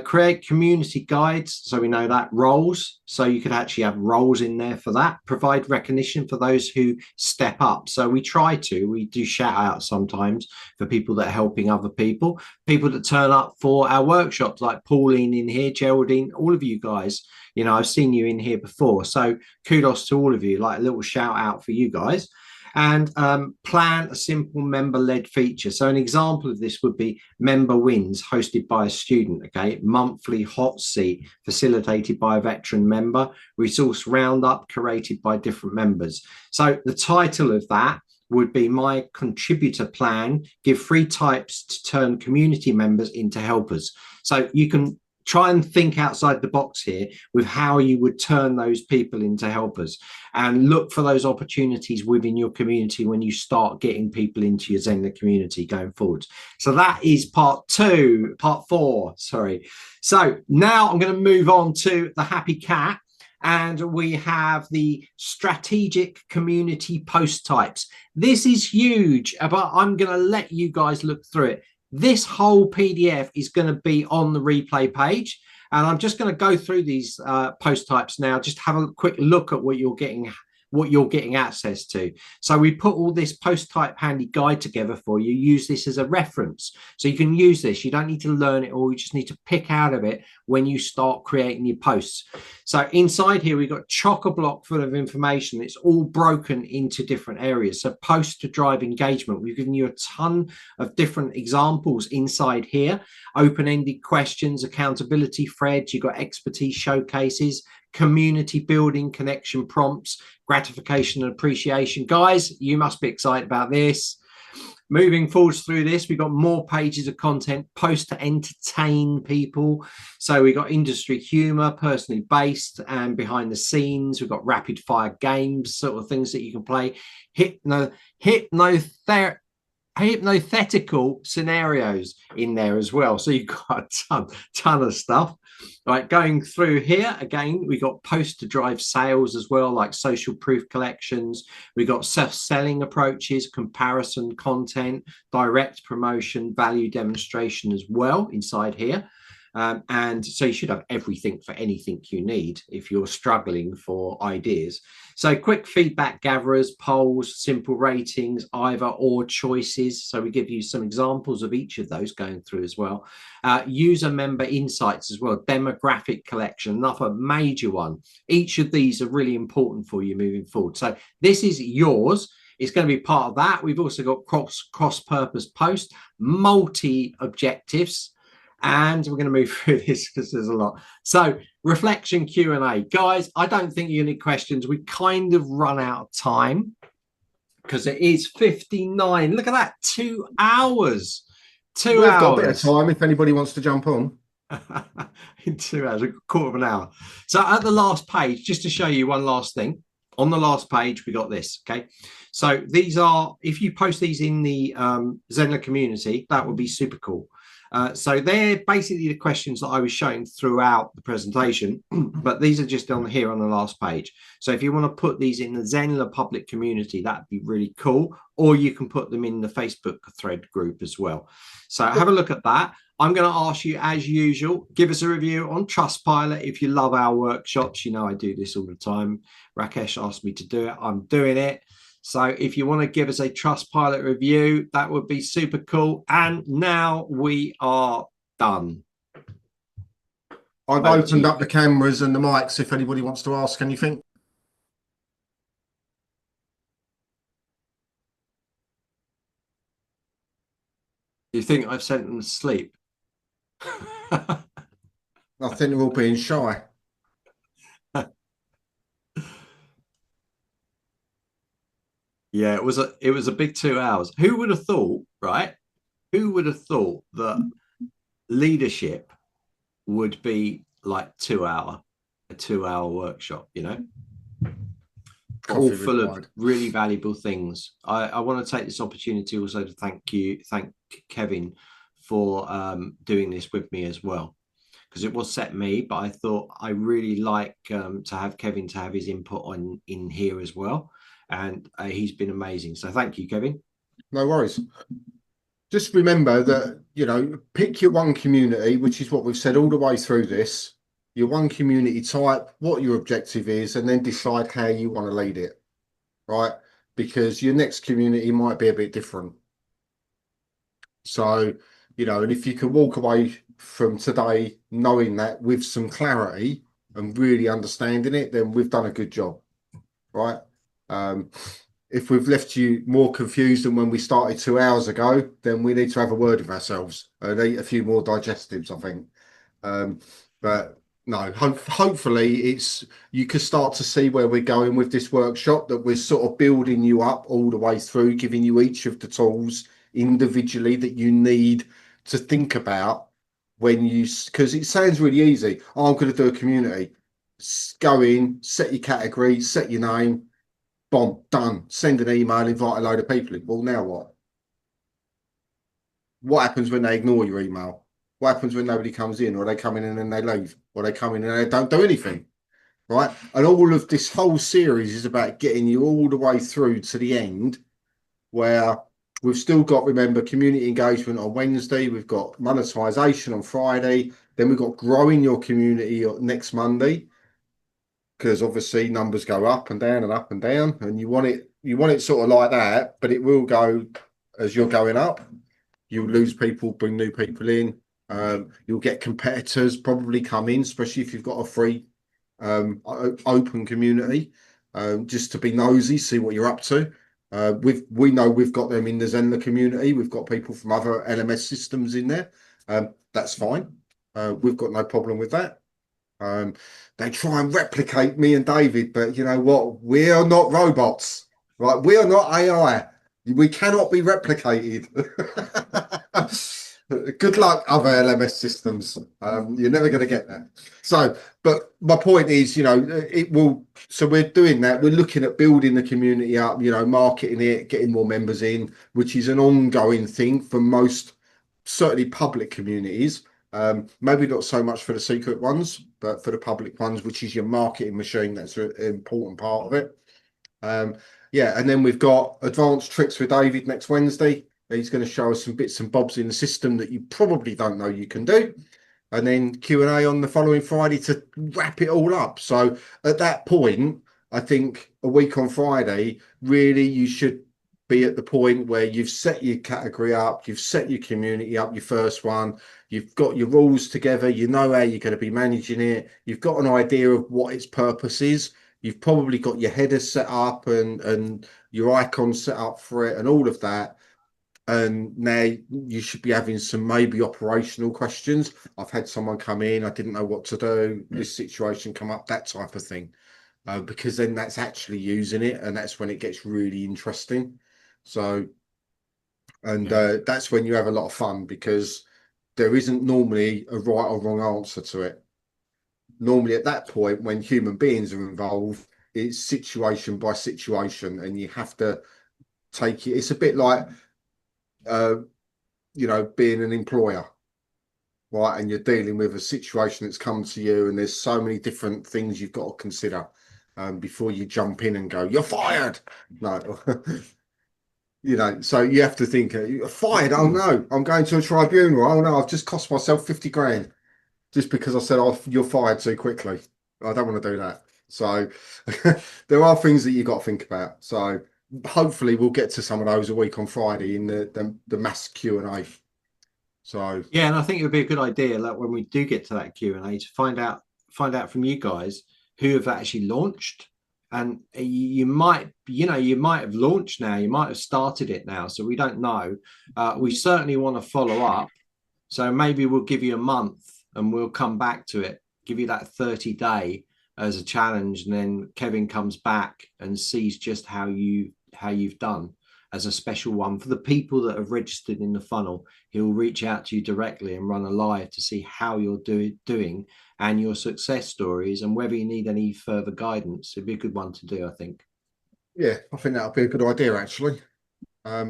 Create community guides. So we know that. Roles. So you could actually have roles in there for that. Provide recognition for those who step up. So we do shout out sometimes for people that are helping other people that turn up for our workshops, like Pauline in here, Geraldine, all of you guys. You know, I've seen you in here before. So kudos to all of you, like a little shout out for you guys. And plan a simple member-led feature. So an example of this would be member wins hosted by a student, okay? Monthly hot seat facilitated by a veteran member. Resource roundup curated by different members. So the title of that would be My Contributor Plan, give 3 types to turn community members into helpers. So you can try and think outside the box here with how you would turn those people into helpers, and look for those opportunities within your community when you start getting people into your Zenler community going forward. So that is part 4, sorry. So now I'm going to move on to the happy cat, and we have the strategic community post types. This is huge, but I'm going to let you guys look through it. This whole PDF is going to be on the replay page, and I'm just going to go through these post types now. Just have a quick look at what you're getting access to. So we put all this post type handy guide together for you. Use this as a reference, so you can use this. You don't need to learn it all. You just need to pick out of it when you start creating your posts. So inside here we've got chock-a-block full of information. It's all broken into different areas. So post to drive engagement, we've given you a ton of different examples inside here. Open-ended questions, accountability threads, you've got expertise showcases, community building, connection prompts, gratification and appreciation. Guys, you must be excited about this. Moving forwards through this, we've got more pages of content, post to entertain people. So we've got industry humor, personally based and behind the scenes. We've got rapid fire games, sort of things that you can play. Hypothetical scenarios in there as well. So you've got a ton of stuff. Right, going through here again, we got post to drive sales as well, like social proof collections. We got self-selling approaches, comparison content, direct promotion, value demonstration as well inside here. And so you should have everything for anything you need if you're struggling for ideas. So quick feedback gatherers, polls, simple ratings, either or choices. So we give you some examples of each of those going through as well. User member insights as well, demographic collection, another major one. Each of these are really important for you moving forward. So this is yours. It's going to be part of that. We've also got cross-purpose post, multi-objectives, and we're going to move through this because there's a lot. So reflection Q&A. Guys, I don't think you need questions. We kind of run out of time because it is 59. Look at that, 2 hours. We've got a bit of time if anybody wants to jump on. In 2 hours, a quarter of an hour. So at the last page, just to show you one last thing, on the last page, we got this, okay? So these are, if you post these in the Zenler community, that would be super cool. So they're basically the questions that I was showing throughout the presentation, but these are just on here on the last page. So if you want to put these in the Zenler public community, that'd be really cool. Or you can put them in the Facebook thread group as well. So have a look at that. I'm going to ask you, as usual, give us a review on Trustpilot if you love our workshops. You know I do this all the time. Rakesh asked me to do it. I'm doing it. So if you want to give us a Trustpilot review, that would be super cool. And now we are done. I've opened up the cameras and the mics if anybody wants to ask anything. You think I've sent them to sleep? I think they're all being shy. Yeah, it was a big 2 hours. Who would have thought, right? Who would have thought that leadership would be like a 2 hour workshop, you know? All full of really valuable things. I want to take this opportunity also to thank Kevin for doing this with me as well, because it was set me, but I thought I really like to have Kevin to have his input in here as well, and he's been amazing. So thank you, Kevin. No worries. Just remember that, you know, pick your one community, which is what we've said all the way through this. Your one community type, what your objective is, and then decide how you want to lead it, right? Because your next community might be a bit different. So, you know, and if you can walk away from today knowing that with some clarity and really understanding it, then we've done a good job, right? If we've left you more confused than when we started 2 hours ago, then we need to have a word with ourselves and eat a few more digestives, I think. But no, hopefully you can start to see where we're going with this workshop, that we're sort of building you up all the way through, giving you each of the tools individually that you need to think about when you, because it sounds really easy. Oh, I'm going to do a community. Go in, set your category, set your name, bomb, done. Send an email, invite a load of people in. Well, now what? What happens when they ignore your email? What happens when nobody comes in, or they come in and then they leave, or they come in and they don't do anything, right? And all of this whole series is about getting you all the way through to the end, where we've still got, remember, community engagement on Wednesday. We've got monetization on Friday. Then we've got growing your community next Monday, because obviously numbers go up and down and up and down, and you want it sort of like that, but it will go as you're going up. You'll lose people, bring new people in. You'll get competitors probably come in, especially if you've got a free open community, just to be nosy, see what you're up to. We know we've got them in the Zenler community. We've got people from other LMS systems in there. That's fine. We've got no problem with that. They try and replicate me and David, but you know what? We are not robots, right? We are not AI. We cannot be replicated. Good luck, other LMS systems. You're never going to get that. So, but my point is, you know, it will. So we're doing that. We're looking at building the community up, you know, marketing it, getting more members in, which is an ongoing thing for most, certainly public communities. Maybe not so much for the secret ones, but for the public ones, which is your marketing machine, that's an important part of it. Yeah, and then we've got advanced tricks with David next Wednesday. He's going to show us some bits and bobs in the system that you probably don't know you can do. And then Q&A on the following Friday to wrap it all up. So at that point, I think a week on Friday, really you should be at the point where you've set your category up, you've set your community up, your first one, you've got your rules together, you know how you're going to be managing it, you've got an idea of what its purpose is, you've probably got your header set up and your icons set up for it and all of that. And now you should be having some maybe operational questions. I've had someone come in, I didn't know what to do, this situation come up, that type of thing. Because then that's actually using it, and that's when it gets really interesting. So, and that's when you have a lot of fun, because there isn't normally a right or wrong answer to it. Normally at that point, when human beings are involved, it's situation by situation, and you have to take it. It's a bit like, you know, being an employer, right? And you're dealing with a situation that's come to you, and there's so many different things you've got to consider before you jump in and go, "You're fired." No. You know, so you have to think, fired? Oh no, I'm going to a tribunal. Oh no, I've just cost myself 50 grand just because I said, "Oh, you're fired too quickly." I don't want to do that. So there are things that you've got to think about. So hopefully we'll get to some of those a week on Friday in the mass Q&A. So Yeah, and I think it would be a good idea, like when we do get to that Q&A, to find out from you guys who have actually launched. And you might have launched now, you might have started it now, so we don't know. We certainly want to follow up, so maybe we'll give you a month and we'll come back to it, give you that 30-day as a challenge, and then Kevin comes back and sees just how you've done as a special one for the people that have registered in the funnel. He'll reach out to you directly and run a live to see how you're doing and your success stories, and whether you need any further guidance. It'd be a good one to do, I think. yeah, I think that'll be a good idea actually.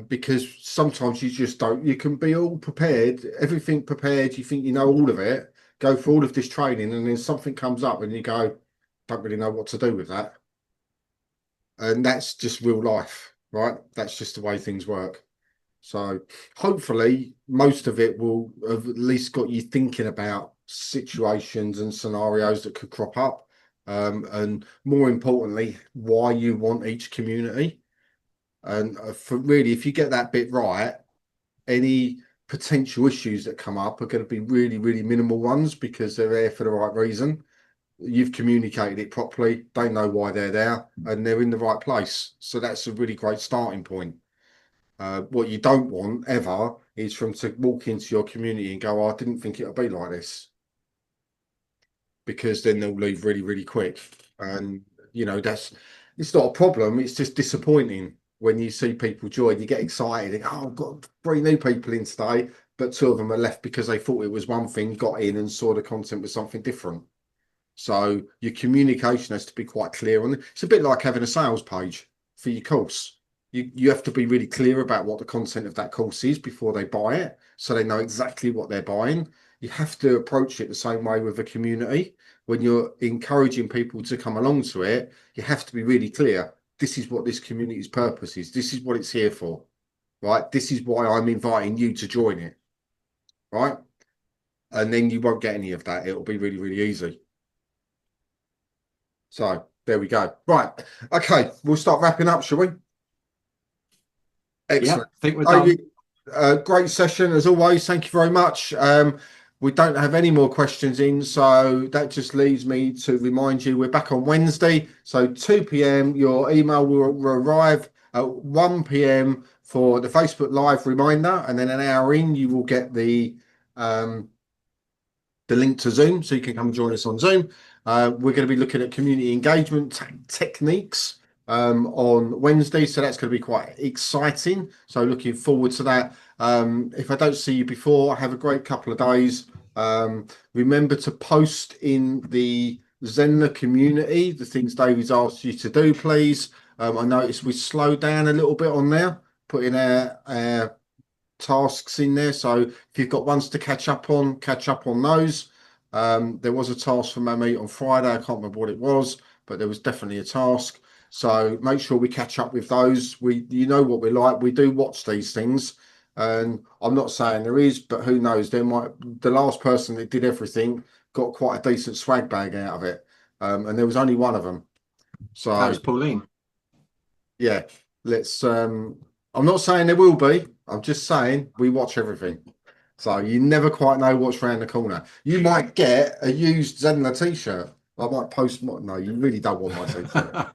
Because sometimes you just don't, you can be all prepared, everything prepared, you think you know all of it, go for all of this training, and then something comes up and you go, don't really know what to do with that. And that's just real life, right? That's just the way things work. So hopefully most of it will have at least got you thinking about situations and scenarios that could crop up. And more importantly, why you want each community. And for really, if you get that bit right, any potential issues that come up are going to be really, really minimal ones because they're there for the right reason. You've communicated it properly. They know why they're there and they're in the right place. So that's a really great starting point. What you don't want ever is from to walk into your community and go, oh, I didn't think it would be like this. Because then they'll leave really, really quick. And, it's not a problem. It's just disappointing when you see people join. You get excited and, oh, I've got 3 new people in today, but 2 of them are left because they thought it was one thing, got in and saw the content was something different. So your communication has to be quite clear on it. It's a bit like having a sales page for your course. You have to be really clear about what the content of that course is before they buy it, so they know exactly what they're buying. You have to approach it the same way with a community. When you're encouraging people to come along to it, you have to be really clear. This is what this community's purpose is. This is what it's here for, right? This is why I'm inviting you to join it, right? And then you won't get any of that. It'll be really, really easy. So there we go. Right. Okay. We'll start wrapping up, shall we? Excellent. Yeah, I think we're done. Great session as always. Thank you very much. We don't have any more questions in, so that just leaves me to remind you we're back on Wednesday. So 2 p.m. your email will arrive at 1 p.m. for the Facebook Live reminder, and then an hour in you will get the link to Zoom, so you can come join us on Zoom. We're going to be looking at community engagement techniques on Wednesday, so that's going to be quite exciting. So looking forward to that. If I don't see you before, have a great couple of days. Remember to post in the Zenler community the things David's asked you to do, please. I noticed we slowed down a little bit on there, putting our tasks in there. So if you've got ones to catch up on those. There was a task from my mate on Friday. I can't remember what it was, but there was definitely a task. So make sure we catch up with those. You know what we're like. We do watch these things, and I'm not saying there is, but who knows? The last person that did everything got quite a decent swag bag out of it, and there was only one of them. So That was Pauline. Yeah, let's. I'm not saying there will be. I'm just saying we watch everything. So you never quite know what's around the corner. You might get a used Zenler t-shirt. I might post. No, you really don't want my t-shirt.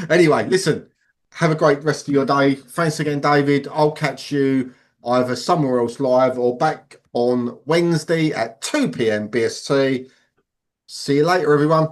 Anyway, listen. Have a great rest of your day. Thanks again, David. I'll catch you either somewhere else live or back on Wednesday at 2 p.m. BST. See you later, everyone.